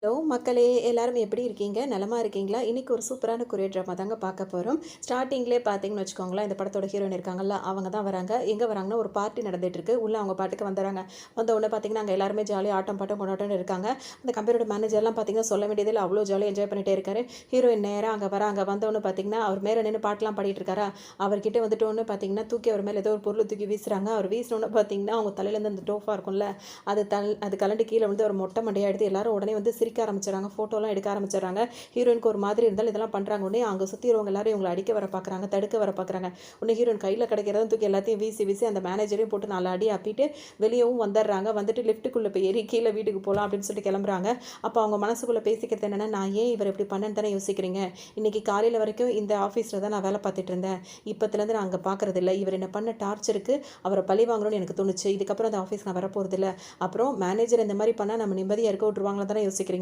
Hello மக்களே, எல்லாரும் எப்படி இருக்கீங்க? நலமா இருக்கீங்களா? இன்னைக்கு ஒரு சூப்பரான கொரியர் ட்ராமா தாங்க பார்க்க போறோம். ஸ்டார்ட்டிங்லேயே பார்த்தீங்கன்னு வச்சுக்கோங்களேன், இந்த படத்தோட ஹீரோயின் இருக்காங்கல்ல, அவங்க தான் வராங்க. எங்க வராங்கன்னா, ஒரு பார்ட்டி நடந்துட்டு இருக்கு. உள்ள அவங்க பாட்டுக்கு வந்துர்றாங்க. வந்த உடனே பார்த்தீங்கன்னா, அங்க எல்லாருமே ஜாலியா ஆட்டம், பாட்டம், கொண்டாட்டம்னு இருக்காங்க. அந்த கம்பெனியோட மேனேஜர்லாம் பார்த்தீங்கன்னா, சொல்ல வேண்டியது இல்ல. அவ்வளோ ஜாலியா என்ஜாய் பண்ணிட்டே இருக்காரு. ஹீரோயின் நேரா அங்க வராங்க. வந்தவுடனே பார்த்தீங்கன்னா, அவர் மேல நின்னு பாட்டுலாம் பாடிட்டு இருக்காரா, அவர்கிட்ட வந்துட்டோனே பார்த்தீங்கன்னா, தூக்கி அவர் மேல ஏதோ ஒரு பொருள தூக்கி வீசுறாங்க. அவர் வீசினோனே பார்த்தீங்கன்னா, அவங்க தலையிலேருந்து அந்த டோஃபா இருக்கும்ல, அது கழண்டு கீழ விழுந்து ஒரு மொட்டை மண்டையா எடுத்து எல்லாரும் உடனே வந்து சிரிக்க ஆரம்பிச்சுறாங்க. ஃபோட்டோலாம் எடுக்க ஆரம்பிச்சிடுறாங்க. ஹீரோயினுக்கு ஒரு மாதிரி இருந்தாலும் இதெல்லாம் பண்ணுறாங்க. உடனே அங்கே சுற்றி இருக்கவங்க எல்லாரும் இவங்களை அடிக்க வர பார்க்குறாங்க, தடுக்க வர பார்க்குறாங்க. உடனே ஹீரோயின் கையில் கிடைக்கிறதும் தூக்கி எல்லாத்தையும் வீசி வீசி அந்த மேனேஜரையும் போட்டு 4 அடி அப்பிட்டு வெளியவும் வந்துடுறாங்க. வந்துட்டு லிஃப்ட்டுக்குள்ளே போய் ஏறி கீழே வீட்டுக்கு போகலாம் அப்படின்னு சொல்லிட்டு கிளம்புறாங்க. அப்போ அவங்க மனசுக்குள்ளே பேசிக்கிறது என்னென்னா, நான் ஏன் இவர் இப்படி பண்ணேன்னு தானே யோசிக்கிறீங்க. இன்றைக்கி காலையில் வரைக்கும் இந்த ஆஃபீஸில் தான் நான் வேலை பார்த்துட்டு இருந்தேன். இப்போத்துலேருந்து நான் அங்கே பார்க்குறது இல்லை. இவர் என்ன பண்ண டார்ச்சருக்கு அவரை பழி வாங்கணும்னு எனக்கு தோணுச்சு. இதுக்கப்புறம் அந்த ஆஃபீஸ் நான் வரப்போகிறதில்ல. அப்புறம் மேனேஜர் இந்த மாதிரி பண்ணால் நம்ம நிம்மதியாக இருக்க விட்டுருவாங்களா தானே யோசிக்கிறீங்க.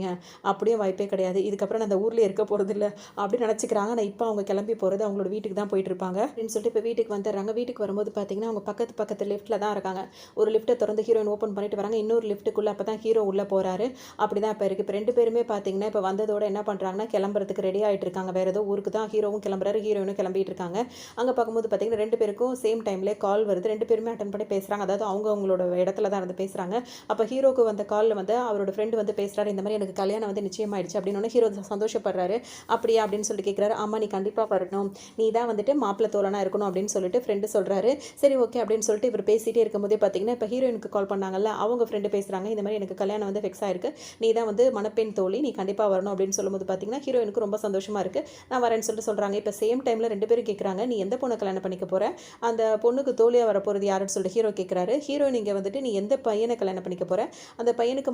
அப்படியும் வாய்ப்பே கிடையாது. இதுக்கப்புறம் நான் அந்த ஊர்லேயே இருக்க போகிறதில்ல அப்படின்னு நினச்சிக்கிறாங்க. ஆனால் இப்போ அவங்க கிளம்பி போகிறது அவங்களோட வீட்டுக்கு தான் போயிட்டு இருப்பாங்க அப்படின்னு சொல்லிட்டு இப்போ வீட்டுக்கு வந்துடுறாங்க. வீட்டுக்கு வரும்போது பார்த்தீங்கன்னா, அவங்க பக்கத்து லிஃப்ட்டில் தான் இருக்காங்க. ஒரு லிஃப்ட்டை திறந்து ஹீரோயின் ஓப்பன் பண்ணிட்டு வராங்க. இன்னொரு லிஃப்ட்டுக்குள்ளே அப்போ தான் ஹீரோ உள்ளே போகிறாரு. அப்படி தான் இப்போ இருக்குது. இப்போ 2 பேருமே பார்த்தீங்கன்னா, இப்போ வந்ததோட என்ன பண்ணுறாங்கன்னா, கிளம்புறதுக்கு ரெடி ஆகிட்டு இருக்காங்க. வேறு ஏதோ ஊருக்கு தான் ஹீரோவும் கிளம்புறாரு, ஹீரோயினும் கிளம்பிட்டு இருக்காங்க. அங்கே பார்க்கும்போது பார்த்தீங்கன்னா, 2 பேருக்கும் சேம் டைம்லேயே கால் வருது. 2 பேருமே அட்டன் பண்ணி பேசுகிறாங்க. அதாவது அவங்களோட இடத்துல தான் இருந்து பேசுகிறாங்க. அப்போ ஹீரோக்கு வந்த காலில் வந்து அவரோட ஃப்ரெண்டு வந்து பேசுகிறாரு. இந்த மாதிரி எனக்கு கல்யாணம் வந்து நிச்சயமாயிடுச்சு அப்படின்னு. ஹீரோ சந்தோஷப்படுறாரு. அப்படியா அப்படின்னு சொல்லிட்டு கேட்குறாரு. ஆமாம், நீ கண்டிப்பாக வரணும், நீ தான் வந்துட்டு மாப்பிள்ளை தோழனா இருக்கணும் அப்படின்னு சொல்லிட்டு ஃப்ரெண்டு சொல்கிறாரு. சரி ஓகே அப்படின்னு சொல்லிட்டு இவர் பேசிகிட்டே இருக்கும்போதே பார்த்தீங்கன்னா, இப்போ ஹீரோயினுக்கு கால் பண்ணாங்கல்ல, அவங்க ஃப்ரெண்டு பேசுகிறாங்க. இந்த மாதிரி எனக்கு கல்யாணம் வந்து ஃபிக்ஸ் ஆயிருக்கு, நீ தான் வந்து மணப்பெண் தோழி, நீ கண்டிப்பாக வரணும் அப்படின்னு சொல்லும்போது பார்த்தீங்கன்னா, ஹீரோயினுக்கு ரொம்ப சந்தோஷமாக இருக்குது. நான் வரேன்னு சொல்லிட்டு சொல்கிறாங்க. இப்போ சேம் டைமில் 2 பேரும் கேட்குறாங்க, நீ எந்த பொண்ணை கல்யாணம் பண்ணிக்க போகிற, அந்த பொண்ணுக்கு தோழியாக வரப்போகிறது யாருன்னு சொல்லிட்டு ஹீரோ கேட்குறாரு. ஹீரோயின் இங்கே வந்துட்டு நீ எந்த பையனை கல்யாணம் பண்ணிக்க போகிற, அந்த பையனுக்கு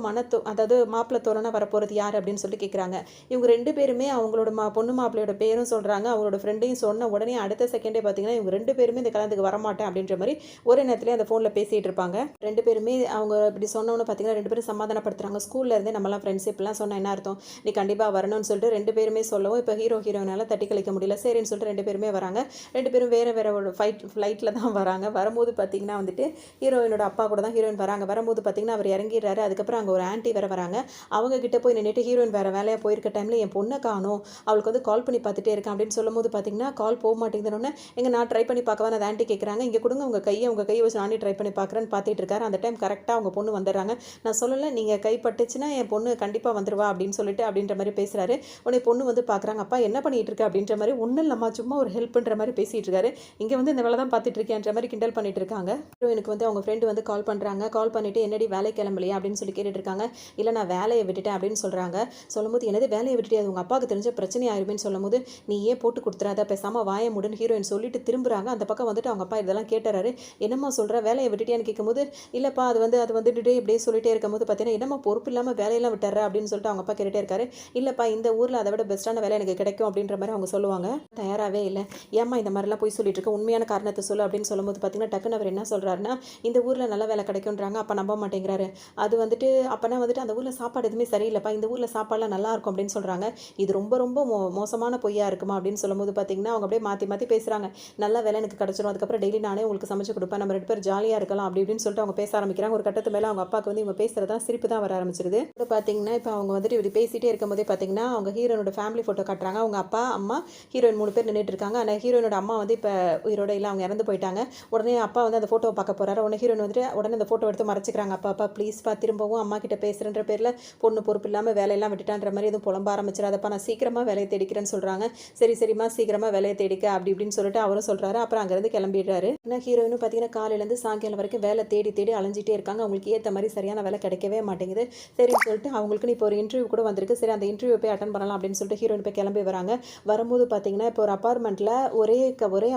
அதாவது மாப்பிள்ளை தோழனா வரப்போகிறது யார் அப்படின்னு சொல்லிட்டு கேட்குறாங்க. இவங்க 2 பேருமே அவங்களோட பொண்ணு மாப்பிள்ளையோட பேரும் சொல்கிறாங்க. அவங்களோட ஃப்ரெண்டையும் சொன்ன உடனே அடுத்த செகண்டே பார்த்தீங்கன்னா, இவங்க 2 பேருமே இந்த கல்யாணத்துக்கு வரமாட்டேன் அப்படின்ற மாதிரி ஒரே நேரத்துலேயே அந்த ஃபோனில் பேசிகிட்டு இருப்பாங்க. 2 பேருமே அவங்க இப்படி சொன்னோன்னு பார்த்தீங்கன்னா, 2 பேரும் சமாதானப்படுத்துறாங்க. ஸ்கூல்ல இருந்தே நம்மலாம் ஃப்ரெண்ட்ஷிப்லாம் சொன்னால் என்ன அர்த்தம், நீ கண்டிப்பாக வரணும்னு சொல்லிட்டு 2 பேருமே சொல்லவும், இப்போ ஹீரோயினால் தட்டி கழிக்க முடியல. சரின்னு சொல்லிட்டு 2 பேருமே வராங்க. 2 பேரும் வேறு ஒரு ஃப்ளைட்டில் தான் வராங்க. வரும்போது பார்த்தீங்கன்னா வந்துட்டு ஹீரோயினோட அப்பா கூட தான் ஹீரோயின் வராங்க. வரும்போது பார்த்தீங்கன்னா அவர் இறங்கிடுறாரு. அதுக்கப்புறம் அங்கே ஒரு ஆன்ட்டி வேறு வராங்க. அவங்க கிட்ட போய் நின்றுட்டு, ஹீரோயின் வேறு வேலையாக போயிருக்க டைமில் என் பொண்ணை காணோம், அவளுக்கு வந்து கால் பண்ணி பார்த்துட்டே இருக்கேன் அப்படின்னு சொல்லும்போது பார்த்தீங்கன்னா, கால் போக மாட்டேங்குதுன்னு நான் ட்ரை பண்ணி பார்க்கவா அந்த ஆன்ட்டி கேட்குறாங்க. இங்கே கொடுங்க உங்கள் கையை வச்சு நானே ட்ரை பண்ணி பார்க்குறேன்னு பார்த்துட்டு இருக்காரு. அந்த டைம் கரெக்டாக அவங்க பொண்ணு வந்துடுறாங்க. நான் சொல்லலை, நீங்கள் கைப்பட்டுச்சுன்னா என் பொண்ணு கண்டிப்பாக வந்துடுவா அப்படின்னு சொல்லிட்டு அப்படின்ற மாதிரி பேசுகிறாரு. உடனே பொண்ணு வந்து பார்க்குறாங்க. அப்பா என்ன பண்ணிட்டு இருக்க அப்படின்ற மாதிரி. ஒன்றும் இல்லைம்மா, சும்மா ஒரு ஹெல்ப்ன்ற மாதிரி பேசிகிட்டு இருக்காரு. இங்கே வந்து இந்த வேலை தான் பார்த்துட்டு இருக்கேன்ற மாதிரி கிண்டல் பண்ணிட்டு இருக்காங்க. எனக்கு வந்து அவங்க ஃப்ரெண்டு வந்து கால் பண்ணுறாங்க. கால் பண்ணிவிட்டு என்னடி வேலை கிளம்பலையா அப்படின்னு சொல்லி கேட்டுட்டு இருக்காங்க. இல்லை நான் வேலையை விட்டுட்டேன் அப்படின்னு சொல்கிறாங்க. சொல்லும்போது என்னது வேலையை விட்டுட்டு அது உங்கள் அப்பாவுக்கு தெரிஞ்ச பிரச்சனை ஆயிருமேன்னு சொல்லும்போது, நீ ஏன் போட்டு கொடுத்துறாத, பேசாமல் வாய முடுன்னு ஹீரோயின் சொல்லிட்டு திரும்புறாங்க. அந்த பக்கம் வந்துட்டு அவங்க அப்பா இதெல்லாம் கேட்டுறாரு. என்னம்மா சொல்கிற, வேலையை விட்டுட்டியான்னு கேட்கும்போது, இல்லைப்பா அது வந்துட்டு இப்படியே சொல்லிட்டே இருக்கும்போது பார்த்தீங்கன்னா, என்னம்மா பொறுப்பு இல்லாமல் வேலையெல்லாம் விட்டுற அப்படின்னு சொல்லிட்டு அவங்க அப்பா கேட்டுட்டே இருக்காரு. இல்லைப்பா, இந்த ஊரில் அதை விட பெஸ்ட்டான வேலை எனக்கு கிடைக்கும் அப்படின்ற மாதிரி அவங்க சொல்லுவாங்க. தயாராகவே இல்லை. ஏம்மா இந்த மாதிரிலாம் போய் சொல்லிட்டு இருக்க, உண்மையான காரணத்தை சொல்லு அப்படின்னு சொல்லும்போது பார்த்தீங்கன்னா, டக்குன்னு அவர் என்ன சொல்கிறாருன்னா, இந்த ஊரில் நல்ல வேலை கிடைக்கும்ன்றாங்க. அப்போ நம்ப மாட்டேங்கிறாரு. அது வந்துட்டு அப்போனா வந்துட்டு அந்த ஊரில் சாப்பாடு எதுவுமே சரியில்லைப்பா, இந்த ஊரில் சாப்பாடுலாம் நல்லா இருக்கும் அப்படின்னு சொல்கிறாங்க. இது ரொம்ப ரொம்ப மோசமான பொய்யா இருக்குமா அப்படின்னு சொல்லும்போது பார்த்தீங்கன்னா, அவங்க அப்படியே மாற்றி மாற்றி பேசுகிறாங்க. நல்ல வேலை எனக்கு கிடச்சிரும், அதுக்கப்புறம் டெய்லி நானே உங்களுக்கு சமைச்சு கொடுப்பேன், நம்ம 2 பேர் ஜாலியாக இருக்கலாம் அப்படி இப்படின்னு சொல்லிட்டு அவங்க பேச ஆரம்பிக்கிறாங்க. ஒரு கட்டத்து மேலே அவங்க அப்பாவுக்கு வந்து இவங்க பேசுகிறதா சிரிப்பு தான் வர ஆரம்பிச்சிருது. இப்போ பார்த்தீங்கன்னா, இப்போ அவங்க வந்துட்டு இப்படி பேசிகிட்டே இருக்கும்போதே பார்த்தீங்கன்னா, அவங்க ஹீரோனோட ஃபேமிலி ஃபோட்டோ காட்டுறாங்க. அவங்க அப்பா, அம்மா, ஹீரோயின் 3 பேர் நின்றுட்டு இருக்காங்க. ஆனால் ஹீரோனோட அம்மா வந்து இப்போ உயிரோட இல்லை, அவங்க இறந்து போயிட்டாங்க. உடனே அப்பா வந்து அந்த ஃபோட்டோவை பார்க்க போகிறாரு. உடனே ஹீரோயின் வந்துட்டு உடனே அந்த ஃபோட்டோ எடுத்து மறைச்சிக்கிறாங்க. அப்பா ப்ளீஸ்ப்பா, திரும்பவும் அம்மா கிட்ட பேசுகிறன்ற பேரில் பொண்ணு பொறுப்பு இல்லாமல் வேலையெல்லாம் விட்டுட்டான்ற மாதிரி எதுவும் புலம்ப ஆரம்பிச்சிடாதப்பா, நான் சீக்கிரமாக வேலையை தேடிக்கிறேன்னு சொல்கிறாங்க. சரிம்மா சீக்கிரமாக வேலையை தேடிக்க அப்படி இப்படின்னு சொல்லிட்டு அவரும் சொல்கிறாரு. அப்புறம் அங்கேருந்து கிளம்பிடுறாரு. ஏன்னா ஹீரோயினும் பார்த்தீங்கன்னா காலையிலேருந்து சாயங்காலம் வரைக்கும் வேலை தேடி தேடி அலைஞ்சிட்டே இருக்காங்க. அவங்களுக்கு ஏற்ற மாதிரி சரியான வேலை கிடைக்கவே மாட்டேங்குது. சரின்னு சொல்லிட்டு அவங்களுக்குன்னு இப்போ ஒரு இன்டர்வியூ கூட வந்திருக்கு. சரி அந்த இன்டர்வியூ போய் அட்டன் பண்ணலாம் அப்படின்னு சொல்லிட்டு ஹீரோயின் போய் கிளம்பி வராங்க. வரும்போது பார்த்தீங்கன்னா, இப்போ ஒரு அப்பார்ட்மெண்ட்டில் ஒரே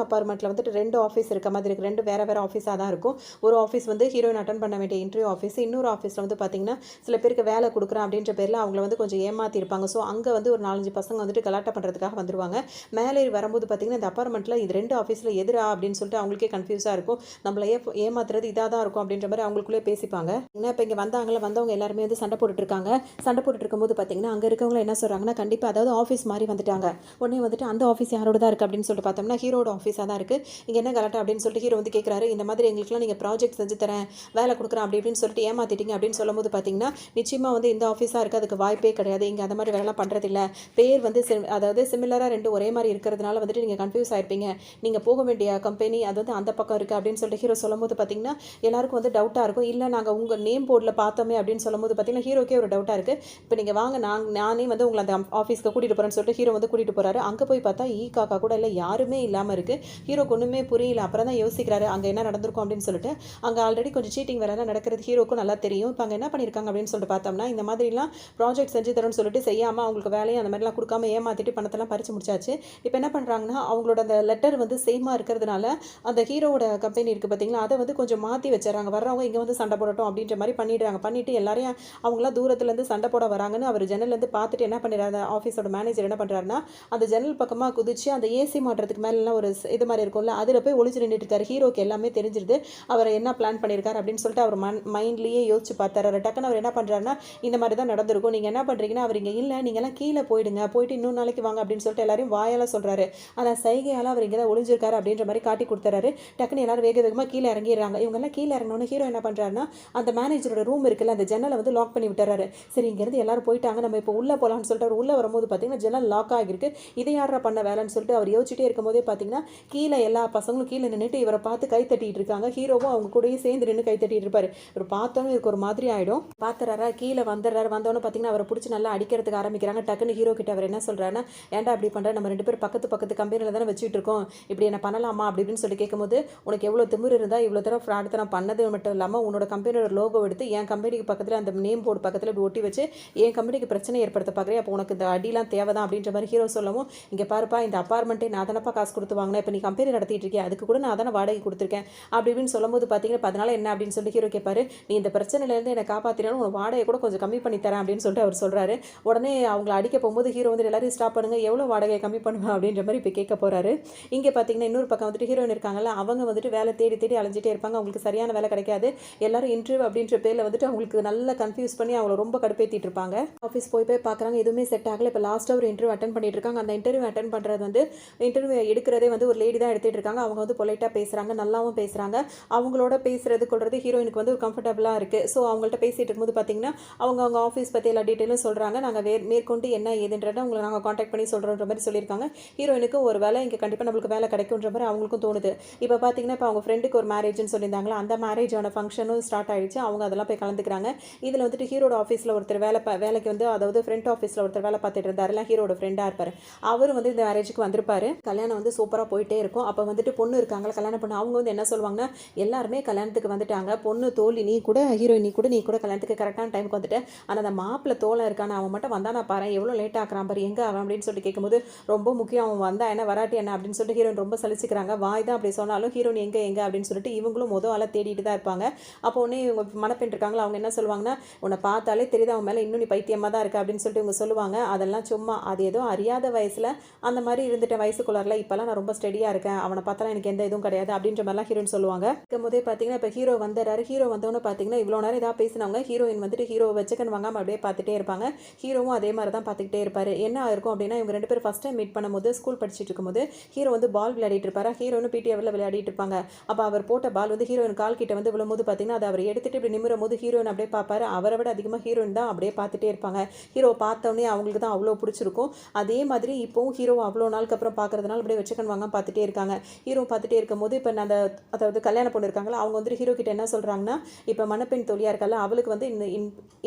அப்பார்ட்மெண்ட்டில் வந்துட்டு 2 ஆஃபீஸ் இருக்க மாதிரி இருக்குது. 2 வேறு ஆஃபீஸாக தான் இருக்கும். ஒரு ஆஃபீஸ் வந்து ஹீரோயின் அட்டன் பண்ண வேண்டிய இன்டர்வியூ ஆஃபீஸ். இன்னொரு ஆஃபீஸில் வந்து பார்த்தீங்கன்னா, சில பேருக்கு வேலை கொடுக்குறேன் அப்படின்ற பேரில் அவங்கள வந்து கொஞ்சம் ஏமாற்றிருப்பாங்க. ஸோ அங்கே வந்து ஒரு 4-5 பசங்க வந்துட்டு கலாட்டா பண்ணுறதுக்காக வந்துருவாங்க. மேலே வரும்போது பார்த்தீங்கன்னா, இந்த அப்பார்ட்மெண்ட்டில் இது 2 ஆஃபீஸில் எதிரா அப்படின்னு சொல்லிட்டு அவங்களுக்கே கன்ஃபியூஸாக இருக்கும். நம்மள ஏமாத்துறது இதாக தான் இருக்கும் அப்படின்ற மாதிரி அவங்களுக்குள்ளே பேசிப்பாங்க. ஏன்னா இப்போ இங்கே வந்தவங்க எல்லாருமே வந்து சண்டை போட்டுட்ருக்காங்க. சண்டை போட்டுட்டு இருக்கும்போது பார்த்தீங்கன்னா, அங்கே இருக்கவங்க என்ன சொல்கிறாங்கன்னா, கண்டிப்பாக அதாவது ஆஃபீஸ் மாதிரி வந்துட்டாங்க. உடனே வந்துட்டு அந்த ஆஃபீஸ் யாரோட தான் இருக்குது அப்படின்னு சொல்லிட்டு பார்த்தோம்னா, ஹீரோட ஆஃபீஸாக தான் இருக்குது. இங்கே என்ன கலாட்டா அப்படின்னு சொல்லிட்டு ஹீரோ வந்து கேட்குறாரு. இந்த மாதிரி எங்களுக்குலாம் நீங்கள் ப்ராஜெக்ட் செஞ்சு தரேன், வேலை கொடுக்குறேன் அப்படி இப்படின்னு சொல்லிட்டு ஏமாத்திட்டீங்க அப்படின்னு சொல்லும்போது பார்த்தீங்கன்னா, நிச்சயமாக வந்து இந்த ஆஃபீஸாக புதுசாக இருக்குது, அதுக்கு வாய்ப்பே கிடையாது. இங்கே அந்த மாதிரி வேலைலாம் பண்ணுறதில்ல. பேர் வந்து அதாவது சிமிலராக 2 ஒரே மாதிரி இருக்கிறதுனால வந்துட்டு நீங்கள் கன்ஃபியூஸ் ஆயிருப்பீங்க. நீங்கள் போக வேண்டிய கம்பெனி அது வந்து அந்த பக்கம் இருக்குது அப்படின்னு சொல்லிட்டு ஹீரோ சொல்லும்போது பார்த்தீங்கன்னா, எல்லாருக்கும் வந்து டவுட்டாக இருக்கும். இல்லை நாங்கள் உங்கள் நேம் போர்டில் பார்த்தோமே அப்படின்னு சொல்லும்போது பார்த்தீங்கன்னா, ஹீரோக்கே ஒரு டவுட்டாக இருக்குது. இப்போ நீங்கள் வாங்க, நானே வந்து உங்களை அந்த ஆஃபீஸ்க்கு கூட்டிகிட்டு போகிறேன்னு சொல்லிட்டு ஹீரோ வந்து கூட்டிகிட்டு போகிறாரு. அங்கே போய் பார்த்தா காக்கா கூட இல்லை, யாருமே இல்லாமல் இருக்குது. ஹீரோக்கு ஒன்றுமே புரியல. அப்புறம் தான் யோசிக்கிறாரு அங்கே என்ன நடந்திருக்கும் அப்படின்னு சொல்லிட்டு. அங்கே ஆல்ரெடி கொஞ்சம் சீட்டிங் வேலைலாம் நடக்கிறது ஹீரோக்கும் நல்லா தெரியும். இப்போ அங்கே என்ன பண்ணியிருக்காங்க அப்படின்னு சொல்லிட்டு பார்த்தோம்னா, இந்த மாதிரிலாம் ப்ராஜெக்ட் செஞ்சு தரோன்னு சொல்லிட்டு செய்யாமல் அவங்களுக்கு வேலையை அந்த மாதிரிலாம் கொடுக்காம ஏமாற்றிட்டு பணத்தெல்லாம் பறிச்சு முடிச்சாச்சு. இப்போ என்ன பண்ணுறாங்கன்னா, அவங்களோட அந்த லெட்டர் வந்து சேமாக இருக்கிறதுனால அந்த ஹீரோவோட கம்பெனி இருக்குது பார்த்தீங்களா, அதை வந்து கொஞ்சம் மாற்றி வச்சுறாங்க. வர்றவங்க இங்கே வந்து சண்டை போடட்டும் அப்படின்ற மாதிரி பண்ணிடுறாங்க. பண்ணிவிட்டு எல்லாரையும் அவங்களாம் தூரத்துலேருந்து சண்டை போட வராங்கன்னு அவர் ஜன்னல்லேருந்து பார்த்துட்டு என்ன பண்ணிடுறாரு, ஆஃபீஸோட மேனேஜர் என்ன பண்ணுறாருன்னா, அந்த ஜன்னல் பக்கமாக குதிச்சு அந்த ஏசி மாட்டுறதுக்கு மேலாம் ஒரு இது மாதிரி இருக்கும்ல, அதில் போய் ஒளிஞ்சு நின்றுட்டு இருக்காரு. ஹீரோக்கு எல்லாமே தெரிஞ்சிருது அவர் என்ன பிளான் பண்ணியிருக்காரு அப்படின்னு சொல்லிட்டு அவர் மைண்ட்லேயே யோசிச்சு பார்த்தாரு. டக்குன்னு அவர் என்ன பண்ணுறாருன்னா, இந்த மாதிரி தான் நடந்திருக்கும், நீங்கள் என்ன பண்ணுறீங்கன்னா, அவர் இங்கே இல்லை, நீங்கள்லாம் கீழே போயிடுங்க, போயிட்டு இன்னொரு நாளைக்கு வாங்க அப்படின்னு சொல்லிட்டு எல்லாரையும் வாயால் சொல்கிறாரு. ஆனால் சைகையால் அவர் இங்கே தான் ஒளிஞ்சிருக்காரு அப்படின்ற மாதிரி காட்டி கொடுத்துறாரு. டக்குன்னு எல்லாரும் வேக வேகமாக கீழே இறங்கிடுறாங்க. இவங்கெல்லாம் கீழே இறங்கினோன்னு ஹீரோ என்ன பண்ணுறாருன்னா, அந்த மேனேஜரோட ரூம் இருக்குல்ல, அந்த ஜன்னலை வந்து லாக் பண்ணி விட்டுறாரு. சரி இங்கேருந்து எல்லாரும் போயிட்டாங்க, நம்ம இப்போ உள்ளே போகலான்னு சொல்லிட்டு அவர் உள்ளே வரும்போது பார்த்தீங்கன்னா ஜன்னல் லாக் ஆகிருக்கு. இதை யாரா பண்ண வேலைன்னு சொல்லிட்டு அவர் யோசிச்சுட்டே இருக்கும்போதே பார்த்தீங்கன்னா, கீழே எல்லா பசங்களும் கீழே நின்றுட்டு இவரை பார்த்து கை தட்டிட்டு இருக்காங்க. ஹீரோவும் அவங்க கூடயே சேர்ந்து நின்று கை தட்டிட்டு இருப்பாரு. இவர் பார்த்தோன்னு இவருக்கு ஒரு மாதிரி ஆகிடும். பார்த்துறாரா, கீழே வந்துடுறாரு. வந்தோன்னு பார்த்தீங்கன்னா அவரை பிடிச்சி நல்லா அடிக்கிறதுக்கு ஆரம்பிக்கிறாங்க. டக்குன்னு ஹீரோ கிட்ட அவர் என்ன சொல்கிறாருன்னா, ஏன்டா அப்படி பண்ணுற, நம்ம 2 பேரும் பக்கத்து கம்பெனியில் தானே வச்சுட்டு இருக்கோம், இப்படி என்ன பண்ணலாமா அப்படின்னு சொல்லி கேட்கும்போது, உனக்கு எவ்வளோ திமிரு இருந்தால் இவ்வளோ தடவை ஃப்ராட் பண்ணது மட்டும் இல்லாமல் உன்னோட கம்பெனியோட லோகோ எடுத்து என் கம்பெனிக்கு பக்கத்தில் அந்த நேம் போர்டு பக்கத்தில் இப்படி ஒட்டி வச்சு என் கம்பெனிக்கு பிரச்சனை ஏற்படுத்த பார்க்குறேன், அப்போ உனக்கு இந்த அடிலாம் தேவைதான் அப்படின்ற மாதிரி ஹீரோ சொல்லவும், இங்கே பாருப்பா, இந்த அப்பார்ட்மெண்ட்டே நான் தானப்பா காசு கொடுத்து வாங்கினேன், இப்போ நீ கம்பெனி நடத்திட்டு இருக்கேன், அதுக்கு கூட நான் தானே வாடகை கொடுத்துருக்கேன் அப்படின்னு சொல்லும்போது பார்த்தீங்கன்னா, அதனால என்ன அப்படின்னு சொல்லி ஹீரோ கேட்பாரு, நீ இந்த பிரச்சனையிலேருந்து என்னை காப்பாற்றினாலும் உன் வாடகை கூட கொஞ்சம் கம்மி பண்ணி தரேன் அப்படின்னு சொல்லிட்டு அவர் சொல்கிறாரு. உடனே அவங்கள அடிக்க போகும்போது ஹீரோ வந்து எல்லாரையும் ஸ்டாப் பண்ணுங்க, எவ்வளோ வாடகை கம்மி பண்ணுவேன் அப்படின்ற மாதிரி இப்போ கேட்க போகிறாரு. இங்கே பார்த்தீங்கன்னா இன்னொரு பக்கம் வந்துட்டு ஹீரோயின் இருக்காங்கல்ல, அவங்க வந்துட்டு வேலை தேடி அலைஞ்சிட்டே இருப்பாங்க. அவங்களுக்கு சரியான வேலை கிடைக்காது. எல்லாரும் இன்டர்வியூ அப்படின்ற பேரில் வந்துட்டு அவங்களுக்கு நல்லா கன்ஃபியூஸ் பண்ணி அவங்கள ரொம்ப கடுப்பேற்றிட்டு இருப்பாங்க. ஆஃபீஸ் போய் பார்க்குறாங்க, எதுவுமே செட் ஆகலை. இப்போ லாஸ்ட்டாக ஒரு இன்டர்வியூ அட்டன் பண்ணிட்டு இருக்காங்க. அந்த இன்டர்வியூ அட்டன் பண்ணுறது வந்து இன்டர்வியூ எடுக்கிறதே வந்து ஒரு லேடி தான் எடுத்துகிட்டு இருக்காங்க. அவங்க வந்து பொலைட்டாக பேசுகிறாங்க, நல்லாவும் பேசுகிறாங்க. அவங்களோட பேசுகிறது கொள்வது ஹீரோயினுக்கு வந்து ஒரு கம்ஃபர்டபுளாக இருக்குது. ஸோ அவங்கள்ட்ட பேசிகிட்டு இருக்கும்போது பார்த்தீங்கன்னா, அவங்க ஆஃபீஸ் பற்றி எல்லா டீட்டெயிலும் சொல்கிறாங்க. நாங்கள் மேற்கொண்டு என்ன ஏதுன்றதை உங்களை நாங்கள் காண்டாக்ட் பண்ணி சொல்கிறோன்ற மாதிரி சொல்லியிருக்காங்க. ஹீரோயினுக்கு ஒரு வேலை இங்கே கண்டிப்பாக நம்மளுக்கு வேலை கிடைக்குன்ற மாதிரி அவங்களுக்கும் தோணுது. இப்போ பார்த்தீங்கன்னா, இப்போ அவங்க ஃப்ரெண்டுக்கு ஒரு மேரேஜ்னு சொல்லியிருந்தாங்களா, அந்த மேரேஜோட ஃபங்க்ஷனும் ஸ்டார்ட் ஆகிடுச்சு. அவங்க அதெல்லாம் போய் கலந்துக்கிறாங்க. இதில் வந்துட்டு ஹீரோட ஆஃபீஸில் ஒருத்தர் வேலைக்கு வந்து, அதாவது ஃப்ரண்ட் ஆஃபீஸில் ஒருத்தர் வேலை பார்த்துட்டு இருந்தாருல, ஹீரோட ஃப்ரெண்டாக இருப்பார். அவர் வந்து இந்த மேரேஜுக்கு வந்திருப்பார். கல்யாணம் வந்து சூப்பராக போயிட்டே இருக்கும். அப்போ வந்துட்டு பொண்ணு இருக்காங்களா, கல்யாணம் பண்ண, அவங்க வந்து என்ன சொல்லுவாங்கன்னா, எல்லாருமே கல்யாணத்துக்கு வந்துட்டாங்க, பொண்ணு தோழி நீ கூட, ஹீரோயின் நீ கூட கல்யாணத்துக்கு கரெக்டான டைமுக்கு வந்துட்டு, ஆனால் அந்த மாப்பிள்ளை தோலை இருக்கான அவன் மட்டும் வந்தானா பாரு, எவ்வளோ லேட் ஆக்குறான் பாரு, எங்கே அவன் அப்படின்னு சொல்லிட்டு கேட்கும்போது, ரொம்ப முக்கியம் அவன் வந்தா என்ன வராட்டி என்ன அப்படின்னு சொல்லிட்டு ஹீரோயின் ரொம்ப சலிச்சுக்கிறாங்க. வாய் தான் அப்படி சொன்னாலும் ஹீரோயின் எங்கே அப்படின்னு சொல்லிட்டு இவங்களும் ஆளை தேடிட்டு தான் இருப்பாங்க. அப்போ உடனே இவங்க மணப்பெண் இருக்காங்களா, அவங்க என்ன சொல்லுவாங்கன்னா, உன்னை பார்த்தாலே தெரியுது அவன் மேலே இன்னும் நீ பைத்தியமாக தான் இருக்க அப்படின்னு சொல்லிட்டு இவங்க சொல்லுவாங்க. அதெல்லாம் சும்மா, அது ஏதோ அறியாத வயசில் அந்த மாதிரி இருந்துட்ட வயசுக்குள்ளாரில் இப்போலாம் நான் ரொம்ப ஸ்டடியாக இருக்கேன், அவனை பார்த்தாலும் எனக்கு எந்த இதுவும் கிடையாது அப்படின்ற மாதிரிலாம் ஹீரோயின் சொல்லுவாங்க. இருக்கும்போதே பார்த்தீங்கன்னா இப்போ ஹீரோ வந்துடுறாரு. ஹீரோ வந்தோன்னு பார்த்தீங்கன்னா இவ்வளோ நேரம் இதாக பேசினவங்க ஹீரோயின் வந்துட்டு ஹீரோ வச்சுக்கன்னு வாங்காமல் அப்படியே பார்த்துட்டே இருப்பாங்க. ஹீரோவும் அதே மாதிரி தான் பார்த்துக்கிட்டே இருப்பார். என்ன இருக்கும் அப்படின்னா, இவங்க 2 பேரும் ஃபஸ்ட் டைம் மீட் பண்ணும்போது ஸ்கூல் படிச்சுட்டு இருக்கும்போது ஹீரோ வந்து பால் விளையாடிட்டு இருப்பாரு. ஹீரோன்னு பிடி அவரில் விளையாடிட்டு இருப்பாங்க. அப்போ அவர் போட்ட பால் வந்து ஹீரோயின் கால் கிட்ட வந்து விழும்போது பார்த்தீங்கன்னா, அதை அவர் எடுத்துகிட்டு இப்படி நிமிரும் போது ஹீரோயின் அப்படியே பார்ப்பாரு. அவரை விட அதிகமாக ஹீரோயின் தான் அப்படியே பார்த்துட்டே இருப்பாங்க. ஹீரோ பார்த்தோன்னே அவங்களுக்கு தான் அவ்வளோ பிடிச்சிருக்கும். அதே மாதிரி இப்போவும் ஹீரோ அவ்வளோ நாளுக்கு அப்புறம் பார்க்கறதுனால அப்படியே வச்சுக்கன் வாங்க பார்த்துட்டே இருக்காங்க. ஹீரோ பார்த்துட்டே இருக்கும்போது இப்போ அந்த, அதாவது கல்யாண பொண்ணு இருக்காங்களா, அவங்க வந்து ஹீரோ கிட்ட என்ன சொல்கிறாங்கன்னா, இப்போ மணப்பெண் தொழியாக இருக்கல, அவளுக்கு வந்து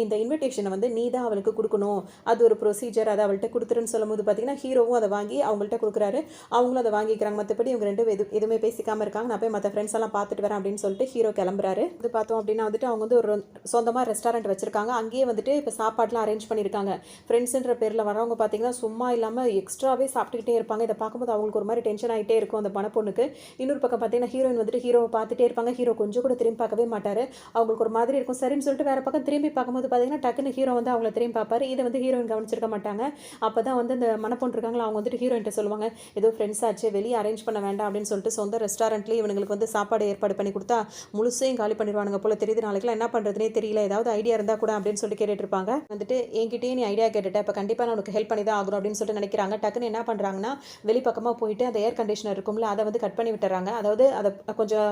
இந்த இன்விடேஷனை வந்து நீ தான் அவளுக்கு கொடுக்கணும், அது ஒரு ப்ரொசீஜர், அதை அவள்கிட்ட கொடுத்துருன்னு சொல்லும்போது பார்த்தீங்கன்னா ஹீரோவும் அதை வாங்கி அவங்கள்ட்ட கொடுக்குறாரு. அவங்களும் அதை வாங்கிக்கிறாங்க. மற்றபடி இவங்க 2 எதுவுமே பேசிக்காமல் இருக்காங்க. நான் போய் மற்ற ஃப்ரெண்ட்ஸ் எல்லாம் பார்த்துட்டு வரேன் அப்படின்னு சொல்லிட்டு ஹீரோ கிளம்புறாரு. இது பார்த்தோம் அப்படின்னா வந்துட்டு அவங்க வந்து ஒரு சொந்தமாக ரெஸ்டாரண்ட் வச்சிருக்காங்க. அங்கேயே வந்துட்டு இப்போ சாப்பாடுலாம் அரேஞ்ச் பண்ணியிருக்காங்க. ஃப்ரெண்ட்ஸுன்ற பேரில் வரவங்க பார்த்தீங்கன்னா சும்மா இல்லாமல் எக்ஸ்ட்ராவே சாப்பிட்டுக்கிட்டே இருப்பாங்க. இதை பார்க்கும்போது அவங்களுக்கு ஒரு மாதிரி டென்ஷன் ஆகிட்டே இருக்கும் அந்த பணப்பொண்ணுக்கு. இன்னொரு பக்கம் பார்த்தீங்கன்னா ஹீரோயின் வந்துட்டு ஹீரோவை பார்த்துட்டே இருப்பாங்க. ஹீரோ கொஞ்சம் கூட திரும்பி பார்க்கவே மாட்டார். அவங்களுக்கு ஒரு மாதிரி இருக்கும். சரின்னு சொல்லிட்டு வேறு பக்கம் திரும்பி பார்க்கும்போது பார்த்தீங்கன்னா டக்குன்னு ஹீரோ வந்து அவங்கள திரும்பி பார்ப்பாரு. இதை வந்து ஹீரோயின் கவனிச்சிருக்க மாட்டாங்க. அப்போ தான் வந்து இந்த மணப்பொண்ணு இருக்காங்களா, அவங்க வந்துட்டு ஹீரோயின்ட்ட சொல்லுவாங்க, ஏதோ ஃப்ரெண்ட்ஸ் ஆச்சு, வெளியே அரேஞ்ச் பண்ண வேண்டாம் அப்படின்னு சொல்லிட்டு சொந்த ரெஸ்டாரண்ட்லேயே இவங்களுக்கு வந்து சாப்பாடு ஏற்பாடு பண்ணி கொடுத்தா முழுசையும் காலி பண்ணிடுவானுங்க போல தெரியுது, நாளைக்குலாம் என்ன பண்ணுறதுனே தெரியல, ஏதாவது ஐடியா இருந்தால் கூட அப்படின்னு சொல்லிட்டு கேட்டுட்டு இருப்பாங்க. வந்துட்டு என்கிட்டயே நீ ஐடியா கேட்டுட்ட, இப்போ கண்டிப்பாக நான் உனக்கு ஹெல்ப் பண்ணி தான் ஆகணும் அப்படின்னு சொல்லிட்டு நினைக்கிறாங்க. டக்குன்னு என்ன பண்ணுறாங்கன்னா, வெளிப்பக்கமாக போயிட்டு அந்த ஏர் கண்டிஷனர் இருக்கும்ல, அதை வந்து கட் பண்ணி விட்டுறாங்க. அதாவது அதை கொஞ்சம்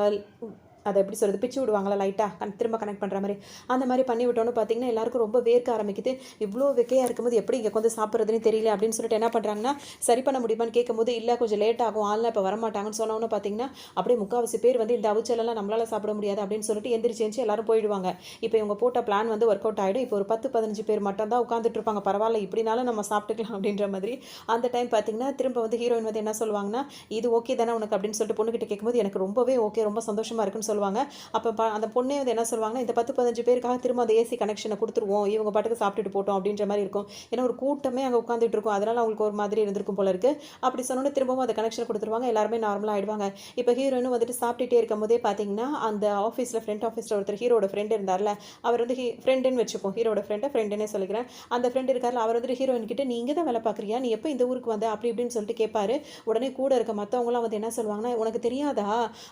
அதை எப்படி சொல்கிறது, பிச்சு விடுவாங்களா லைட்டாக திரும்ப கனெக்ட் பண்ணுற மாதிரி, அந்த மாதிரி பண்ணி விட்டோன்னு பார்த்தீங்கன்னா எல்லாருக்கும் ரொம்ப வேர்க்க ஆரம்பிக்குது. இவ்வளோ வெக்கையாக இருக்கும்போது எப்படி இங்கே வந்து சாப்பிட்றதுன்னு தெரியல அப்படின்னு சொல்லிட்டு என்ன பண்ணுறாங்கன்னா, சரி பண்ண முடியுமான்னு கேட்கும்போது, இல்லை கொஞ்சம் லேட் ஆகும், ஆள்லாம் இப்போ வரமாட்டாங்கன்னு சொன்னோன்னு பார்த்தீங்கன்னா, அப்படியே முக்கால்வாசி பேர் வந்து இந்த அவிச்சலெல்லாம் நம்மளால் சாப்பிட முடியாது அப்படின்னு சொல்லிட்டு எந்திரிச்சு எல்லாரும் போயிடுவாங்க. இப்போ இவங்க போட்ட பிளான் வந்து ஒர்க் அவுட் ஆகிடும். இப்போ ஒரு 10-15 பேர் மட்டும் தான் உட்காந்துட்டு இருப்பாங்க. பரவாயில்ல இப்படினாலும் நம்ம சாப்பிட்டுக்கலாம் அப்படின்ற மாதிரி. அந்த டைம் பார்த்தீங்கன்னா திரும்ப வந்து ஹீரோயின் வந்து என்ன சொல்லுவாங்கன்னா, இது ஓகே தானே உனக்கு அப்படின்னு சொல்லிட்டு பொண்ணுகிட்ட கேட்கும்போது, எனக்கு ரொம்பவே ஓகே, ரொம்ப சந்தோஷமா இருக்குன்னு சொல்லுவாங்க. அப்போ அந்த பொண்ணே வந்து என்ன சொல்லுவாங்கன்னா, இந்த 10-15 பேருக்காக திரும்ப அந்த ஏசி கனெக்ஷனை கொடுத்துருவோம், இவங்க பாட்டுக்கு சாப்பிட்டுட்டு போட்டோம் அப்படின்ற மாதிரி இருக்கும். ஏன்னா ஒரு கூட்டமே அங்கே உட்காந்துட்டு இருக்கும், அதனால அவங்களுக்கு ஒரு மாதிரி இருந்திருக்கும் போல இருக்கு. அப்படி சொன்னோன்னே திரும்பவும் அந்த கனெக்ஷன் கொடுத்துருவாங்க, எல்லாருமே நார்மலாக ஆயிடுவாங்க. இப்போ ஹீரோயினும் வந்துட்டு சாப்பிட்டுட்டே இருக்கும் போதே பார்த்தீங்கன்னா, அந்த ஆஃபீஸில் ஃப்ரண்ட் ஆஃபீஸில் ஒருத்தர் ஹீரோட ஃப்ரெண்ட் இருந்தார்ல, அவர் வந்து ஃப்ரெண்டுன்னு வச்சுப்போம், ஹீரோட ஃப்ரெண்டுன்னே சொல்லிக்கிறேன். அந்த ஃப்ரெண்ட் இருக்கார்ல, அவர் வந்துட்டு ஹீரோயின் கிட்ட, நீ இங்கே தான் வேலை பார்க்குறியா, நீ எப்போ இந்த ஊருக்கு வந்த அப்படி இப்படின்னு சொல்லிட்டு கேட்பாரு. உடனே கூட இருக்க மற்றவங்களாம் வந்து என்ன சொல்லுவாங்கன்னா, உனக்கு தெரியாதா,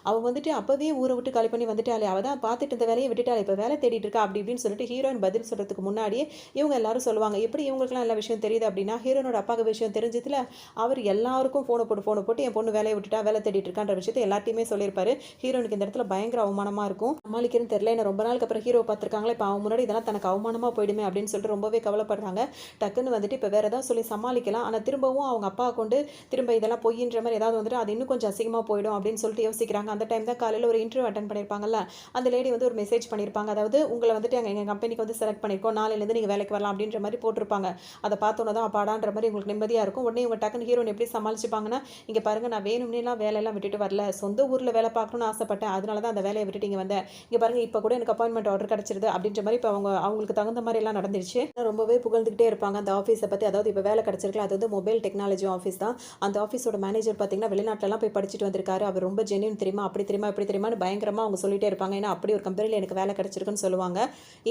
அவள் வந்துட்டு அப்போவே ஊரை விட்டு காலி பண்ணி வந்துட்டாளே, அவள் தான் பார்த்துட்டு இந்த வேலையை விட்டுட்டாளே, இப்போ வேலை தேடிட்டு இருக்கா அப்படி இப்படின்னு சொல்லிட்டு ஹீரோயின் பதில் சொல்கிறதுக்கு முன்னாடியே இவங்க எல்லாரும் சொல்லுவாங்க. எப்படி இவங்களுக்குலாம் எல்லா விஷயம் தெரியுது அப்படின்னா, ஹீரோனோட அப்பாவுக்கு விஷயம் தெரிஞ்சதுல அவர் எல்லாருக்கும் ஃபோனை போட்டு என் பொண்ணு வேலையை விட்டுட்டா, வேலை தேடிட்டு இருக்கான்ற விஷயத்தை எல்லாத்தையுமே சொல்லியிருப்பாரு. ஹீரோனுக்கு இந்த இடத்துல பயங்கர அவமானமாக இருக்கும். சமாளிக்கிறேன்னு தெரியல, என்ன ரொம்ப நாளுக்கு அப்புறம் ஹீரோ பார்த்துருக்காங்களே, இப்போ அவன் முன்னாடி இதெல்லாம் தனக்கு அவமானமாக போயிடுமே அப்படின்னு சொல்லிட்டு ரொம்பவே கவலைப்படுறாங்க. டக்குன்னு வந்துட்டு இப்போ வேறு ஏதாவது சொல்லி சமாளிக்கலாம், ஆனால் திரும்பவும் அவங்க அப்பா கொண்டு திரும்ப இதெல்லாம் பொய்ன்ற மாதிரி ஏதாவது வந்துட்டு அது இன்னும் கொஞ்சம் அசிங்கமாக போயிடும் அப்படின்னு சொல்லிட்டு யோசிக்கிறாங்க. அந்த டைம் தான் காலையில் ஒரு இன்டர்வியூ அட்டன் பண்ணியிருப்பாங்கல்ல, அந்த லேடி வந்து ஒரு மெசேஜ் பண்ணியிருப்பாங்க. அதாவது உங்களை வந்துட்டு எங்கள் கம்பெனிக்கு வந்து செலக்ட் பண்ணியிருக்கோம், நாளையிலேருந்து நீங்கள் வேலைக்கு வரலாம் அப்படின்ற மாதிரி போட்டிருப்பாங்க. அதை பார்த்தோன்னே தான் அப்பாடான்ற மாதிரி உங்களுக்கு நிம்மதியாக இருக்கும். உடனே இவங்க டக்குன்னு ஹீரோன் எப்படி சமாளிச்சுப்பாங்கன்னா, இங்கே பாருங்கள், நான் வேணும்னேலாம் வேலையெல்லாம் விட்டுட்டு வரல, சொந்த ஊரில் வேலை பார்க்கணும்னு ஆசைப்பட்டேன், அதனால தான் அந்த வேலையை விட்டுட்டு இங்கே வந்தேன். இங்கே பாருங்கள், இப்போ கூட எனக்கு அப்பாயின்மெண்ட் ஆர்டர் கிடச்சிருது அப்படின்ற மாதிரி இப்போ அவங்களுக்கு தகுந்த மாதிரி எல்லாம் நடந்துருச்சு. ரொம்பவே புகழ்ந்துக்கிட்டே இருப்பாங்க அந்த ஆஃபீஸை பற்றி. அதாவது இப்போ வேலை கிடச்சிருக்கல, அது வந்து மொபைல் டெக்னாலஜி ஆஃபீஸ் தான். அந்த ஆஃபீஸோட மேனேஜர் பார்த்தீங்கன்னா வெளிநாட்டிலலாம் போய் படிச்சுட்டு வந்திருக்காரு, அவர் ரொம்ப ஜென்யூன் தெரியுமா, அப்படி தெரியுமா இப்படி தெரியுமான்னு பயங்கரமாக அவங்க சொல்லிட்டே இருப்பாங்க. ஏன்னா அப்படி ஒரு கம்பெனியில் எனக்கு வேலை கிடச்சிருக்குன்னு சொல்லுவாங்க.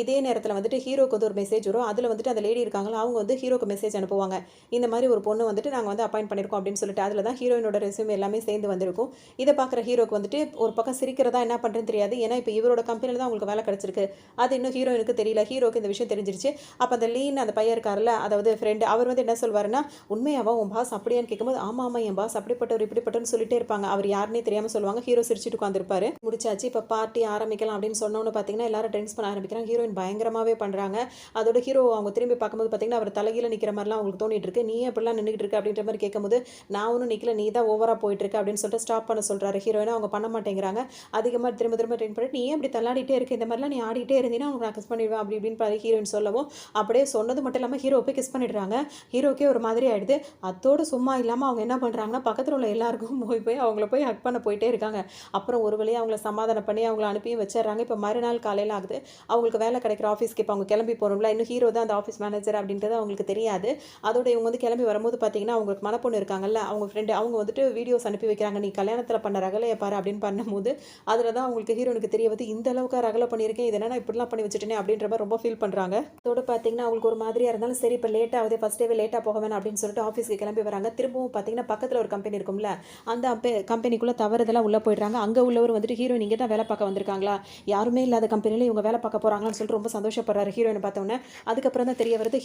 இதே நேரத்தில் வந்துட்டு ஹீரோக்கு வந்து ஒரு மெசேஜ் வரும். அதில் வந்துட்டு அந்த லேடி இருக்காங்களா, அவங்க வந்து ஹீரோக்கு மெசேஜ் அனுப்புவாங்க. இந்த மாதிரி ஒரு பொண்ணு வந்துட்டு நாங்கள் வந்து அப்பாயிண்ட் பண்ணியிருக்கோம் அப்படின்னு சொல்லிட்டு. அதில் தான் ஹீரோயினோட ரெஸ்யூம் எல்லாமே சேர்ந்து வந்திருக்கும். இதை பார்க்குற ஹீரோக்கு வந்துட்டு ஒரு பக்கம் சிரிக்கிறதா என்ன பண்ணுறதுன்னு தெரியாது. ஏன்னா இப்போ இவரோட கம்பெனியில் தான் உங்களுக்கு வேலை கிடச்சிருக்கு, அது இன்னும் ஹீரோயினுக்கு தெரியல. ஹீரோக்கு இந்த விஷயம் தெரிஞ்சிருச்சு. அப்போ அந்த லீன் அந்த பையன் இருக்கார்ல, அதாவது ஃப்ரெண்டு, அவர் வந்து என்ன சொல்வாருன்னா, உண்மையாவா உன் பாஸ் அப்படியான்னு கேட்கும்போது, ஆமாம் என் பாஸ் அப்படிப்பட்டவர் இப்படிப்பட்டன்னு சொல்லிட்டே இருப்பாங்க. அவர் யாருன்னே தெரியாமல் சொல்லுவாங்க. ஹீரோ சிரிச்சுட்டு உட்காந்துருப்பாரு. முடிச்சாச்சு, இப்போ பார்ட்டி ஆரம்பிக்கலாம் அப்படின்னு சொன்னோன்னு பார்த்தீங்கன்னா எல்லாரும் ட்ரிங்க்ஸ் பண்ண ஆரம்பிக்கிறாங்க. ஹீரோயின் பயங்கரமாகவே பண்ணுறாங்க. அதோட ஹீரோ அவங்க திரும்பி பார்க்கும்போது பார்த்தீங்கன்னா அவர் தலைகீழ நிற்கிற மாதிரிலாம் அவங்களுக்கு தோணிட்டு இருக்கு. நீ எப்படிலாம் நின்றுட்டு இருக்க அப்படின்ற மாதிரி கேட்கும்போது, நான் ஒன்றும் நிற்கல, நீ தான் ஓவராக போயிட்டு இருக்க அப்படின்னு சொல்லிட்டு ஸ்டாப் பண்ண சொல்கிறாரு ஹீரோயினை. அவங்க பண்ண மாட்டேங்கிறாங்க. அதிகமாக திரும்ப ட்ரெயின் பண்ணிட்டு, நீ ஏன் இப்படி தள்ளாடிட்டே இருக்க, இந்த மாதிரிலாம் நீ ஆடிட்டே இருந்தீங்கன்னா அவங்க நான் கிஸ் பண்ணிடுவேன் அப்படி இப்படின்னு ஹீரோயின் சொல்லவும், அப்படியே சொன்னது மட்டும் இல்லாமல் ஹீரோ போய் கிஸ் பண்ணிடுறாங்க. ஹீரோக்கே ஒரு மாதிரி ஆயிடுது. அத்தோடு சும்மா இல்லாமல் அவங்க என்ன பண்ணுறாங்கன்னா, பக்கத்தில் உள்ள எல்லாருக்கும் போய் அவங்கள போய் ஹக் பண்ண போயிட்டே இருக்காங்க. அப்புறம் ஒரு வழியாக அவங்கள சமாதானம் பண்ணி அவங்கள அனுப்பியும் வச்சிடறாங்க. இப்போ மறுநாள் காலையில் ஆகுது. அவங்களுக்கு வேலை கிடைக்கிற ஆஃபீஸ்க்கு இப்போ அவங்க கிளம்பி போகிறோம்ல, இன்னும் ஹீரோ தான் அந்த ஆஃபீஸ் மேனேஜர் அப்படின்றது அவங்களுக்கு தெரியாது. அதோட இவங்க வந்து கிளம்பி வரும்போது பார்த்தீங்கன்னா அவங்களுக்கு மனப்பொண்ணு இருக்காங்கல்ல, அவங்க ஃப்ரெண்டு, அவங்க வந்துட்டு வீடியோஸ் அனுப்பி வைக்கிறாங்க, நீ கல்யாணத்தில் பண்ண ரகலையை பாரு அப்படின்னு பண்ணும்போது, அதில் தான் அவங்களுக்கு ஹீரோனுக்கு தெரிய வந்து, இந்த அளவுக்கு ரகலை பண்ணியிருக்கேன், இதை நான் இப்படிலாம் பண்ணி வச்சுட்டேனே அப்படின்ற மாதிரி ரொம்ப ஃபீல் பண்ணுறாங்க. அதோட பார்த்தீங்கன்னா அவங்களுக்கு ஒரு மாதிரியாக இருந்தாலும் சரி, இப்போ லேட் ஆகுது, ஃபஸ்ட் டேவே லேட்டாக போக வேணாம் அப்படின்னு சொல்லிட்டு ஆஃபீஸ்க்கு கிளம்பி வராங்க. திரும்பவும் பார்த்தீங்கன்னா பக்கத்தில் ஒரு கம்பெனி இருக்கும்ல, அந்த கம்பெனிக்குள்ளே தவறுதெல்லாம் உள்ளே போயிடுறாங்க. அங்கே உள்ளவர் வந்துட்டு, ஹீரோயின் இங்கே தான் வேலை பார்க்க வந்திருக்காங்களா, யாருமே இல்லாத கம்பெனியில் இவங்க வேலை பார்க்க போகிறாங்கன்னு சொல்லிட்டு ரொம்ப சந்தோஷப்படுறாரு ஹீரோயினை பார்த்தோன்னே. அதுக்கப்புறம் தான் தெரிய வருது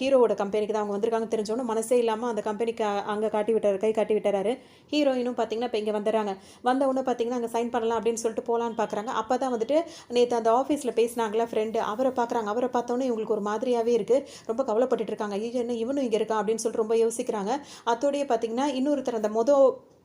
ஹீரோவோட கம்பெனிக்கு தான் அவங்க வந்திருக்காங்க. தெரிஞ்சோன்னு மனசே இல்லாமல் அந்த கம்பெனிக்கு அங்கே கை காட்டி விட்டுறாரு. ஹீரோயினும் பார்த்தீங்கன்னா இப்போ இங்கே வந்துடுறாங்க. வந்த உடனே பார்த்தீங்கன்னா அங்கே சைன் பண்ணலாம் அப்படின்னு சொல்லிட்டு போகலான்னு பார்க்குறாங்க. அப்போ தான் வந்துட்டு நேற்று அந்த ஆஃபீஸில் பேசினாங்களா ஃப்ரெண்டு, அவரை பார்க்குறாங்க. அவரை பார்த்தோன்னே இவங்களுக்கு ஒரு மாதிரியாகவே இருக்குது. ரொம்ப கவலைப்பட்டுட்டு இருக்காங்க. ஐயோ என்ன இவனும் இங்கே இருக்கான் அப்படின்னு சொல்லிட்டு ரொம்ப யோசிக்கிறாங்க. அத்தோடையே பார்த்தீங்கன்னா இன்னொருத்தர் அந்த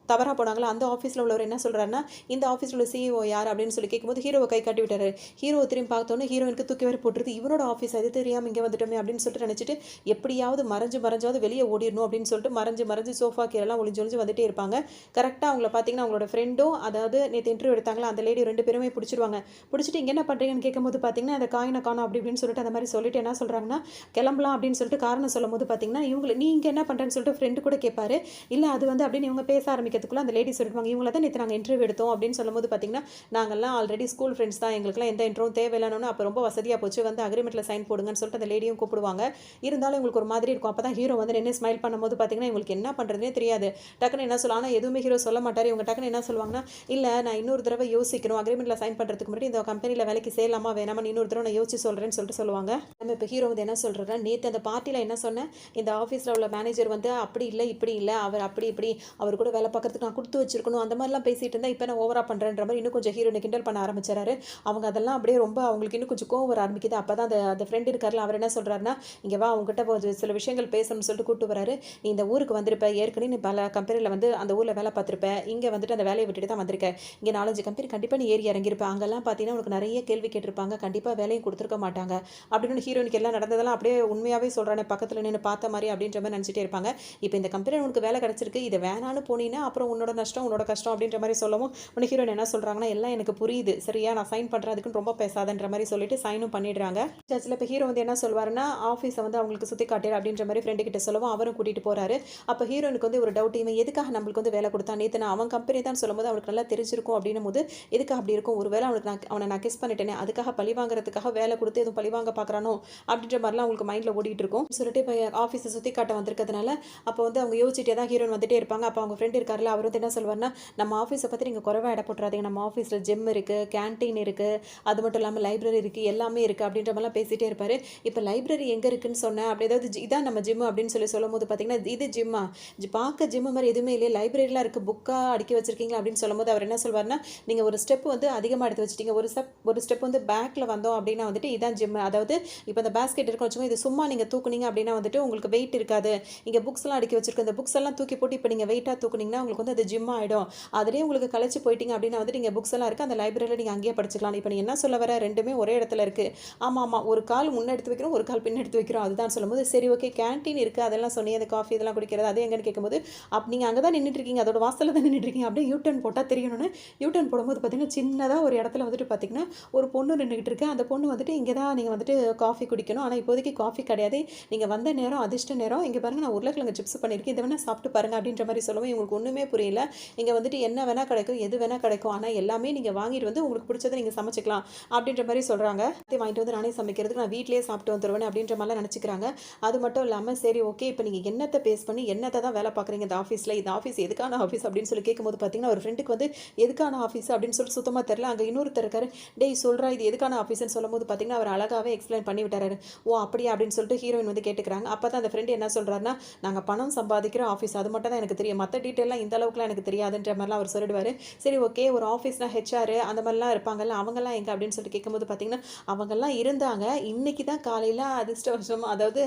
தவறாக போனாங்களா, அந்த ஆஃபீஸில் உள்ளவர் என்ன சொல்கிறாருன்னா, இந்த ஆஃபீஸில் உள்ள சிஇஓ யார் அப்படின்னு சொல்லி கேட்கும்போது ஹீரோவை கை காட்டி விட்டாரு. ஹீரோ திரும்பி பார்த்தோன்னே ஹீரோயினுக்கு தூக்கி வரை போட்டுருது. இவனோட ஆஃபீஸ் அது தெரியாமல் இங்கே வந்துட்டோமே அப்படின்னு சொல்லிட்டு நினச்சிட்டு, எப்படியாவது மறைஞ்சாவது வெளியே ஓடிடணும் அப்படின்னு சொல்லிட்டு மறைஞ்சு சோஃபா கீழெல்லாம் ஒளிஞ்சு வந்துட்டே இருப்பாங்க. கரெக்டாக அவங்கள பார்த்தீங்கன்னா அவங்களோட ஃப்ரெண்டும், அதாவது நேற்று இன்டர்வியூ எடுத்தாங்களா அந்த லேடி, 2 பேருமே பிடிச்சிருவாங்க. பிடிச்சிட்டு இங்கே என்ன பண்ணுறீங்கன்னு கேட்கும்போது பார்த்தீங்கன்னா, அந்த காயினை காணும் அப்படி இப்படின்னு சொல்லிட்டு அந்த மாதிரி சொல்லிட்டு என்ன சொல்கிறாங்கன்னா, கிளம்பலாம் அப்படின்னு சொல்லிட்டு காரணம் சொல்லும் போது பார்த்தீங்கன்னா, நீ இங்கே என்ன பண்ணுறேன்னு சொல்லிட்டு ஃப்ரெண்டு கூட கேட்பாரு. இல்லை அது வந்து அப்படின்னு இவங்க பேச ஆரம்பிக்கிறதுக்குள்ள அந்த லேடி சொல்லிட்டு, இவங்கள தான் நேற்று நாங்கள் இன்டர்வியூ எடுத்தோம் அப்படின்னு சொல்லும்போது பார்த்தீங்கன்னா, நாங்கள்லாம் ஆல்ரெடி ஸ்கூல் ஃப்ரெண்ட்ஸ் தான், எங்களுக்குலாம் எந்த இன்டர்வியூ தேவையில்லைன்னு. அப்போ ரொம்ப வசதியாக போச்சு, வந்து அக்ரிமெண்ட்டில் சைன் போடுங்கன்னு சொல்லிட்டு அந்த லேடியும் கூப்பிடுவாங்க. இருந்தாலும் இவங்களுக்கு ஒரு மாதிரி இருக்கும். அப்போ தான் ஹீரோ வந்து என்ன ஸ்மைல் பண்ணும்போது பார்த்தீங்கன்னா இவங்களுக்கு என்ன பண்ணுறதுனே தெரியாது. டக்குன்னு என்ன சொல்லலாம், ஆனால் எதுவுமே ஹீரோ சொல்ல மாட்டார். இவங்க டக்குன்னு என்ன சொல்லுவாங்கன்னா, இல்லை நான் இன்னொரு தடவை யோசிக்கணும், அக்ரிமெண்ட்டில் சைன் பண்ணுறதுக்கு முன்னாடி இந்த கம்பெனியில் வேலைக்கு சேரலாமா வேணாமா இன்னொரு தடவை நான் யோசிச்சு சொல்கிறேன்னு சொல்லிட்டு சொல்லுவாங்க. நம்ம இப்போ ஹீரோ வந்து என்ன சொல்கிறேன்னா, நேற்று அந்த பார்ட்டியில் என்ன சொன்னேன், இந்த ஆஃபீஸில் உள்ள மேனேஜர் வந்து அப்படி இல்லை இப்படி இல்லை, அவர் அப்படி இப்படி, அவர் கூட வேலை பார்க்க பார்க்கறதுக்கு நான் கொடுத்து வச்சிருக்கணும் அந்த மாதிரிலாம் பேசிட்டு இருந்தா இப்போ நான் ஓவரா பண்ணுறேன்ற மாதிரி இன்னும் கொஞ்சம் ஹீரோனை கிண்டல் பண்ண ஆரம்பிச்சாரு. அவங்க அதெல்லாம் அப்படியே ரொம்ப அவங்களுக்கு இன்னும் கொஞ்சம் கோவம் வர ஆரம்பிக்குது. அப்போ தான் அந்த ஃப்ரெண்ட் இருக்கார்ல அவர் என்ன சொல்கிறாருன்னா, இங்கே வா உங்ககிட்ட ஒரு சில விஷயங்கள் பேசணும்னு சொல்லிட்டு கூப்பிட்டு வராரு. நீ இந்த ஊருக்கு வந்திருப்ப, ஏற்கனவே நீ பல கம்பெனியில் வந்து அந்த ஊரில் வேலை பார்த்துருப்ப, இங்கே வந்துட்டு அந்த வேலையை விட்டுட்டு தான் வந்திருக்க. இங்கே 4-5 கம்பெனி கண்டிப்பாக நீ ஏறி இறங்கியிருப்ப. அங்கெல்லாம் பார்த்தீங்கன்னா உனக்கு நிறைய கேள்வி கேட்டிருப்பாங்க, கண்டிப்பாக வேலையும் கொடுத்துருக்க மாட்டாங்க அப்படின்னு ஹீரோனுக்கு எல்லாம் நடந்ததெல்லாம் அப்படியே உண்மையாகவே சொல்கிறானே, பக்கத்தில் நின்று பார்த்த மாதிரி அப்படின்ற மாதிரி நினச்சிட்டே இருப்பாங்க. இப்போ இந்த கம்பெனியில் உனக்கு வேலை கிடச்சிருக்கு, இதை வேணான்னு போனீங்கன்னா அப்புறம் உன்னோட நஷ்டம் உன்னோட கஷ்டம் அப்படின்ற மாதிரி சொல்லவும் உன்னை ஹீரோயின் என்ன சொல்கிறாங்கன்னா, எல்லாம் எனக்கு புரியுது சரியா, நான் சைன் பண்ணுறேன், அதுக்குன்னு ரொம்ப பேசாதன்ற மாதிரி சொல்லிட்டு சைனும் பண்ணிடுறாங்க. சர்ச்சில் இப்போ ஹீரோ வந்து என்ன சொல்வாருன்னா, ஆஃபீஸை வந்து அவங்களுக்கு சுற்றி காட்டுற அப்படின்ற மாதிரி ஃப்ரெண்டு கிட்ட சொல்லவும் அவரும் கூட்டிகிட்டு போகிறாரு. அப்போ ஹீரோனுக்கு வந்து ஒரு டவுட், இவன் எதுக்காக நம்மளுக்கு வந்து வேலை கொடுத்தான், நேற்று நான் அவன் கம்பெனி தான் சொல்லும்போது அவனுக்கு நல்லா தெரிஞ்சிருக்கும் அப்படின்னும் போது எதுக்கு அப்படி இருக்கும், ஒரு வேளை அவனை நான் கிஸ் பண்ணிட்டேனே அதுக்காக பழி வாங்குறதுக்காக வேலை கொடுத்து எதுவும் பழி வாங்க பார்க்குறானோ அப்படின்ற மாதிரிலாம் அவங்களுக்கு மைண்டில் ஓடிட்டு இருக்கும் சொல்லிட்டு இப்போ ஆஃபீஸை சுற்றி காட்ட வந்திருக்கிறதுனால அப்போ வந்து அவங்க யோசிச்சுட்டே தான் ஹீரோயின் வந்துட்டே இருப்பாங்க. அப்போ அவங்க ஃப்ரெண்ட் இருக்காருல அவர் வந்து என்ன சொல்வார்னா, நம்ம ஆஃபீஸை பற்றி நீங்கள் குறைவாக இட போட்டுறாதீங்க, நம்ம ஆஃபீஸில் ஜிம் இருக்குது, கேன்டீன் இருக்குது, அது மட்டும் இல்லாமல் லைப்ரரி இருக்குது, எல்லாமே இருக்குது அப்படின்ற மாதிரிலாம் பேசிகிட்டே இருப்பார். இப்போ லைப்ரரி எங்கே இருக்குன்னு சொன்னேன், அப்படி ஏதாவது இதான் நம்ம ஜிம்மு அப்படின்னு சொல்லும் போது பார்த்தீங்கன்னா, இது ஜிம்மா, பார்க்க ஜிம்மு மாதிரி எதுவுமே இல்லையே, லைப்ரரிலாம் இருக்குது, புக்காக அடுக்கி வச்சிருக்கீங்களா அப்படின்னு சொல்லும்போது அவர் என்ன சொல்வார்னா, நீங்கள் ஒரு ஸ்டெப் வந்து அதிகமாக எடுத்து வச்சிட்டீங்க, ஒரு ஸ்டெப் வந்து பேக்கில் வந்தோம் அப்படின்னா வந்துட்டு இதான் ஜிம்மு. அதாவது இப்போ இந்த பேஸ்கெட் இருக்குன்னு வச்சுக்கோங்க, இது சும்மா நீங்கள் தூக்குனீங்க அப்படின்னா வந்துட்டு உங்களுக்கு வெயிட் இருக்காது, இங்கே புக்ஸ்லாம் அடுக்கி வச்சிருக்க இந்த புக்ஸ் எல்லாம் தூக்கி போட்டு இப்போ நீங்கள் வெயிட்டாக தூக்குனீங்கன்னா உங்களுக்கு வந்து அது ஜிம் ஆகிடும், அதிலே உங்களுக்கு கழிச்சு போயிட்டீங்க அப்படின்னா வந்துட்டு இங்கே புக்ஸ் எல்லாம் இருக்குது, அந்த லைப்ரரியில் நீங்கள் அங்கேயே படிச்சுக்கலாம். இப்போ நீ என்ன சொல்ல வர, ரெண்டுமே ஒரே இடத்துல இருக்குது. ஆமாம், ஒரு கால் முன்னே எடுத்து வைக்கிறோம், ஒரு கால் பின்ன எடுத்து வைக்கிறோம், அதுதான் சொல்லும்போது சரி ஓகே கேன்டீன் இருக்குது அதெல்லாம் சொன்னி அந்த காஃபி இதெல்லாம் குடிக்கிறது அது எங்கன்னு கேட்கும்போது, நீங்கள் அங்கே தான் நின்றுட்டு இருக்கீங்க, அதோட வாசலில் தான் நின்றுட்டு இருக்கீங்க, அப்படியே யூட்டர்ன் போட்டால் தெரியணும்னு யூட்டர்ன் போடும்போது பார்த்தீங்கன்னா சின்னதாக ஒரு இடத்துல வந்துட்டு பார்த்தீங்கன்னா ஒரு பொண்ணு நின்றுக்கிட்டு இருக்கு. அந்த பொண்ணு வந்துட்டு இங்கே தான் நீங்கள் வந்துட்டு காஃபி குடிக்கணும், ஆனால் இப்போதைக்கு காஃபி கிடையாது, நீங்கள் வந்த நேரம் அதிர்ஷ்ட நேரம், இங்கே பாருங்கள் நான் உருளைக்கிழங்கு சிப்ஸ் பண்ணியிருக்கேன், இதை வேணால் சாப்பிட்டு பாருங்கள் அப்படின்ற மாதிரி சொல்லுவோம். இவங்களுக்கு ஒன்றுமே புரியல, இங்கே வந்துட்டு என்ன வேணால் கிடைக்கும், எது வேணால் கிடைக்கும், ஆனால் எல்லாமே நீங்கள் வாங்கிட்டு வந்து உங்களுக்கு பிடிச்சதை நீங்கள் சமைச்சிக்கலாம் அப்படின்ற மாதிரி சொல்கிறாங்க. வாங்கிட்டு வந்து நானே சமைக்கிறதுக்கு நான் வீட்டிலேயே சாப்பிட்டு வந்துடுவேன் அப்படின்ற மாதிரிலாம் நினச்சிக்கிறாங்க. அது மட்டும் இல்லாமல் சரி ஓகே இப்போ நீங்கள் என்னத்தை பேஸ் பண்ணி என்னத்தை தான் வேலை பார்க்குறீங்க இந்த ஆஃபீஸில், இந்த ஆஃபீஸ் எதுக்கான ஆஃபீஸ் அப்படின்னு சொல்லி கேட்கும்போது பார்த்தீங்கன்னா ஒரு ஃப்ரெண்டுக்கு வந்து எதுக்கான ஆஃபீஸ் அப்படின்னு சொல்லிட்டு சுத்தமாக தெரில. அங்கே இன்னொருத்தர் இருக்காரு, டேய் சொல்கிறா இது எதுக்கான ஆஃபீஸ்ன்னு சொல்லும்போது பார்த்தீங்கன்னா அவர் அழகாகவே எக்ஸ்பிளைன் பண்ணி விட்டாரு. ஓ அப்படியா அப்படின்னு சொல்லிட்டு ஹீரோயின் வந்து கேட்டுக்கிறாங்க. அப்போ தான் அந்த ஃப்ரெண்டு என்ன சொல்கிறாருன்னா, நாங்கள் பணம் சம்பாதிக்கிற ஆஃபீஸ் அது மட்டும் தான் எனக்கு தெரியும், மற்ற டீட்டெயிலாம் இந்த அளவுக்குலாம் எனக்கு தெரியாதுன்ற மாதிரிலாம் அவர் சொல்லிடுவார். சரி ஓகே ஒரு ஆஃபீஸ்னால் ஹெச்ஆர் அந்த மாதிரிலாம் இருப்பாங்கல்ல அவங்கெல்லாம் எங்கே அப்படின்னு சொல்லிட்டு கேட்கும்போது பார்த்தீங்கன்னா அவங்கெல்லாம் இருந்தாங்க, இன்றைக்கி தான் காலையில் அதிர்ஷ்டவசமாக அதாவது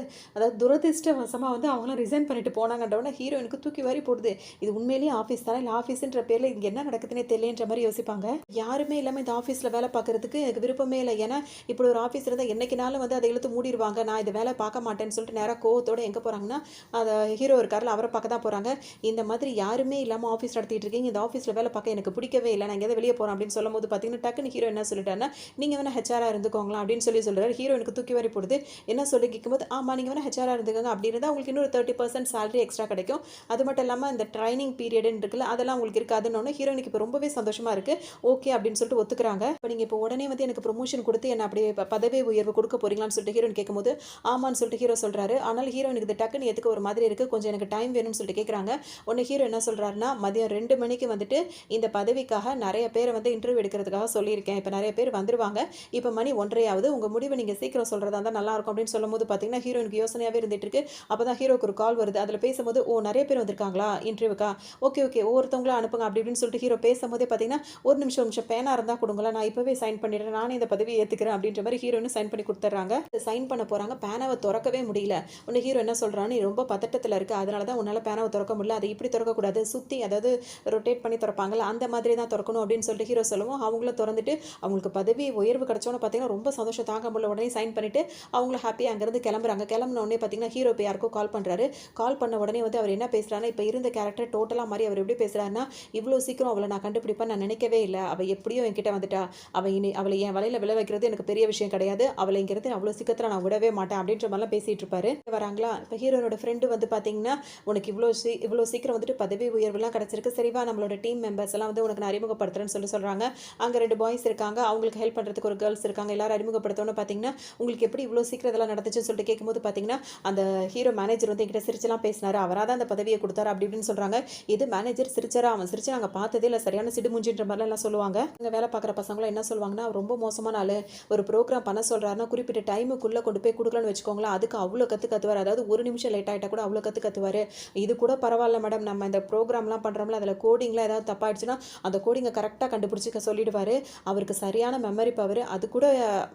துரதிர்ஷ்டவசமாக வந்து அவங்களாம் ரிசைன் பண்ணிட்டு போனாங்கன்றவொன்னே ஹீரோயினுக்கு தூக்கி வாரி போடுது. இது உண்மையிலேயே ஆஃபீஸ் தானே, இல்லை ஆஃபீஸுன்ற பேரில் இங்கே என்ன நடக்குதுன்னே தெரியலன்ற மாதிரி யோசிப்பாங்க. யாருமே இல்லாமல் இந்த ஆஃபீஸில் வேலை பார்க்குறதுக்கு எனக்கு விருப்பமே இல்லை, ஏன்னா இப்படி ஒரு ஆஃபீஸ் இருந்தால் என்னைக்குனாலும் வந்து அதை இழுத்து மூடிடுவாங்க, நான் இது வேலை பார்க்க மாட்டேன்னு சொல்லிட்டு நேராக கோவத்தோடு எங்கே போகிறாங்கன்னா அதை ஹீரோ இருக்காரில் அவரை பார்க்க தான் போகிறாங்க. இந்த மாதிரி யாருமே இல்லாமல் ஆஃபீஸ் நடத்திட்டு இருக்கீங்க, இந்த ஆஃபீஸில் வேலை பார்க்க எனக்கு பிடிக்கவே இல்லை, நான் எங்கேயாவது வெளியே போகிறேன் அப்படின்னு சொல்லும் போது பார்த்தீங்கன்னா டக்குன்னு ஹீரோ என்ன சொல்லிட்டாருன்னா, நீங்கள் வேணால் ஹெச்ஆராக இருந்துக்கோங்களா அப்படின்னு சொல்கிறாரு. ஹீரோனுக்கு தூக்கி வாரி போடுது. என்ன சொல்லி கேட்கும்போது, ஆமாம் நீங்கள் வேணால் ஹெச்ஆராக இருந்துக்கோங்க, அப்படி இருந்தால் உங்களுக்கு இன்னொரு 30% சேலரி எக்ஸ்ட்ரா கிடைக்கும், அது மட்டும் இல்லாமல் இந்த ட்ரைனிங் பீரியடுன்னு இருக்குல்ல அதெல்லாம் உங்களுக்கு இருக்காதுன்னு ஹீரோனுக்கு இப்போ ரொம்பவே சந்தோஷமாக இருக்குது. ஓகே அப்படின்னு சொல்லிட்டு ஒத்துக்கிறாங்க. இப்போ நீங்கள் இப்போ உடனே வந்து எனக்கு ப்ரொமோஷன் கொடுத்து என்ன அப்படியே பதவி உயர்வு கொடுக்க போறீங்களான்னு சொல்லிட்டு ஹீரோயின் கேட்கும்போது ஆமான்னு சொல்லிட்டு ஹீரோ சொல்கிறாரு. ஆனால் ஹீரோனுக்கு இது டக்குன்னு எதுக்கு ஒரு மாதிரி இருக்குது, கொஞ்சம் எனக்கு டைம் வேணும்னு சொல்லிட்டு கேட்குறாங்க. உடனே ஹீரோ என்ன சொல்கிறாருன்னா, மதியம் 2 மணிக்கு வந்துட்டு இந்த பதவிக்காக நிறைய பேரை வந்து இன்டர்வியூ எடுக்கிறதுக்காக சொல்லியிருக்கேன், இப்போ நிறைய பேர் வந்துருவாங்க, இப்போ மணி 1:30 ஆகுது, உங்கள் முடிவை நீங்கள் சீக்கிரம் சொல்கிறதா இருந்தால் நல்லாயிருக்கும் அப்படின்னு சொல்லும்போது பார்த்தீங்கன்னா ஹீரோனுக்கு யோசனையாகவே இருந்துட்டு இருக்கு. அப்போ தான் ஹீரோக்கு ஒரு கால் வருது. அதில் பேசும்போது ஓ நிறைய பேர் வந்திருக்காங்களா இன்டர்வியூக்கா, ஓகே ஒவ்வொருத்தவங்களா அனுப்புங்க அப்படி இப்படின்னு சொல்லிட்டு ஹீரோ பேசும்போதே பார்த்தீங்கன்னா ஒரு நிமிஷம் பேனா இருந்தால் கொடுங்களா, நான் இப்போவே சைன் பண்ணிடுறேன், நானே இந்த பதவியை ஏற்றுக்கிறேன் அப்படின்ற மாதிரி ஹீரோன்னு சைன் பண்ணி கொடுத்துட்றாங்க. சைன் பண்ண போகிறாங்க, பேனாவை திறக்கவே முடியல. உடனே ஹீரோ என்ன சொல்கிறான்னு, நீ ரொம்ப பதட்டத்தில் இருக்குது, அதனால தான் உன்னால் பேனாவை திறக்க முடியல, அதை இப்படி திறக்கக்கூடாது, சுற்றி அதாவது ரொட்டேட் பண்ணி திறப்பாங்கல்ல அந்த மாதிரி தான் திறக்கணும் அப்படின்னு சொல்லிட்டு ஹீரோ சொல்லுவோம். அவங்கள திறந்துட்டு அவங்களுக்கு பதவி உயர்வு கிடச்சோன்னு பார்த்தீங்கன்னா ரொம்ப சந்தோஷம் தாங்க முடியல. உடனே சைன் பண்ணிவிட்டு அவங்கள ஹாப்பியாக அங்கேருந்து கிளம்புறாங்க. கிளம்புன உடனே பார்த்தீங்கன்னா ஹீரோ இப்போ யாருக்கோ கால் பண்ணுறாரு. கால் பண்ண உடனே வந்து அவர் என்ன பேசுகிறாருன்னா, இப்போ இருந்த கேரக்டர் டோட்டலாக மாதிரி அவர் எப்படி பேசுகிறாருன்னா, இவ்வளோ சீக்கிரம் அவளை நான் கண்டுபிடிப்பேன் நான் நினைக்கவே இல்லை, அவள் எப்படியோ என்கிட்ட வந்துட்டா, அவளை என் வலையில் விளை வைக்கிறது எனக்கு பெரிய விஷயம் கிடையாது, அவளை இங்கிறது அவ்வளோ சீக்கிரத்தில் நான் விடவே மாட்டேன் அப்படின்ற மாதிரிலாம் பேசிகிட்டு இருப்பாரு. வராங்களா இப்போ ஹீரோனோட ஃப்ரெண்டு வந்து பார்த்தீங்கன்னா, உனக்கு இவ்வளோ சீக்கிரம் வந்துட்டு பதவி உயர்வுலாம் கிடச்சிருக்கு, சரிவா நம்மளோட டீம் மெம்பர்ஸ் எல்லாம் வந்து உனக்கு நான் அறிமுகப்படுத்துறேன்னு சொல்கிறாங்க. அங்கே 2 பாய்ஸ் இருக்காங்க, அவங்களுக்கு ஹெல்ப் பண்ணுறதுக்கு ஒரு கேர்ள்ஸ் இருக்காங்க, எல்லாரும் அறிமுகப்படுத்தணும்னு பார்த்தீங்கன்னா உங்களுக்கு எப்படி இவ்வளோ சீக்கிரம் இதெல்லாம் நடந்துச்சுன்னு சொல்லிட்டு கேட்கும்போது பார்த்தீங்கன்னா அந்த ஹீரோ மேனேஜர் வந்து என்கிட்ட சிரிச்செல்லாம் பேசினாரு, அவராக தான் அந்த பதவியை கொடுத்தாரு அப்படி இப்படின்னு சொல்கிறாங்க. இது மேனேஜர் சிரிச்சாரா, அவன் சிரிச்சு நாங்கள் பார்த்ததே இல்லை, சரியான சிடுமுஞ்சின்ற மாதிரிலாம் எல்லாம் சொல்லுவாங்க. அங்கே வேலை பார்க்குற பசங்களும் என்ன சொல்லுவாங்கன்னா, ரொம்ப மோசமான ஆள், ஒரு ப்ரோக்ராம் பண்ண சொல்கிறாருன்னா குறிப்பிட்ட டைமுக்குள்ளே கொண்டு போய் கொடுக்கலான்னு வச்சுக்கோங்களேன், அதுக்கு அவ்வளோ கற்றுவார், அதாவது ஒரு நிமிஷம் லேட் ஆகிட்டா கூட அவ்வளோ கற்றுவார். இது கூட பரவாயில்ல மேடம், நம்ம இந்த ப்ரோக்ராம் ப்ரோக்ராம்லாம் பண்ணுறோம்ல, அதில் கோடிங்லாம் ஏதாவது தப்பாயிடுச்சுன்னா அந்த கோடிங்கை கரெக்டாக கண்டுபிடிச்சிக்க சொல்லிடுவார். அவருக்கு சரியான மெமரி பவர். அது கூட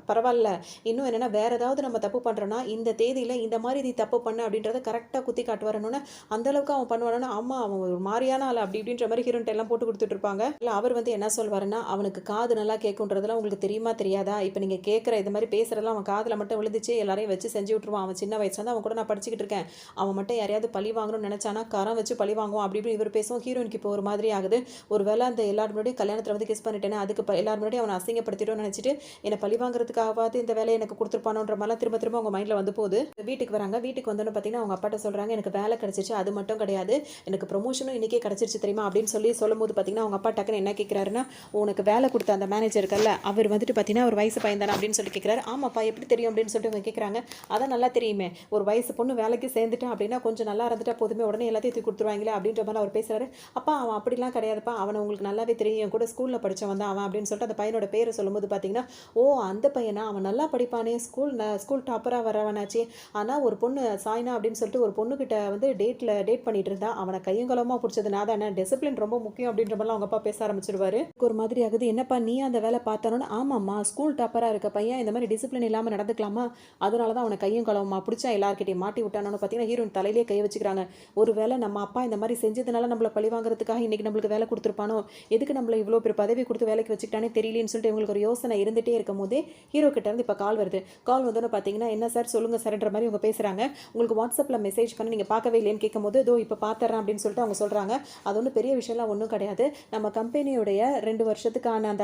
பரவாயில்ல. இன்னும் என்னென்னா வேறு ஏதாவது நம்ம தப்பு பண்ணுறோன்னா இந்த தேதியில் இந்த மாதிரி நீ தப்பு பண்ண அப்படின்றத கரெக்டாக குத்தி காட்டுவாருன்னு அந்தளவுக்கு அவன் பண்ணுவானா, ஆமாம் அவன் ஒரு மாதிரியான ஆள் அப்படி இப்படின்ற மாதிரி ஹீரோன்ட்ட எல்லாம் போட்டு கொடுத்துட்டு இருப்பாங்க. இல்லை அவர் வந்து என்ன சொல்வாருன்னா, அவனுக்கு காது நல்லா கேட்குன்றதுலாம் உங்களுக்கு தெரியுமா தெரியாதா? இப்போ நீங்கள் கேட்குற இது மாதிரி பேசுகிறதெல்லாம் அவன் காதில் மட்டும் விழுந்துச்சு, எல்லாரையும் வச்சு செஞ்சு விட்ருவான். அவன் சின்ன வயசுலேருந்து அவன் கூட நான் படிச்சுக்கிட்டு இருக்கேன். அவன் மட்டும் யாரையாவது பழி வாங்கணும்னு நினச்சானா கரம் வச்சு பழி வாங்குவான் அப்படி இப்படி இவர் பேசுவோம். ஹீரோயினுக்கு இப்போ ஒரு மாதிரி ஆகுது. ஒரு வேளை அந்த எல்லாரும் முன்னாடியும் கல்யாணத்தில் வந்து கிஸ் பண்ணிட்டேன்னு அதுக்கு எல்லாரும் முன்னாடியும் அவனை அசிங்கப்படுத்திட்டோன்னு நினச்சிட்டு என்னை பழி வாங்குறதுக்காகவாது இந்த வேலையை எனக்கு கொடுத்துருப்பானோன்ற மாதிரிலாம் திரும்ப திரும்ப அவங்க மைண்டில் வந்து போகுது. வீட்டுக்கு வராங்க. வீட்டுக்கு வந்தோன்னு பார்த்தீங்கன்னா அவங்க அப்பாட்ட சொல்கிறாங்க, எனக்கு வேலை கிடச்சிச்சு. அது மட்டும் கிடையாது, எனக்கு ப்ரொமோஷனும் இன்றைக்கே கிடச்சிருச்சு தெரியுமா அப்படின்னு சொல்லும்போது பார்த்தீங்கன்னா அவங்க அப்பா டக்குன்னு என்ன கேட்குறாருன்னா, உனக்கு வேலை கொடுத்த அந்த மேனேஜர் இருக்கல்ல அவர் வந்துட்டு பார்த்தீங்கன்னா ஒரு வயசு பையன் தானே அப்படின்னு சொல்லி கேட்குறாரு. ஆமாப்பா எப்படி தெரியும் அப்படின்னு சொல்லிட்டு அவங்க கேட்குறாங்க. அதான் நல்லா தெரியுமே, ஒரு வயசு பொண்ணு வேலைக்கு சேர்ந்துட்டா அப்படின்னா கொஞ்சம் நல்லா இருந்துட்டா போதுமே, உடனே எல்லாத்தையும் தூக்கி கொடுத்துருவாங்களே அப்படின்ற மாதிரி அவர் பேசுகிறாரு. அப்பா அவன் அப்படிலாம் கிடையாதுப்பா, அவனை உங்களுக்கு நல்லாவே தெரியும், என் கூட ஸ்கூலில் படித்தவன் தான் அவன் அப்படின்னு சொல்லிட்டு அந்த பையனோட பேரை சொல்லும்போது பார்த்தீங்கன்னா, ஓ அந்த பையனா, அவன் நல்லா படிப்பானே, ஸ்கூல் டாப்பராக வரவனாச்சே. ஆனால் ஒரு பொண்ணு சாய்னா அப்படின்னு சொல்லிட்டு ஒரு பொண்ணுக்கிட்ட வந்து டேட் பண்ணிட்டு இருந்தா, அவனை கையங்கலமாக பிடிச்சது நான் தானே, டிசிப்ளின் ரொம்ப முக்கியம் அப்படின்ற மாதிரிலாம் அவங்க அப்பா பேச ஆரம்பிச்சிருவாரு. ஒரு மாதிரி ஆகுது. என்னப்பா நீ அந்த வேலை பார்த்தானோன்னு, ஆமாம்மா ஸ்கூல் டாப்பராக இருக்க பையன் இந்த மாதிரி டிசிப்ளின் இல்லாமல் நடந்துக்கலாமா, அதனால தான் அவனை கையும் கலவமா பிடிச்சா எல்லாருக்கிட்டையும் மாட்டி விட்டானோன்னு பார்த்தீங்கன்னா ஹீரோயின் தலையிலே கை வச்சுக்கிறாங்க. ஒரு வேளை நம்ம அப்பா இந்த மாதிரி செஞ்சதுனால நம்மளை பழி வாங்குறதுக்காக இன்றைக்கி நம்மளுக்கு வேலை கொடுத்துருப்பானோ, எதுக்கு நம்மளை இவ்வளோ பெரிய பதவி கொடுத்து வேலைக்கு வச்சுக்கிட்டானே தெரியலன்னு சொல்லிட்டு இவங்களுக்கு ஒரு யோசனை இருந்துகிட்டே இருக்கும் போதே ஹீரோ கிட்ட இருந்து இப்போ கால் வருது. கால் வந்தோன்னு பார்த்தீங்கன்னா, என்ன சார் சொல்லுங்கள் சார்ன்ற மாதிரி அவங்க பேசுகிறாங்க. உங்களுக்கு வாட்ஸ்அப்பில் மெசேஜ் பண்ணி நீங்கள் பார்க்கவே இல்லைன்னு கேட்கும்போது, இதோ இப்போ பார்த்துறேன் அப்படின்னு சொல்லிட்டு அவங்க சொல்கிறாங்க. அது ஒன்றும் பெரிய விஷயம்லாம் ஒன்றும் கிடையாது. நம்ம கம்பெனியோடைய 2 வருஷத்துக்கான அந்த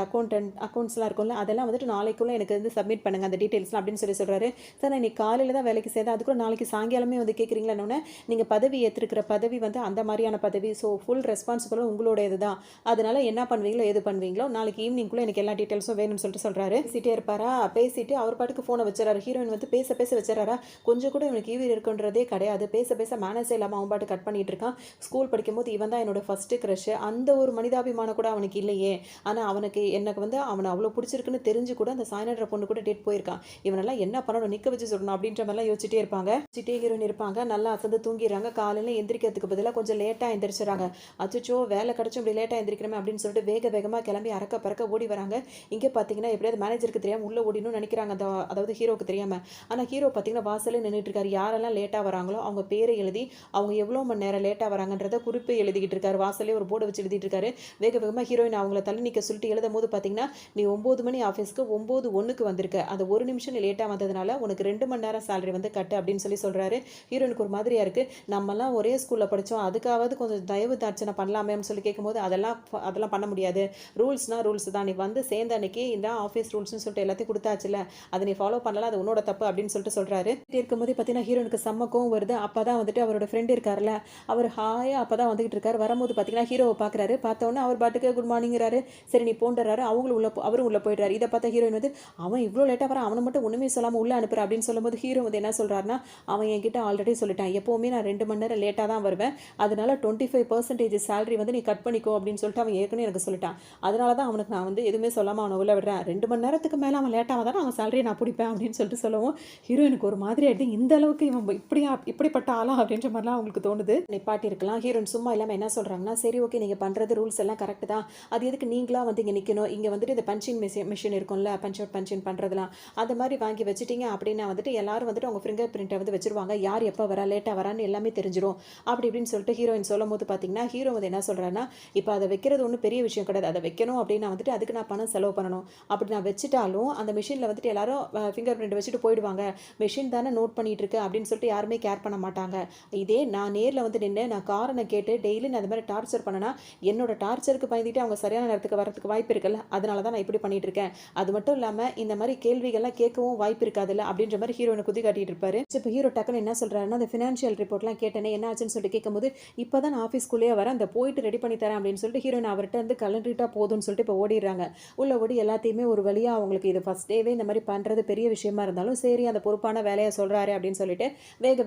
அக்கௌண்ட்ஸ்லாம் இருக்கும்ல, அதெல்லாம் வந்துட்டு நாளைக்குள்ளே எனக்கு வந்து சப்மிட் பண்ணுங்கள் அந்த டீட்டெயில்ஸ்லாம் அப்படின்னு சொல்கிறாரு. சார் நான் இன்னைக்கு காலையில் தான் வேலைக்கு சேர்ந்தேன், அதுக்குள்ள நாளைக்கு சாயங்காலமே வந்து கேட்குறீங்களான்னு, நீங்கள் பதவி ஏற்றிருக்கிற பதவி வந்து அந்த மாதிரியான பதவி, ஸோ ஃபுல் ரெஸ்பான்சிபிளும் உங்களோடது தான். அதனால என்ன பண்ணுவீங்களோ எது பண்ணுவீங்களோ நாளைக்கு ஈவினிங்குள்ளே எனக்கு எல்லா டீட்டெயில்ஸும் வேணும்னு சொல்கிறாரு. பேசிட்டே இருப்பாரா, பேசிட்டு அவர் பாட்டுக்கு ஃபோனை வச்சுறாரு. ஹீரோயின் வந்து பேச வச்சுறாரா, கொஞ்சம் கூட இவனுக்கு ஈவி இருக்குன்றதே கிடையாது. பேச மேனேஜ் இல்லாமல் அவன் பாட்டு கட் பண்ணிட்டு இருக்கான். ஸ்கூல் படிக்கும்போது இவன் தான் என்னோட ஃபர்ஸ்ட் க்ரஷ், அந்த ஒரு மனிதாபிமானம் கூட அவனுக்கு இல்லையே. ஆனால் எனக்கு வந்து அவனை அவ்வளோ பிடிச்சிருக்குன்னு தெரிஞ்சு கூட அந்த சாய்னன்ற பொண்ணு கூட டேட் போயிருக்கான். இவனெல்லாம் என்ன பண்ணணும், நிற்க வச்சு சொல்லணும் அப்படின்ற மாதிரிலாம் யோசிச்சுட்டே இருப்பாங்க. ஹீரோயின் இருப்பாங்க, நல்லா அசந்து தூங்கிடுறாங்க. காலையில் எந்திரிக்கிறதுக்கு பதிலாக கொஞ்சம் லேட்டாக எந்திரிச்சிடறாங்க. அச்சோ வேலை கிடச்சும் இப்படி லேட்டாக எந்திரிக்கிறமே அப்படின்னு சொல்லிட்டு வேகமாக கிளம்பி அறக்க பறக்க ஓடி வராங்க. இங்கே பார்த்தீங்கன்னா எப்படியாவது மேனேஜருக்கு தெரியாமல் உள்ளே ஓடினும் நினைக்கிறாங்க, அதாவது ஹீரோக்கு தெரியாமல். ஆனால் ஹீரோ பார்த்தீங்கன்னா வாசலே நின்றுட்டு இருக்காரு. யாரெல்லாம் லேட்டாக வராங்களோ அவங்க பேரை எழுதி அவங்க எவ்வளோ மணி நேரம் லேட்டாக வராங்கன்றத குறிப்பு எழுதிக்கிட்டு இருக்காரு. வாசலே ஒரு போர்டை வச்சு எழுதிட்டு இருக்காரு. வேகமாக ஹீரோயின் அவங்கள தள்ளி நிற்க சொல்லிட்டு எழுதும் போது பார்த்தீங்கன்னா, நீ 9 மணி ஆஃபீஸ்க்கு 9:01 வந்திருக்க, அந்த ஒரு நிமிஷம் நீ லேட்டாக வந்ததுனால உனக்கு 2 மணி நேரம் சேலரி வந்து கட்டு அப்படின்னு சொல்கிறாரு. ஹீரோனுக்கு ஒரு மாதிரியாக இருக்குது. நம்மலாம் ஒரே ஸ்கூலில் படித்தோம், அதுக்காவது கொஞ்சம் தயவு தாட்சணை பண்ணலாமேன்னு சொல்லி கேட்கும்போது அதெல்லாம் பண்ண முடியாது. ரூல்ஸ்னால் ரூல்ஸ் தான், நீ வந்து சேர்ந்த அன்னைக்கு இந்த ஆஃபீஸ் ரூல்ஸ்னு சொல்லிட்டு எல்லாத்தையும் கொடுத்தாச்சுல, அதை நீ ஃபாலோ பண்ணலாம், அது உன்னோட தப்பு அப்படின்னு சொல்லிட்டு சொல்கிறாரு. இருக்கும்போது பார்த்தீங்கன்னா ஹீரோனுக்கு செம்ம கோவம் வருது. அப்போ தான் வந்துட்டு அவரோட ஃப்ரெண்ட் இருக்கார்ல, அவர் ஹாயாக அப்போ தான் வந்துகிட்டு இருக்காரு. வரும்போது பார்த்தீங்கன்னா ஹீரோவை பார்க்குறாரு. பார்த்தோன்னே அவர் பாட்டுக்கு குட் மார்னிங்கிறாரு. சரி நீ போன்றாரு. அவரும் உள்ளே போயிடுறாரு. இதை பார்த்தா ஹீரோயின் வந்து, அவன் இவ்வளோ லேட்டாக வரான், அவனை மட்டும் ஒன்றுமே சொல்லாமல் உள்ளே அனுப்புற அப்படின்னு சொல்லும்போது ஹீரோ வந்து என்ன சொல்கிறாருன்னா, அவன் என்கிட்ட ஆல்ரெடி சொல்லிட்டான், எப்போவுமே நான் 2 மணி நேரம் லேட்டாக தான் வருவேன், அதனால 25% சேலரி வந்து நீ கட் பண்ணிக்கோ அப்படின்னு சொல்லிட்டு அவன் ஏற்கனவே எனக்கு சொல்லிட்டான். அதனால தான் அவனுக்கு நான் வந்து எதுவுமே சொல்லாமல் அவனை உள்ளே விடுறேன். 2 மணி நேரத்துக்கு மேலே அவன் லேட்டாக வந்தாலும் அவன் சேலரியை நான் பிடிப்பேன் அப்படின்னு சொல்லிட்டு சொல்லவும் ஹீரோயினுக்கு ஒரு மாதிரி ஆகிடுது. இந்த அளவுக்கு இவன் இப்படிப்பட்ட ஆளா அப்படின்ற மாதிரிலாம் அவங்களுக்கு தோணுது. நிப்பாட்டி இருக்கலாம். ஹீரோயின் சும்மா இல்லாமல் என்ன சொல்கிறாங்கன்னா, சரி ஓகே நீங்கள் பண்ணுறது ரூல்ஸ் எல்லாம் கரெக்டு தான், அது எதுக்கு நீங்களாக வந்து இங்கே நிற்கணும், இங்கே வந்துட்டு இந்த பஞ்சிங் மிஷின் இருக்கும்ல, பஞ்ச் அவுட் பஞ்சின் பண்ணுறதுலாம் அந்த மாதிரி வாங்கி வச்சுட்டிங்க அப்படின்னா வந்துட்டு எல்லாரும் வந்துட்டு அவங்க ஃபிங்கர் பிரிண்ட்டை வந்து வச்சுருவாங்க, யார் எப்போ வரா லேட்டாக வரான்னு எல்லாமே தெரிஞ்சிடும் அப்படி இப்படின்னு சொல்லிட்டு ஹீரோயின் சொல்லும் போது பார்த்தீங்கன்னா ஹீரோ வந்து என்ன சொல்கிறான்னா, இப்போ அதை வைக்கிறது ஒன்றும் பெரிய விஷயம் கிடையாது, அதை வைக்கணும் அப்படின்னா வந்துட்டு அதுக்கு நான் பணம் செலவு பண்ணணும், அப்படி நான் வச்சுட்டாலும் அந்த மிஷினில் வந்துட்டு எல்லாரும் ஃபிங்கர் பிரிண்ட் வச்சுட்டு போயிடுவாங்க, மிஷின் தானே நோட் பண்ணிட்டு இருக்கு அப்படின்னு சொல்லிட்டு யாருமே கேர் பண்ண மாட்டாங்க. இதே நான் நேரில் வந்து நின்று நான் காரணம் கேட்டு டெய்லி நான் அந்த மாதிரி டார்ச்சர் பண்ணனா என்னோட டார்ச்சருக்கு பயந்துட்டு அவங்க சரியான நேரத்துக்கு வரதுக்கு வாய்ப்பு இருக்குல்ல, அதனால தான் நான் இப்படி பண்ணிட்டு இருக்கேன். அது மட்டும் இல்லாமல் இந்த மாதிரி கேள்விகள்லாம் கேட்கவும் வாய்ப்பு இருக்காதுல்ல அப்படின்ற மாதிரி ஹீரோனை குதி காட்டிட்டு இருப்பாரு. இப்போ ஹீரோ டக்குன்னு என்ன சொல்கிறாருன்னா, அந்த ஃபினான்ஷியல் ரிப்போர்ட்லாம் கேட்டேனே என்ன ஆச்சுன்னு சொல்லிட்டு கேட்கும்போது, இப்போ தான் நான் ஆஃபீஸ்க்குள்ளேயே வரேன், அந்த போயிட்டு ரெடி பண்ணி தரேன் அப்படின்னு சொல்லிட்டு ஹீரோயின் அவர்கிட்ட வந்து கலண்டிட்டா போதும்னு சொல்லிட்டு இப்போ ஓடிடுறாங்க. உள்ள ஓடி எல்லாத்தையுமே ஒரு வழியாக அவங்களுக்கு இது ஃபஸ்ட் டேவே இந்த மாதிரி பண்ணுறது பெரிய விஷயமா இருந்தாலும் சரி அந்த பொறுப்பான வேலையை சொல்கிறாரு அப்படின்னு சொல்லிட்டு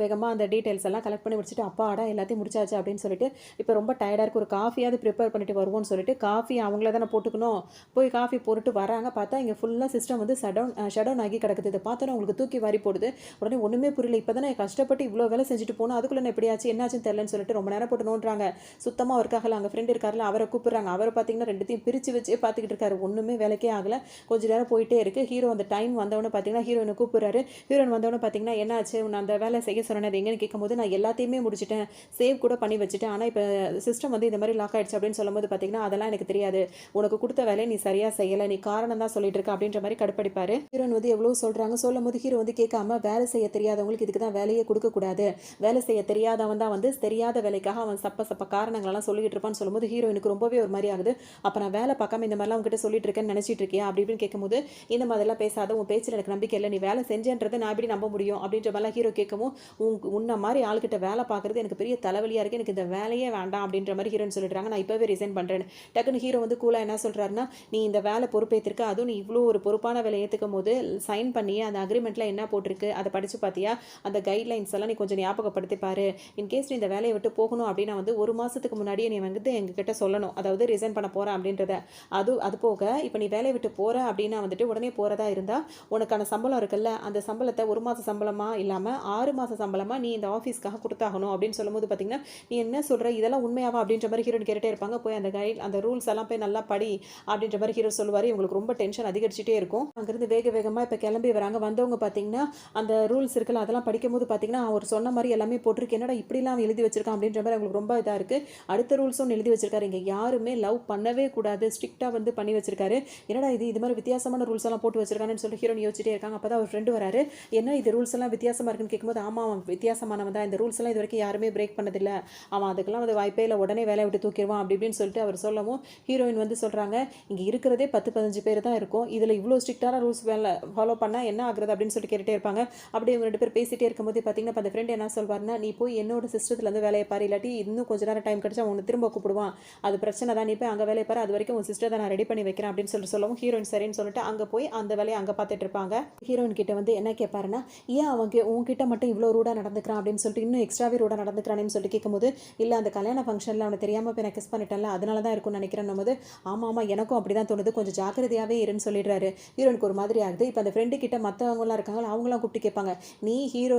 வேகமாக அந்த டீட்டெயில்ஸ் எல்லாம் கலெக்ட் பண்ணி முடிச்சுட்டு அப்பாடா எல்லாத்தையும் முடிச்சாச்சு அப்படின்னு சொல்லிட்டு இப்போ ரொம்ப டயர்டாக இருக்குது, ஒரு காஃபியாவது ப்ரிப்பேர் பண்ணிட்டு வருவோம்னு சொல்லிட்டு காஃபி அவங்கள தானே போட்டுக்கணும், போய் காஃபி போட்டுட்டு வராங்க. பார்த்தா இங்கே ஃபுல்லாக சிஸ்டம் வந்து ஷட் டவுன் ஆகி கிடக்குது. இதை பார்த்தோன்னா உங்களுக்கு தூக்கி வாரி போடுது. உடனே ஒன்றுமே புரியல, இப்போ தானே கஷ்டப்பட்டு இவ்வளோ வேலை செஞ்சுட்டு போனோம், அதுக்குள்ளே எப்படியாச்சு என்னாச்சுன்னு தெரியலன்னு சொல்லிட்டு ரொம்ப நேரம் போட்டு நோண்டுறாங்க. சொல்கிறாங்க. சுத்தமாக ஒர்க் ஆகலை. அங்கே ஃப்ரெண்ட் இருக்காருல அவரை கூப்பிட்றாங்க. அவரை பார்த்தீங்கன்னா ரெண்டுத்தையும் பிரித்து வச்சே பார்த்துக்கிட்டு இருக்காரு. ஒன்றுமே வேலைக்கே ஆகலை. கொஞ்சம் நேரம் போயிட்டே இருக்குது. ஹீரோ அந்த டைம் வந்தவொடனே பார்த்தீங்கன்னா ஹீரோயினை கூப்பிட்றாரு. ஹீரோயின் வந்தவொடனே பார்த்தீங்கன்னா என்ன ஆச்சு, நான் அந்த வேலை செய்ய சொன்னேன் அது எங்கன்னு கேட்கும்போது நான் எல்லாத்தையுமே முடிச்சிட்டேன், சேவ் கூட பண்ணி வச்சுட்டேன், ஆனால் இப்போ சிஸ்டம் வந்து இந்த மாதிரி லாக் ஆகிடுச்சு அப்படின்னு சொல்லும்போது பார்த்தீங்கன்னா அதெல்லாம் எனக்கு தெரியாது, உனக்கு கொடுத்த வேலையை நீ சரியாக செய்யலை, நீ காரணம் தான் சொல்லிட்டு இருக்க அப்படின்ற மாதிரி கடுப்படிப்பார். ஹீரோயின் வந்து எவ்வளோ சொல்கிறாங்க. சொல்லும் போது ஹீரோ வந்து கேட்காம வேலை செய்ய தெரியாதவங்களுக்கு இதுக்கு தான் வேலையே கொடுக்கக்கூடாது, வேலை செய்ய தெரியாதவன் தான் வந்து தெரியாத வேலைக்காக அவன் சப்ப காரணங்களெல்லாம் சொல்லிட்டு இருப்பான்னு சொல்லும்போது ஹீரோயினுக்கு ரொம்பவே ஒரு மாதிரி ஆகுது. அப்போ நான் வேலை பார்க்காம இந்த மாதிரிலாம் உங்ககிட்ட சொல்லிட்டு இருக்கேன்னு நினச்சிட்டு இருக்கியா அப்படி இப்படின்னு கேட்கும்போது இந்த மாதிரிலாம் பேசாத, உன் பேச்சில் எனக்கு நம்பிக்கை இல்லை, நீ வேலை செஞ்சேன்றதை நான் எப்படி நம்ப முடியும் அப்படின்ற மாதிரிலாம் ஹீரோ கேட்கவும் உன்ன மாதிரி ஆள்கிட்ட வேலை பார்க்குறது எனக்கு பெரிய தலைவலியாக இருக்குது, எனக்கு இந்த வேலையே வேண்டாம் அப்படின்ற மாதிரி ஹீரோன்னு சொல்லிடுறாங்க. நான் இப்போவே ரிசைன் பண்ணுறேன். டக்குன்னு ஹீரோ வந்து கூலாக என்ன சொல்கிறாருன்னா, நீ இந்த வேலை பொறுப்பேற்றிருக்க, அதுவும் நீ இவ்வளோ ஒரு பொறுப்பான வேலை ஏற்றுக்கும் போது சைன் பண்ணி அந்த அக்ரிமெண்ட்டில் என்ன போட்டிருக்கு அதை படித்து பார்த்தியா, அந்த கைட்லைன்ஸ் எல்லாம் நீ கொஞ்சம் ஞாபகப்படுத்தி பாரு. இன்கேஸ் நீ இந்த வேலையை விட்டு போகணும் அப்படின்னா வந்து ஒரு மாதத்துக்கு முன்னாடியே நீ வந்து எங்ககிட்ட சொல்லணும், அதாவது ரிசைன் பண்ண போகிறேன் அப்படின்றத. அது போக இப்போ நீ வேலையை விட்டு போகிற அப்படின்னா வந்துட்டு உடனே போகிறதா இருந்தால் உனக்கான சம்பளம் இருக்குல்ல, அந்த சம்பளத்தை 1 மாத சம்பளமாக இல்லாமல் 6 மாத சம்பளமாக நீ இந்த ஆஃபீஸ்க்காக கொடுத்தாகணும் அப்படின்னு சொல்லும்போது பார்த்தீங்கன்னா நீ என்ன சொல்கிற, இதெல்லாம் உண்மையாவா அப்படின்ற மாதிரி ஹீரோயின் கேட்டுகிட்டே இருப்பாங்க. போய் அந்த ரூல்ஸ் எல்லாம் போய் நல்லா படி அப்படின்ற மாதிரி ஹீரோ சொல்லுவார். இவங்களுக்கு ரொம்ப டென்ஷன் அதிகரிச்சுட்டே இருக்கும். அங்கேருந்து வேகமாக இப்போ கிளம்பி வராங்க. வந்தவங்க பார்த்தீங்கன்னா அந்த ரூல்ஸ் இருக்குல்ல அதெல்லாம் படிக்கும் போது பார்த்தீங்கன்னா அவர் சொன்ன மாதிரி எல்லாமே போட்டிருக்கு, என்னடா இப்படிலாம் எழுதி வச்சிருக்கான் அப்படின்ற மாதிரி அவங்களுக்கு ரொம்ப இதாக இருக்குது. அடுத்த ரூல்ஸும் எழுதி வச்சிருக்காரு, இங்கே யாருமே லவ் பண்ணவே கூடாது, ஸ்ட்ரிக்டாக வந்து பண்ணி வச்சிருக்காரு. என்னடா இது மாதிரி வித்தியாசமான ரூல்ஸ் எல்லாம் போட்டு வச்சிருக்கான்னு சொல்லி ஹீரோன் யோசிச்சுட்டே இருக்காங்க. அப்போ தான் அவர் ஃப்ரெண்டு வராரு. என்ன இது ரூல்ஸ் எல்லாம் வித்தியாசமாக இருக்குன்னு கேட்கும்போது ஆமாம் அவன் வித்தியாசமானவன் தான், இந்த ரூல்ஸ் எல்லாம் இது வரைக்கும் யாருமே பிரேக் பண்ணதில்லை, அவன் அதுக்கெல்லாம் வந்து வாய்ப்பே இல்லை, உடனே வேலையை விட்டு தூக்கிடுவான் அப்படி இப்படின்னு சொல்லிட்டு அவர் சொல்லவும் ஹீரோயின் வந்து சொல்கிறாங்க, இங்கே இருக்கிறதே 10-15 பேர் தான் இருக்கும், இதில் இவ்வளோ ஸ்ட்ரிக்டான ரூல்ஸ் ஃபாலோ பண்ணால் என்ன ஆகுறது அப்படின்னு சொல்லி கேட்டுகிட்டே இருப்பாங்க. அப்படியே இவங்க 2 பேர் பேசிகிட்டே இருக்கும்போது பார்த்தீங்கன்னா அந்த ஃப்ரெண்ட் என்ன சொல்வார்னா, நீ போய் என்னோட சிஸ்டத்துலேருந்து வேலையை பாரு, இல்லாட்டி இன்னும் கொஞ்சம் நேரம் டைம் கிடச்சா உன்னை திரும்ப கூப்பிடுவான், அது பிரச்சனை தான், நீ போய் அங்கே வேலையை பாரு, அது வரைக்கும் உன் சிஸ்டர் தான் நான் ரெடி பண்ணி வைக்கிறேன் அப்படின்னு சொல்லவும் ஹீரோயின் சரின்னு சொல்லிட்டு அங்கே போய் அந்த வேலையை அங்கே பார்த்துட்டு இருப்பாங்க. ஹீரோயின் கிட்ட வந்து என்ன கேட்பாருன்னா, ஏன் அவங்க உங்ககிட்ட மட்டும் இவ்வளோ ரூடாக நடந்துக்கிறான் அப்படின்னு சொல்லிட்டு இன்னும் எக்ஸ்ட்ராவே ரூடாக நடந்துக்கிறான்னு சொல்லிட்டு கேட்கும்போது இல்லை அந்த கல்யாண ஃபங்க்ஷனில் அவனை தெரியாமல் போய் நான் கிஸ் பண்ணிட்டேன்ல அதனால தான் இருக்கும்னு நினைக்கிறேன் போது ஆமாம் எனக்கும் அப்படி தான் தோணுது, கொஞ்சம் ஜாக்கிரதையாகவே இருன்னு சொல்லிடுறாரு. ஹீரோனுக்கு ஒரு மாதிரி ஆகுது. இப்போ அந்த ஃப்ரெண்டு கிட்ட மற்றவங்களாம் இருக்காங்களா அவங்களாம் கூப்பிட்டு கேட்பாங்க, நீ ஹீரோ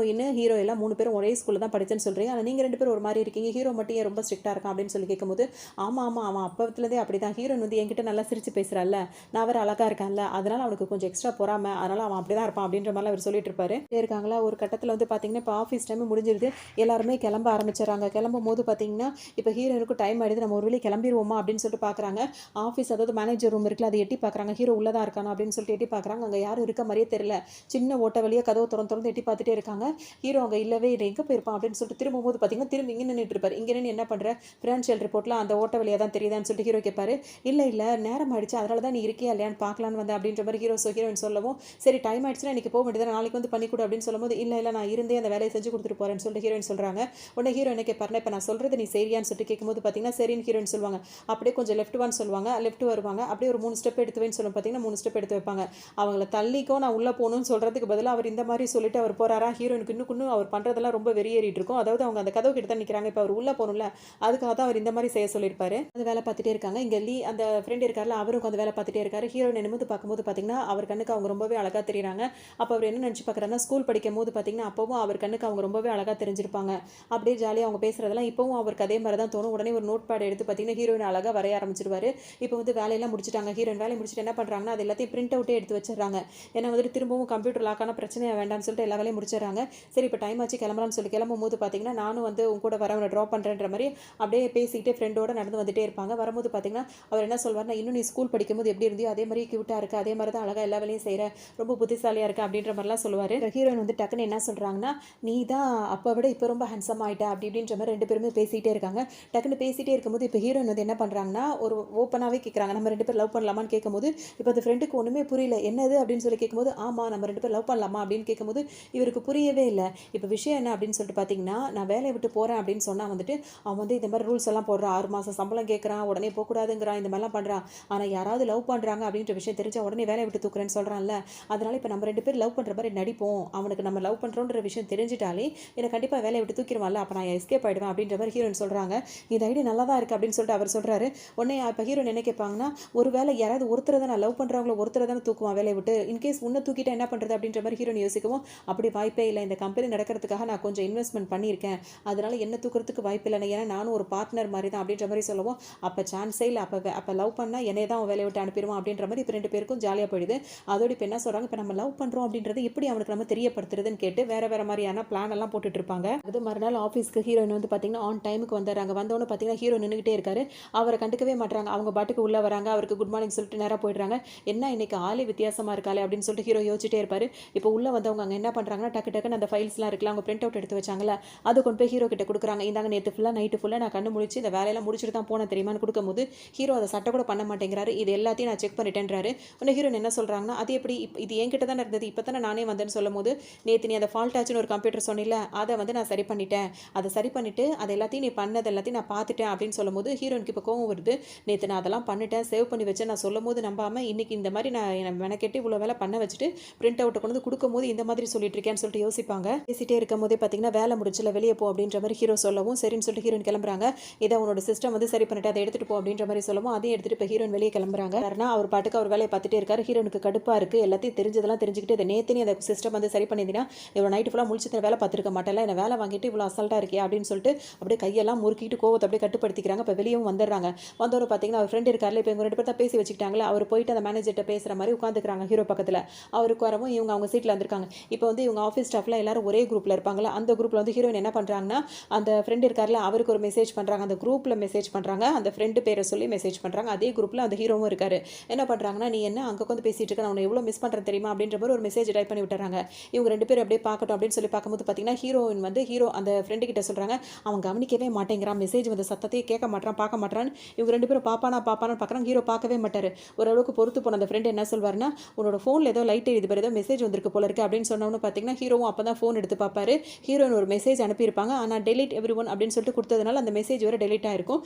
எல்லாம் 3 பேரும் ஒரே ஸ்கூலில் தான் படிச்சேன்னு சொல்கிறீங்க, ஆனால் நீங்கள் 2 பேரும் ஒரு மாதிரி இருக்கீங்க, ஹீரோ மட்டும் ஏன் ரொம்ப ஸ்ட்ரிக்டாக இருக்கான் அப்படின்னு சொல்லி கேட்கும்போது ஆமாம் அவன் அப்பத்துலேருந்தே அப்படி தான், ஹீரோன் வந்து என்கிட்ட நல்லா சிரிச்சு பேசுகிறாள்ல, நான் வேறு அழகாக இருக்கான்ல அதனால் அவனுக்கு கொஞ்சம் எக்ஸ்ட்ரா போறாமல் அதனால் அவன் அப்படி தான் இருப்பான் அப்படின்ற மாதிரிலாம் அவர் சொல்லிட்டு இருப்பாரு. இருக்காங்களா ஒரு கட்டத்தில் வந்து பார்த்தீங்கன்னா இப்போ ஆஃபீஸ் டைம் முடிஞ்சிருது, எல்லாருமே கிளம்ப ஆரம்பிச்சிடறாங்க. கிளம்பும் போது பார்த்தீங்கன்னா இப்போ ஹீரோனுக்கு டைம் ஆகிடுது, நம்ம ஒரு வேளை கிளம்பிடுவோமா அப்படின்னு சொல்லிட்டு பார்க்குறாங்க. ஆஃபீஸ் அதாவது மேனேஜர் ரூம் இருக்குல்ல அதை எட்டி பார்க்குறாங்க, ஹீரோ உள்ளே தான் இருக்கானா அப்படின்னு சொல்லிட்டு எட்டி பார்க்குறாங்க. அங்கே யாரும் இருக்க மாதிரியே தெரியல, சின்ன ஓட்ட வழியாக கதவு திறந்து எட்டி பார்த்துட்டே இருக்காங்க. ஹீரோ அங்கே இல்லவே இல்லை, எங்கே போயிருப்பான் அப்படின்னு சொல்லிட்டு திரும்பும்போது பார்த்தீங்கன்னா திரும்பி இங்கே நின்றுட்டு இருப்பார். இங்கே நின்று என்ன பண்ணுற, ஃபினான்ஷியல் ரிப்போர்ட்டில் அந்த ஓட்ட வழியாக தான் தெரியுதான்னு சொல்லிட்டு ஹீரோ கேட்பாரு. இல்லை நேரம் ஆயிடுச்சு அதனால தான் நீ இருக்கியா இல்லையான்னு பார்க்கலான்னு வந்து அப்படின்ற மாதிரி ஹீரோயின் சொல்லவும் சரி டைம் ஆயிடுச்சுன்னா இன்றைக்கி போக வேண்டியது நாளைக்கு வந்து பண்ணி கொடு அப்படின்னு சொல்லும்போது இல்லை நான் இருந்தே அந்த வேலையை செஞ்சு கொடுத்துட்டு போகிறேன்னு சொல்லிட்டு ஹீரோயின் சொல்கிறாங்க. உடனே ஹீரோ என்ன கேட்பாருன்னா, இப்போ நான் சொல்கிறது நீ சரியான்னு சொல்லிட்டு கேட்கும்போது பார்த்தீங்கன்னா சரின்னு ஹீரோயின் சொல்லுவாங்க. அப்படியே கொஞ்சம் லெஃப்ட் வான்னு சொல்லுவாங்க, லெஃப்ட் வருவாங்க, அப்படியே ஒரு 3 ஸ்டெப் எடுத்து வைன்னு சொல்லுவோம். பார்த்தீங்கன்னா 3 ஸ்டெப் எடுத்து வைப்பாங்க. அவங்கள தள்ளிக்கோ நான் உள்ளே போகணும்னு சொல்கிறதுக்கு பதிலாக அவர் இந்த மாதிரி சொல்லிட்டு அவர் போகிறாரா. ஹீரோயினுக்கு இன்னும் அவர் பண்ணுறதெல்லாம் ரொம்ப வெறியேறிட்டு இருக்கும். அதாவது அவங்க அந்த கதவு கிட்ட தான் நிற்கிறாங்க, இப்போ அவர் உள்ளே போகணும்ல அதுக்காக தான் அவர் இந்த மாதிரி செய்ய சொல்லியிருப்பாரு. அந்த வேலை பார்த்துட்டே இருக்காங்க. இங்கே அந்த ஃப்ரெண்ட் இருக்கார்ல அவரும் அந்த வேலை பார்த்துட்டே இருக்காரு. ஹீரோயின் நிமிந்து பார்க்கும்போது பார்த்தீங்கன்னா அவர் கண்ணுக்கு அவங்க ரொம்பவே அழகாக தெரியுறாங்க. அப்போ அவர் என்ன நினச்சி பார்க்குறாருன்னா, ஸ்கூல் படிக்கும் போது பார்த்தீங்கன்னா அப்போவும் அவர் கண்ணுக்கு அவங்க ரொம்பவே அழகாக தெரிஞ்சிருப்பாங்க. அப்படியே ஜாலியாக அவங்க பேசுகிறதெல்லாம் இப்போவும் அவருக்கு அதே மாதிரி தான் தோணும். உடனே ஒரு நோட் பேட் எடுத்து பார்த்தீங்கன்னா ஹீரோயின் அழகாக வரைய ஆரம்பிச்சிருவாரு. இப்போ வந்து வேலையெல்லாம் முடிச்சிட்டாங்க. ஹீரோயின் வேலையை முடிச்சுட்டு என்ன பண்ணுறாங்கன்னா அது எல்லாத்தையும் பிரிண்ட் அவுட்டே எடுத்து வச்சிடறாங்க. ஏன்னா வந்துட்டு திரும்பவும் கம்ப்யூட்டர் லாக்கான பிரச்சனை வேண்டாம்னு சொல்லிட்டு எல்லா வேலையும் முடிச்சிடறாங்க. சரி இப்போ டைம் ஆச்சு கிளம்பலாம்னு சொல்லி கிளம்பும் போது பார்த்தீங்கன்னா நானும் வந்து உங்க கூட வரவனை ட்ராப் பண்ணுறேன்ற மாதிரி அப்படியே பேசிக்கிட்டே ஃப்ரெண்டோட நடந்து வந்துட்டே இருப்பாங்க. வரும்போது பார்த்தீங்கன்னா அவர் என்ன சொல்வார்னா, இன்னும் நீ ஸ்கூல் படிக்கும்போது எப்படி இருந்தியோ அதே மாதிரி க்யூட்டாக இருக்குது, அதே மாதிரி தான் அழகாக எல்லா வேலையும் செய்கிற, ரொம்ப புத்திசாலியாக இருக்குது அப்படின்ற மாதிரிலாம் சொல்லுவார். ஹீரோயின் வந்து டக்குன்னு என்ன சொல்கிறாங்கன்னா, நீ தான் அப்போ விட இப்போ ரொம்ப ஹேண்ட்ஸம் ஆகிட்ட அப்படி இப்படின்ற மாதிரி 2 பேருமே பேசிகிட்டே இருக்காங்க. டக்குன்னு பேசிகிட்டே இருக்கும்போது இப்போ ஹீரோயின் வந்து என்ன பண்ணுறாங்கன்னா ஒரு ஓப்பனாகவே கேட்குறாங்க, நம்ம 2 பேர் லவ் பண்ணலாமான்னு கேட்கும்போது இப்போ அந்த ஃப்ரெண்டுக்கு ஒன்றுமே புரியல, என்னது அப்படின்னு சொல்லி கேட்கும்போது ஆமாம் நம்ம 2 பேர் லவ் பண்ணலாமா அப்படின்னு கேட்கும்போது இவருக்கு புரியவே இல்லை. இப்போ விஷயம் என்ன அப்படின்னு சொல்லிட்டு பார்த்தீங்கன்னா, நான் வேலையை விட்டு போகிறேன் அப்படின்னு சொன்னால் வந்துட்டு அவன் வந்து இந்த மாதிரி ரூல்ஸ் எல்லாம் போடுறான், 6 மாதம் சம்பளம் கேட்குறான், உடனே போகக்கூடாதுங்கிறான், இந்த மாதிரிலாம் பண்ணுறான். ஆனால் யாராவது லவ் பண்ணுறாங்க அப்படின்ற விஷயம் தெரிஞ்சா உடனே வேலையை விட்டு தூக்குறேன்னு சொல்கிறான்ல, அதனால இப்போ நம்ம 2 பேர் லவ் பண்ணுற மாதிரி நடிப்போம், அவனுக்கு நம்ம லவ் பண்ணுறோன்ற விஷயம் தெரிஞ்சிட்டாலே எனக்கு கண்டிப்பாக வேலையை விட்டு தூக்கிடுவான்ல, அப்போ நான் எஸ்கேப் ஆகிடுவேன் அப்படின்ற மாதிரி ஹீரோயின் சொல்கிறாங்க. இந்த ஐடியா நல்லா தான் இருக்குது அப்படின்னு சொல்லிட்டு அவர் சொல்கிறாரு. உடனே இப்போ ஹீரோயின் என்ன கேட்பாங்கன்னா, ஒரு வேலை யாராவது ஒருத்தரை தான் நான் லவ் பண்ணுறவங்கள ஒருத்தரை தானே தூக்குவான் வேலையை விட்டு, இன்கேஸ் உன்னை தூக்கிட்டா என்ன பண்ணுறது அப்படின்ற மாதிரி ஹீரோயின் யோசிக்கவும் அப்படி வாய்ப்பே இல்லை, இந்த கம்பெனி நடக்கிறதுக்காக நான் கொஞ்சம் இன்வெஸ்ட்மெண்ட் பண்ணியிருக்கேன், அதனால என்ன தூக்குறதுக்கு வாய்ப்பு இல்லை இல்லைண்ணே, ஏன்னா நானும் ஒரு பார்ட்னர் மாதிரி தான் அப்படின்ற மாதிரி சொல்லவும், அப்போ சான்ஸே இல்லை, அப்போ லவ் பண்ணால் என்னைய தான் அவன் வேலையை விட்டு அனுப்பிடுவான் அப்படின்ற மாதிரி இப்போ 2 பேருக்கும் ஜாலியாக போயிடுது. அதோடு இப்போ என்ன சொல்கிறாங்க, இப்போ நம்ம லவ் பண்ணுறோம் அப்படின்றது எப்படி அவனுக்கு நம்ம தெரியப்படுத்துறதுன்னு கேட்டு வேறு மாதிரியான பிளான் எல்லாம் போட்டுட்டு இருப்பாங்க. அது மறுநாள் ஆஃபீஸ்க்கு ஹீரோயின் வந்து பார்த்தீங்கன்னா ஆன் டைமுக்கு வந்துடுறாங்க. வந்தோன்னு பார்த்தீங்கன்னா ஹீரோ நின்றுக்கிட்டே இருக்காரு. அவரை கண்டுக்கவே மாட்டாங்க. அவங்க பாட்டுக்கு உள்ளே வராங்க. அவருக்கு குட் மார்னிங் சொல்லிட்டு நேராக போயிடுறாங்க. என்ன இன்னைக்கு ஆளே வித்தியாசமாக இருக்காளே அப்படின்னு சொல்லிட்டு ஹீரோ யோசிச்சிட்டே இருப்பார். இப்போ உள்ளே வந்தவங்க அங்கே என்ன பண்ணுறாங்கன்னா, டக்கு டக்குன்னு அந்த ஃபைல்ஸ்லாம் இருக்குல்ல, அவங்க பிரிண்ட் அவுட் எடுத்து வச்சாங்களா, அது கொண்டு போய் ஹீரோ கிட்ட கொடுக்குறாங்க. இந்தாங்க, நேற்று ஃபுல்லாக நைட்டு ஃபுல்லாக நான் கண்ணு முழிச்சு இந்த வேலையெல்லாம் முடிச்சுட்டு தான் போனேன் தெரியுமான்னு கொடுக்கும்போது ஹீரோ அதை சட்டை கூட பண்ண மாட்டேங்கிறாரு. இது எல்லாத்தையும் நான் செக் பண்ணிட்டேன்றாரு. உடனே ஹீரோயின் என்ன சொல்கிறாங்கன்னா, அது எப்படி இது என்கிட்ட தானே இருந்தது, இப்போ தானே நானே வந்தேன்னு சொல்லும்போது, நேற்று நீ அந்த ஃபால்ட் ஆச்சுன்னு ஒரு கம்ப்யூட்டர் சொன்னில்ல, அதை வந்து நான் சரி பண்ணிட்டேன், அதை சரி பண்ணிவிட்டு அது எல்லாத்தையும் நீ பண்ணது எல்லாத்தையும் நான் பார்த்துட்டேன் அப்படின்னு சொல்லும்போது ஹீரோனுக்கு இப்போ கோவம் வருது. நேற்று நான் அதெல்லாம் பண்ணிட்டேன், சேவ் பண்ணி வச்சேன், நான் சொல்லும் போது நம்பாமல் இன்றைக்கி இந்த மாதிரி நான் மெனக்கெட்டு இவ்வளோ வேலை பண்ண வச்சுட்டு பிரிண்ட் அவுட்டை கொண்டு வந்து கொடுக்கும்போது இந்த மாதிரி சொல்லிட்டு இருக்கேன்னு சொல்லிட்டு யோசிப்பாங்க. பேசிட்டே இருக்கும் போதே பார்த்தீங்கன்னா வேலை முடிச்சல வெளியே போ அப்படின்ற மாதிரி ஹீரோ சொல்லவும் சரின்னு சொல்லிட்டு ஹீரோயின் கிளம்புறாங்க. இதை உன்னோட சிஸ்டம் வந்து சரி பண்ணிட்டு அதை எடுத்துகிட்டு போ அப்படின்ற மாதிரி சொல்லவும் அதையும் எடுத்துகிட்டு இப்போ ஹீரோயின் வெளியே கிளம்புறாங்க. காரணம் அவர் பாட்டுக்கு அவர் வேலையை பார்த்துட்டே இருக்காரு. ஹீரோனுக்கு கடுப்பாக இருக்குது. எல்லாத்தையும் தெரிஞ்சதெல்லாம் தெரிஞ்சுக்கிட்டு இதை நேற்று அந்த சிஸ்டம் வந்து சரி பண்ணியிருந்தீங்கன்னா இவ்வளோ நைட்டு ஃபுல்லாக முடிச்சு வேலை பார்த்துருக்க மாட்டேன், என்ன வேலை வாங்கிட்டு இவ்வளோ அசால்ட்டாக இருக்கே அப்படின்னு சொல்லிட்டு அப்படியே கையெல்லாம் முறுக்கிட்டு கோவத்தை அப்படியே கட்டுப்படுத்திக்கிறாங்க. இப்போ வெளியும் வந்துடுறாங்க. வந்தோட பார்த்தீங்கன்னா அவர் ஃப்ரெண்ட் இருக்கார்ல, இப்போ இவங்க 2 பேர் தான் பேசி வச்சுக்கிட்டாங்களா, அவர் போயிட்டு அந்த மேனேஜர்கிட்ட பேசுகிற மாதிரி உட்காந்துக்கிறாங்க ஹீரோ பக்கத்தில். அவருக்கு வரவும் இவங்க அவங்க சீட்டில் வந்திருக்காங்க. இப்போ வந்து இவங்க ஆஃபீஸ் ஸ்டாஃப்லாம் எல்லாரும் ஒரே குரூப்பில் இருப்பாங்களா, அந்த குரூப்பில் வந்து ஹீரோயின் என்ன பண்ணுறாங்கன்னா, அந்த ஃப்ரெண்ட் இருக்கார்ல அவருக்கு ஒரு மெசேஜ் பண்ணுறாங்க, அந்த குரூப்பில் மெசேஜ் பண்ணுறாங்க, அந்த ஃப்ரெண்டு பேரை சொல்லி மெசேஜ் பண்ணுறாங்க. அதே குரூப்பில் அந்த ஹீரோவும் இருக்காரு. என்ன பண்ணுறாங்கன்னா, நீ என்ன அங்கே வந்து பேசிட்டு இருக்க, நான் உன்னை எவ்வளோ மிஸ் பண்ணுறேன் தெரியுமா அப்படின்ற மாதிரி ஒரு மெசேஜ் டைப் பண்ணி விட்டுறாங்க. இவங்க 2 பேரும் அப்படியே பார்க்கட்டும் அப்படின்னு சொல்லி பார்க்கும்போது பார்த்தீங்கன்னா ஹீரோயின் வந்து அந்த ஃப்ரெண்டு கிட்ட சொல்கிறாங்க, அவன் கவனிக்கவே மாட்டேங்கிறான், மெசேஜ் வந்து சத்தத்தையே கேட்க மாட்டான், பார்க்க மாட்டான்னு. இவங்க 2 பேரும் பாப்பான்னு பார்க்குறாங்க. ஹீரோ பார்க்கவே மாட்டார். ஓரளவுக்கு பொறுத்து போன அந்த ஃப்ரெண்டு என்ன சொல்வார்னா, உன்னோட ஃபோனில் ஏதோ லைட் எரியுது பாரு, ஏதோ மெசேஜ் வந்திருக்கு போல இருக்கு அப்படின்னு சொன்னோன்னு பார்த்தீங்கன்னா ஹீரோவும் அப்போ தான் ஃபோன் எடுத்து பார்ப்பாரு. ஹீரோயின் ஒரு மெசேஜ் அனுப்பியிருப்பாங்க, ஆனால் டெலிட் எவ்ரி ஒன் அப்படின்னு சொல்லிட்டு கொடுத்ததுனால அந்த மெசேஜ் வேறு டெலிட் ஆயிருக்கும்.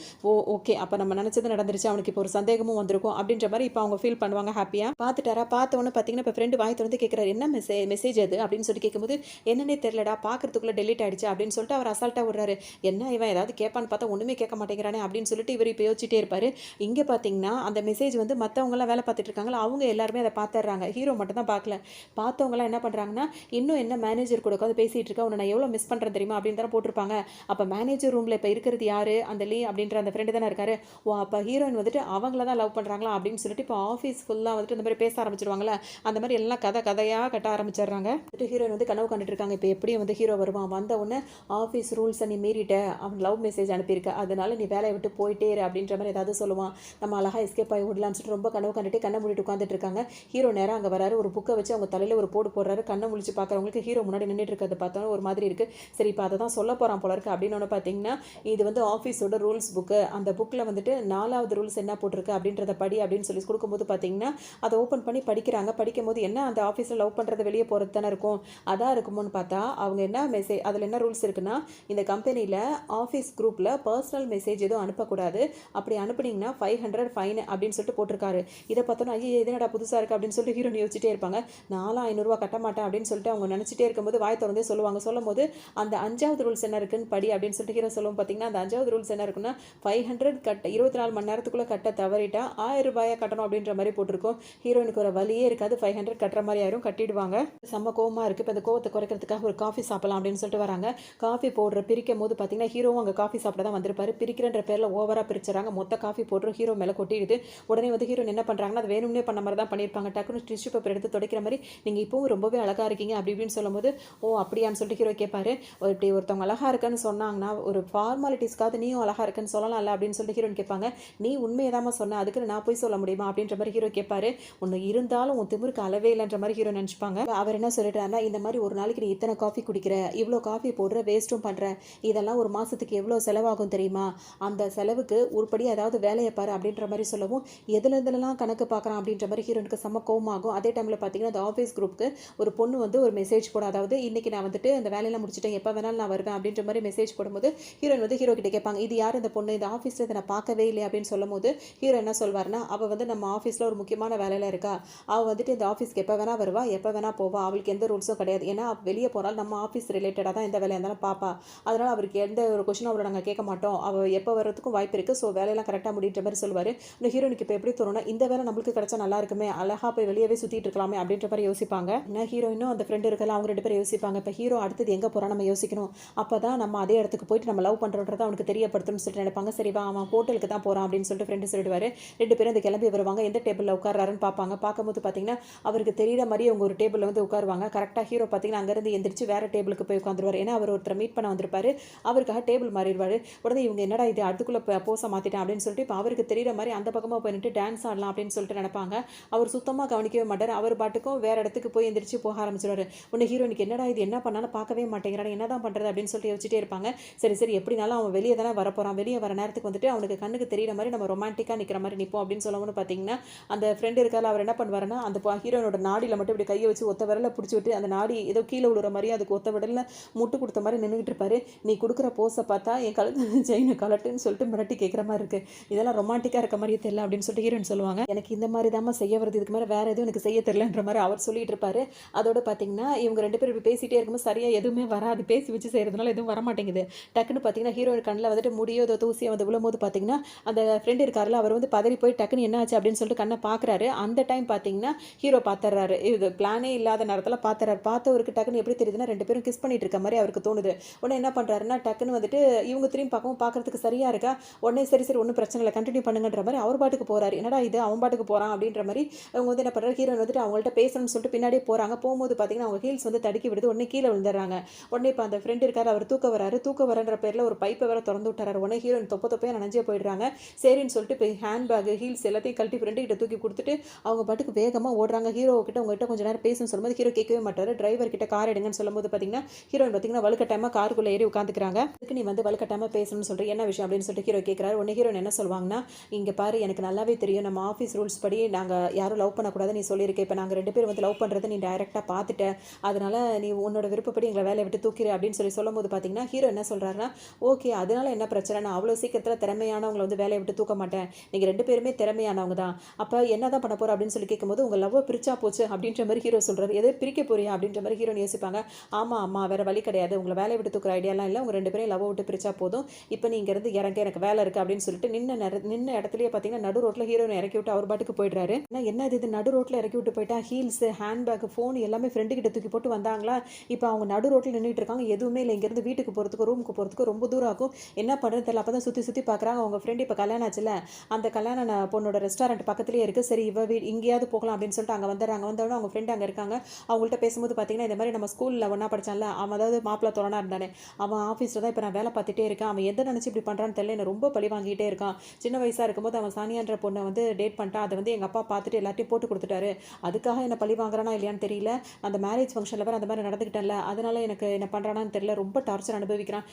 ஓகே, அப்போ நம்ம நினச்சது நடந்துருச்சு, அவனுக்கு இப்போ ஒரு சந்தேகமும் வந்திருக்கும் அப்படின்ற மாதிரி இப்போ அவங்க ஃபீல் பண்ணுவாங்க ஹாப்பியாக. பார்த்துட்டாரா, பார்த்தவொன்னு பார்த்தீங்கன்னா இப்போ ஃப்ரெண்டு வாய் திறந்து கேட்குறாரு, என்ன மெசேஜ் அது அப்படின்னு சொல்லி கேட்கும்போது, என்னன்னே தெரியலடா, பார்க்கறதுக்குள்ளே டெலிட் ஆயிடுச்சு அப்படின்னு சொல்லிட்டு அவர் அசால்ட்டாக விடுறாரு. என்ன இவன் ஏதாவது கேட்பான்னு பார்த்தா ஒன்றுமே கேட்க மாட்டேங்கிறானே அப்படின்னு சொல்லிட்டு இவர் இப்போ யோசிச்சுட்டே இருப்பார். இங்கே பார்த்தீங்கன்னா அந்த மெசேஜ் வந்து மற்றவங்களாம் வேலை பார்த்துட்டு இருக்காங்களா, அவங்க எல்லாருமே அதை பார்த்துடுறாங்க. ஹீரோ மட்டும் தான் பார்க்கல. பார்த்தவங்களாம் என்ன பண்ணுறாங்கன்னா, இன்னும் என்ன மேனேஜர் கூட உட்காந்து பேசிகிட்டு இருக்கா, உன்னை நான் எவ்வளோ மிஸ் பண்ணுறேன் தெரியுமா அப்படின்னு தானே போட்டிருப்பாங்க. அப்போ மேனேஜர் ரூமில் இப்போ இருக்கிறது யார், அந்த லீ அப்படின்ற அந்த ஃப்ரெண்டு தானே இருக்காரு. ஓ, அப்போ ஹீரோயின் வந்துட்டு அவங்கள தான் லவ் பண்ணுறாங்களா அப்படின்னு சொல்லிட்டு இப்போ ஆஃபீஸ் ஃபுல்லாக வந்துட்டு இந்த மாதிரி பேச ஆரம்பிச்சிருவாங்களே, அந்த மாதிரி எல்லாம் கதையாக கட்ட ஆரம்பிச்சிடுறாங்க. ஹீரோயின் வந்து கனவு கண்டுட்டு இருக்காங்க. இப்போ எப்படியும் வந்து ஹீரோ வருவான், வந்த உடனே ஆஃபீஸ் ரூல்ஸை நீ மீறிட்ட, அவன் லவ் மெசேஜ் அனுப்பியிருக்க, அதனால நீ வேலையை விட்டு போயிட்டே இரு அப்படின்ற மாதிரி ஏதாவது சொல்லுவான். நம்ம அழகாக எஸ்கேப் ஆகி விடலாம்னு சொல்லிட்டு ரொம்ப கனவு கண்டுட்டு கண்ணை மூடிட்டு உட்காந்துட்டு இருக்காங்க. ஹீரோ நேரம் அங்கே வராரு, ஒரு புக்கை வச்சு அவங்க தலையில் ஒரு போடு போடுறாரு. கண்ணை முழிச்சு பார்க்குறவங்களுக்கு ஹீரோ முன்னாடி நின்றுட்டு இருக்கிறத பார்த்தோன்னா ஒரு மாதிரி இருக்குது. சரி, இப்போ அதை தான் சொல்ல போகிறான் போல இருக்குது அப்படின்னு ஒன்று பார்த்தீங்கன்னா, இது வந்து ஆஃபீஸோட ரூல்ஸ் புக்கு. அந்த புக்கில் வந்துட்டு 4வது ரூல்ஸ் என்ன போட்டிருக்கு அப்படின்றத படி அப்படின்னு சொல்லி கொடுக்கும்போது பார்த்தீங்கன்னா அதை ஓப்பன் பண்ணி படிக்கிறாங்க. படிக்கும்போது என்ன அந்த ஆஃபீஸில் லவ் பண்ணுறது வெளியே போகிறது தானே இருக்கும், அதான் இருக்குமோன்னு பார்த்தா அவங்க என்ன மெசேஜ் அதில் என்ன ரூல்ஸ் இருக்குன்னா, இந்த கம்பெனியில் ஆஃபீஸ் குரூப்பில் பர்சனல் மெசேஜ் எதுவும் அனுப்பக்கூடாது, அப்படி அனுப்புனீங்கன்னா 500 ஃபைன் அப்படின்னு சொல்லிட்டு போட்டிருக்காரு. இதை பார்த்தோன்னா ஐயோ எதுனடா புதுசாக இருக்குது அப்படின்னு சொல்லிட்டு ஹீரோன் யோசிச்சுட்டே இருப்பாங்க. 4500 கட்ட மாட்டேன் அப்படின்னு சொல்லிட்டு அவங்க நினச்சிட்டே இருக்கும்போது வாய் திறந்தே சொல்லுவாங்க. சொல்லும் போது அந்த 5வது ரூல்ஸ் என்ன இருக்குன்னு படி அப்படின்னு சொல்லிட்டு ஹீரோ சொல்லுவோம். பார்த்தீங்கன்னா அந்த 5வது ரூல்ஸ் என்ன இருக்குன்னா, 500 கட்ட 24 மணி நேரத்துக்குள்ளே கட்ட தவறிட்டா 1000 ரூபாயை கட்டணும் அப்படின்ற மாதிரி போட்டிருக்கோம். ஹீரோனுக்கு ஒரு வழியே இருக்காது, 500 கட்டுற மாதிரி ஆயிரும், கட்டிடுவாங்க. செம்ம கோவமாக இருக்குது. இப்போ அந்த கோவத்தை குறைக்கிறதுக்காக ஒரு காஃபி சாப்பிடலாம் அப்படின்னு சொல்லிட்டு வராங்க. காஃபி பவுடரை பிரிக்கும் போது பார்த்தீங்கன்னா ஹீரோவும் அங்கே காஃபி சாப்பிட தான் வந்திருப்பாரு. பிரிக்கிறன்ற பேரில் ஓவராக பிரிச்சுறாங்க. மொத்த காஃபி பவுடரும் ஹீரோ மேலே கொட்டிடுது. உடனே வந்து ஹீரோன் என்ன பண்ணுறாங்கன்னா, அது வேணும்னே பண்ண மாதிரி தான் பண்ணியிருப்பாங்க. டக்குன்னு டிஷ்யூ பேப்பர் எடுத்து துடைக்கிற மாதிரி, நீங்கள் இப்போவும் ரொம்பவே அழகாக இருக்கீங்க அப்படி இப்படின்னு சொல்லும்போது, ஓ அப்படியான்னு சொல்லிட்டு ஹீரோ கேட்பாரு. இப்படி ஒருத்தவங்க அழகாக இருக்குன்னு சொன்னாங்கன்னா ஒரு ஃபார்மாலிட்டிஸ்க்காக நீயும் அழகாக இருக்குன்னு சொல்லலாம்ல அப்படின்னு சொல்லிட்டு ஹீரோன் கேட்பாங்க. நீ உண்மையை தான் சொன்ன, அதுக்கு நான் போய் சொல்ல முடியுமா அப்படின்ற மாதிரி ஹீரோ கேட்பாரு. ஒன்று இருந்தாலும் உன் திமிருக்கு அளவே இல்லைன்ற மாதிரி ஹீரோ நினச்சிப்பாங்க. அவர் என்ன சொல்லிட்டாருன்னா, இந்த மாதிரி ஒரு நாளைக்கு நீ இத்தனை காஃபி குடிக்கிற, இவ்வளோ காஃபி போடுற, வேஸ்ட்டும் பண்ணுற, இதெல்லாம் ஒரு மாதத்துக்கு எவ்வளோ செலவாகும் தெரியுமா, அந்த செலவுக்கு உருப்படி ஏதாவது வேலையை பாரு அப்படின்ற மாதிரி சொல்லவும், எதுலலாம் கணக்கு பார்க்குறான் அப்படின்ற மாதிரி ஹீரோனுக்கு செம்ம கோவமாகும். அதே டைமில் பார்த்தீங்கன்னா அந்த ஆஃபீஸ் குரூப்புக்கு ஒரு பொண்ணு வந்து ஒரு மெசேஜ் போட, அதாவது இன்றைக்கி நான் வந்துட்டு அந்த வேலையெல்லாம் முடிச்சுட்டேன், எப்போ வேணாலும் நான் வருவேன் அப்படின்ற மாதிரி மெசேஜ் போடும்போது ஹீரோயின் வந்து ஹீரோ கிட்ட கேட்பாங்க, இது யார் இந்த பொண்ணு, இந்த ஆஃபீஸில் இதை நான் பார்க்கவே இல்லை அப்படின்னு சொல்லும் போது ஹீரோ என்ன சொல்வார்னா, அவள் வந்து நம்ம ஆஃபீஸில் ஒரு முக்கியமான வேலையில் இருக்கா, அவள் வந்துட்டு இந்த ஆஃபீஸ்க்கு எப்போ வேணா வருவா, எப்போ வேணா போவா, அவளுக்கு எந்த ரூல்ஸும் கிடையாது, ஏன்னா வெளியே போனால் நம்ம ஆஃபீஸ் ரிலேட்டடாக தான் எந்த வேலையாக இருந்தாலும் பாப்பா, அதனால் அவருக்கு எந்த ஒரு கொஸ்டின் அவரை நாங்கள் கேட்க மாட்டோம், அவள் எப்போ வரதுக்கும் வாய்ப்பு இருக்குது, ஸோ வேலையெல்லாம் கரெக்டாக முடின்ற மாதிரி சொல்லுவார். இந்த ஹீரோனுக்கு இப்போ எப்படி தோணுன்னா, இந்த வேலை நம்மளுக்கு கிடைச்சா நல்லா இருக்குமே, அழகாக போய் வெளியவே சுற்றிட்டு இருக்கலாமே அப்படின்ற மாதிரி யோசிப்பாங்க. என்ன ஹீரோயினும் அந்த ஃப்ரெண்டு இருக்கலாம், அவங்க 2 பேரும் யோசிப்பாங்க. இப்போ ஹீரோ அடுத்தது எங்கே போகிறா நம்ம யோசிக்கணும், அப்போ தான் நம்ம அதே இடத்துக்கு போயிட்டு நம்ம நம்ம லவ் பண்ணுறோன்றதை அவனுக்கு தெரியப்படுத்தணும்னு சொல்லிட்டு நினைப்பாங்க. சரிவா அவன் ஹோட்டலுக்கு தான் போகிறான் அப்படின்னு சொல்லிட்டு ஃப்ரெண்டு சொல்லிடுவார். 2 பேரும் அந்த கிளம்பி வருவாங்க. எந்த டேபிளில் உட்காராருன்னு பார்ப்பாங்க. பார்க்கும்போது பார்த்தீங்கன்னா அவருக்கு தெரியிற மாதிரி அவங்க ஒரு டேபிளில் வந்து உட்காருவாங்க. கரெக்டாக ஹீரோ பார்த்தீங்கன்னா அங்கேருந்து எந்திரிச்சு வேறு டேபிளுக்கு போய் உட்காந்துருவார். ஏன்னா அவர் ஒருத்தர் மீட் பண்ண வந்திருப்பாரு. அவருக்காக டேபிள் மாறிடுவார். உடனே இவங்க என்னடா இது அடுத்துக்குள்ளே போஸை மாற்றிட்டேன் அப்படின்னு சொல்லிட்டு இப்போ அவருக்கு தெரியிற மாதிரி அந்த பக்கமாக போயிட்டு டான்ஸ் ஆடலாம் அப்படின்னு சொல்லிட்டு நினைப்பாங்க. அவர் சுத்தமாக கவனிக்கவே மாட்டார். அவர் பாட்டுக்கும் வேறு இடத்துக்கு போய் எந்திரிச்சு போக ஆரம்பிச்சிடுவார். உடனே ஹீரோனுக்கு என்னடா இது என்ன பண்ணாலும் பார்க்கவே மாட்டேங்கிறான், என்ன தான் பண்ணுறது அப்படின்னு சொல்லிட்டு யோசிச்சுட்டே இருப்பாங்க. சரி சரி எப்படினாலும் அவன் வெளியே தானே வரப்போகிறான், வெளியே வர நேரத்துக்கு வந்துட்டு அவனுக்கு கண்ணுக்கு தெரியிற மாதிரி நம்ம ரொமான்டிக்காக நிற்கிற மாதிரி நிற்போம் அப்படின்னு சொல்லணும்னு பார்த்தீங்கன்னா அந்த ஃப்ரெண்டு இருக்கால அவர் என்ன பண்ணுவாருன்னா அந்த ஹீரோனோட நாடியில் மட்டும் இப்படி கையை வச்சு ஒத்த விரலை பிடிச்சி விட்டு அந்த நாடி ஏதோ கீழே விழுற மாதிரி அதுக்கு ஒத்த விடலில் முட்டு கொடுத்த மாதிரி நின்றுட்டு இருப்பாரு. நீ கொடுக்குற போஸை பார்த்தா என் கழுத்து செயினை கலட்டுன்னு சொல்லிட்டு மிரட்டி கேட்குற மாதிரி இருக்குது, இதெல்லாம் ரொமான்டிக்காக இருக்க மாதிரியே தெரியல அப்படின்னு சொல்லிட்டு ஹீரோயின் சொல்லுவாங்க. எனக்கு இந்த மாதிரி தான் செய்ய வருது, இதுக்கு மேலே வேறு எதுவும் எனக்கு செய்ய தெரியலன்ற மாதிரி அவர் சொல்லிட்டு இருப்பாரு. அதோட பார்த்தீங்கன்னா இவங்க 2 பேரும் இப்படி பேசிகிட்டே இருக்கும்போது சரியாக எதுவுமே வராது, பேசி வச்சு செய்கிறதுனால எதுவும் வரமாட்டேங்குது. டக்குன்னு பார்த்தீங்கன்னா ஹீரோயின் கண்ணில் வந்துட்டு முடியோ ஏதோ தூசியை வந்து விழும்போது பார்த்தீங்கன்னா அந்த ஃப்ரெண்டு இருக்காருல அவர் வந்து பதறி போய் டக்குன்னு என்ன ஆச்சு அப்படின்னு சொல்லிட்டு கண்ணை பார்க்குறாரு. அந்த டைம் பார்த்தீங்கன்னா ஹீரோ பார்த்துறாரு. இது பிளானே இல்லாத நேரத்தில் பார்த்துறாரு. பார்த்தவருக்கு டக்குன்னு எப்படி தெரியுதுன்னா 2 பேரும் கிஸ் பண்ணிட்டு இருக்க மாதிரி அவருக்கு தோணுது. உடனே என்ன பண்ணுறாருன்னா டக்குன்னு வந்துட்டு இவங்க திரும்பி பார்க்கறதுக்கு சரியாக இருக்கா. உடனே சரி சரி ஒன்றும் பிரச்சனை இல்லை கண்டினியூ பண்ணுங்கன்ற மாதிரி அவர் பாட்டுக்கு போகிறாரு. என்னடா இது அவன் பாட்டுக்கு போகிறான் அப்படின்ற மாதிரி அவங்க வந்து என்ன பண்ணுறாரு, ஹீரோயின் வந்துட்டு அவங்கள்ட்ட பேசணும்னு சொல்லிட்டு பின்னாடியே போகிறாங்க. போகும்போது பார்த்தீங்கன்னா அவங்க ஹீல்ஸ் வந்து தடுக்கி விடுது. உடனே கீழே விழுந்துடுறாங்க. உடனே இப்போ அந்த ஃப்ரெண்ட் இருக்காரு அவர் தூக்க வரன்ற பேரில் ஒரு பைப்பை வேற திறந்து விட்டுறாரு. உடனே ஹீரோயின் தொப்பையாக நனைஞ்சே போயிடுறாங்க. சரின்னு சொல்லிட்டு இப்போ ஹேண்ட் பேக் ஹீல்ஸ் எல்லாத்தையும் கழட்டி ஃப்ரெண்டு கிட்ட தூக்கி கொடுத்துட்டு அவங்க பாட்டுக்கு வேகமாக ஓடுறாங்க. ஹீரோ கிட்ட உங்ககிட்ட கொஞ்சம் நேரம் பேசணும்னு சொல்லும்போது ஹீரோ கேட்கவே மாட்டார். டிரைவர் கிட்ட கார் எடுங்கன்னு சொல்லும்போது பார்த்தீங்கன்னா ஹீரோயின் பார்த்தீங்கன்னா வலுக்கட்டாயமாக காருக்குள்ளே ஏறி உட்காந்துக்கிறாங்க. அதுக்கு நீ வந்து வலுக்கட்டாயமாக பேசணும்னு சொல்கிறேன், என்ன விஷயம் அப்படின்னு சொல்லிட்டு ஹீரோ கேட்குறாரு. உடனே ஹீரோயின் என்ன சொல்லுவாங்கன்னா இங்கே பாரு எனக்கு நல்லாவே தெரியும் நம்ம ஆஃபீஸ் ரூல்ஸ் படி நாங்கள் யாரும் லவ் பண்ணக்கூடாது நீ சொல்லியிருக்கேன். இப்போ நாங்கள் 2 பேரும் வந்து லவ் பண்ணுறதை நீ டைரெக்டாக பார்த்துட்டேன், அதனால நீ உன்னோட விருப்பப்படி எங்களை வேலையை விட்டு தூக்கிடு அப்படின்னு சொல்லும்போது பார்த்தீங்கன்னா ஹீரோ என்ன சொல்கிறாருன்னா ஓகே அதனால என்ன பிரச்சனை, நான் அவ்வளோ சீக்கிரத்தில் திறமையானவங்களை வந்து வேலையை விட்டு தூக்க மாட்டேன், நீங்கள் 2 பேருமே திறமையானவங்க தான், அப்போ என்ன தான் பண்ண போகிற அப்படின்னு சொல்லி கேட்கும்போது உங்கள் லவ்வை பிரிச்சா போச்சு அப்படின்ற மாதிரி ஹீரோ சொல்கிறார். எதை பிரிக்க போறியா அப்படின்ற மாதிரி ஹீரோன்னு யோசிப்பாங்க. ஆமாம் வேறு வழி கிடையாது, உங்களை வேலையை விட்டு தூக்குற ஐடியாலாம் இல்லை, உங்கள் 2 பேரையும் லவ்வை விட்டு பிரிச்சா போதும், இப்போ நீ இங்கேருந்து இறங்க எனக்கு வேலை இருக்குது அப்படின்னு சொல்லிட்டு நின்ன இடத்துலயே பார்த்தீங்கன்னா நடு ரோட்டில் ஹீரோனை இறக்கி விட்டு அவர் பாட்டுக்கு போயிடுறாரு. என்ன இது நடு ரோட்டில் இறக்கி விட்டு போயிட்டா, ஹீல்ஸ் ஹேண்ட் பேக் ஃபோன் எல்லாமே ஃப்ரெண்டு கிட்ட தூக்கி போட்டு வந்தாங்களா, இப்போ அவங்க நடு ரோட்டில் நின்றுட்டு இருக்காங்க, எதுவுமே இல்லை, இங்கேருந்து வீட்டுக்கு போகிறதுக்கு ரூமுக்கு போகிறதுக்கு ரொம்ப தூரம் ஆகும், என்ன பண்ணுறது தெரியல. அப்போ தான் சுற்றி பார்க்குறாங்க அவங்க ஃப்ரெண்டு இப்போ கல்யாணம் ஆச்சுல அந்த கல்யாண பொண்ணோட ரெஸ்டாரண்ட் பக்கத்துலேயே இருக்குது. சரி இங்கேயாவது போகலாம் அப்படின்னு சொல்லிட்டு அங்கே வந்துடுறாங்க. வந்தோடனே அவங்க ஃப்ரெண்டு அங்கே இருக்காங்க. அவங்கள்ட்ட பேசும்போது பார்த்தீங்கன்னா இந்த மாதிரி நம்ம ஸ்கூலில் ஒன்றா படித்தான்ல அவன், அதாவது மாப்பிள்ளை தோழனா இருந்தானே அவன் ஆஃபீஸில் தான் இப்போ நான் வேலை பார்த்துட்டே இருக்கேன், அவன் எந்த நினச்சி இப்படி பண்ணுறான்னு தெரியல, என்ன ரொம்ப பழி வாங்கிட்டே இருக்கான், சின்ன வயசாக இருக்கும்போது அவன் சானியான்ற பொண்ணை வந்து டேட் பண்ணிட்டான், அதை வந்து எங்கள் அப்பா பார்த்துட்டு எல்லாத்தையும் போட்டு கொடுத்துட்டாரு, அதுக்காக என்ன பழி வாங்குறானா இல்லையான்னு தெரியல, அந்த மேரேஜ் ஃபங்க்ஷனில் வேறு அந்த மாதிரி நடந்துக்கிட்டேன்ல அதனால எனக்கு என்ன பண்ணுறானான்னு தெரியல, ரொம்ப டார்ச்சர் அனுபவிக்கிறான்,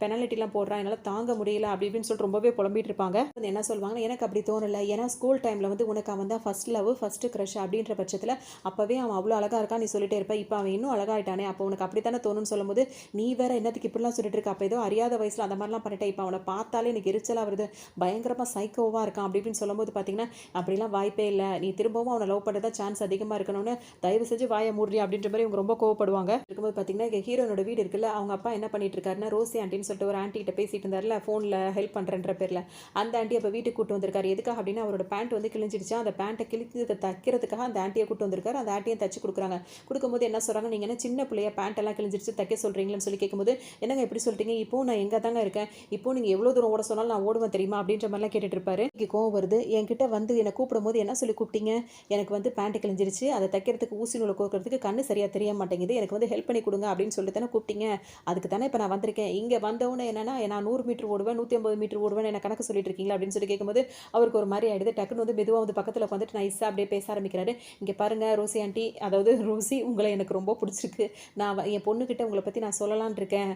பெனால்ட்டிலாம் போடுறான், என்னால் தாங்க முடியல அப்படி இப்படின்னு சொல்லிட்டு ரொம்பவே புலம்பிட்டு இருப்பாங்க. என்ன சொல்லுவாங்கன்னா எனக்கு அப்படி தோணலை, ஏன்னா ஸ்கூல் டைமில் வந்து உனக்கு அவன் தான் ஃபர்ஸ்ட் லவ் ஃபர்ஸ்ட் க்ரஷ் அப்படின்ற பட்சத்தில் அப்போவே அவன் அவ்வளோ அழகாக இருக்கான் நீ சொல்லிட்டே இருப்ப, இப்போ அவன் இன்னும் அழகாயிட்டானே, அப்போ உனக்கு அப்படி தானே தோணுன்னு சொல்லும்போது நீ வேற என்னத்துக்கு இப்படிலாம் சொல்லிட்டு இருக்க, அப்போ ஏதோ அறியாத வயசில் அந்த மாதிரிலாம் பண்ணிட்டேன், இப்போ அவனை பார்த்தாலே எனக்கு எரிச்சலாக வருது, பயங்கரமாக சைக்கோவாக இருக்கான் அப்படி இப்படின்னு சொல்லும்போது பார்த்தீங்கன்னா அப்படிலாம் வாய்ப்பே இல்லை, நீ திரும்பவும் அவனை லவ் பண்ணுறதா சான்ஸ் அதிகமாக இருக்கணும்னு தயவு செஞ்சு வாயை மூடுறி அப்படின்ற மாதிரி இவங்க ரொம்ப கோவப்படுவாங்க. இருக்கும்போது பார்த்தீங்கன்னா ஹீரோனோட வீடு இருக்குல்ல அவங்க அப்பா என்ன பண்ணிட்டு இருக்காருன்னா ரோசி ஆண்டின்னு சொல்லிட்டு ஒரு ஆண்டி கிட்ட பேசிட்டு இருந்தாருல ஃபோனில் ஹெல்ப் பண்ணுறன்ற பேரில், அந்த ஆண்டி அப்போ வீட்டுக்கு கூட்டு வந்திருக்காரு. எதுக்காக அப்படின்னா அவரோட பேண்ட் வந்து கிழிஞ்சிடுச்சா, அந்த பேண்ட்டை கிழிஞ்சதை தைக்கிறதுக்காக அந்த ஆண்டியை கூட்டு வந்திருக்காரு. அந்த ஆண்டியை தச்சு கொடுக்குறாங்க. கொடுக்கும்போது என்ன சொல்கிறாங்க, நீங்கள் என்ன சின்ன பிள்ளைய பேண்ட் எல்லாம் கிழிஞ்சிருச்சு தைக்க சொல்கிறீங்களன்னு சொல்லி கேட்கும்போது என்னங்க எப்படி சொல்லிட்டீங்க, இப்போ நான் எங்கே தாங்க இருக்கேன், இப்போ நீங்கள் எவ்வளோ தூரம் ஓட சொன்னாலும் நான் ஓடுவேன் தெரியுமா அப்படின்ற மாதிரிலாம் கேட்டுட்டு இருப்பாரு. கோவம் வருது, என்கிட்ட வந்து என்னை கூப்பிடும் போது என்ன சொல்லி கூப்பிட்டீங்க, எனக்கு வந்து பேண்ட் கிழிஞ்சிருச்சு அதை தைக்கிறதுக்கு ஊசி நூலை கோர்க்கறதுக்கு கண்ணு சரியாக தெரிய மாட்டேங்குது, எனக்கு வந்து ஹெல்ப் பண்ணி கொடுங்க அப்படின்னு சொல்லி தானே கூப்பிட்டீங்க, அதுக்கு தானே இப்போ நான் வந்திருக்கேன், இங்கே வந்தவொன்னே என்னன்னா நான் 100 மீட்டர் ஓடுவேன் 150 மீட்டர் ஓடுவேன் என்ன கணக்கு சொல்லிட்டு இருக்கீங்களா அப்படின்னு சொல்லி கேட்கும்போது அவருக்கு ஒரு மாதிரி ஆயிடுது. டக்குன்னு வந்து மெதுவாக வந்து பக்கத்தில் உட்காந்துட்டு நைஸாக அப்படியே பேச ஆரம்பிக்கிறாரு. இங்கே பாருங்க ரோசி ஆண்டி, அதாவது ரோசி உங்களை எனக்கு ரொம்ப பிடிச்சிருக்கு, நான் என் பொண்ணுக்கிட்ட உங்களை பற்றி நான் சொல்லலான் இருக்கேன்,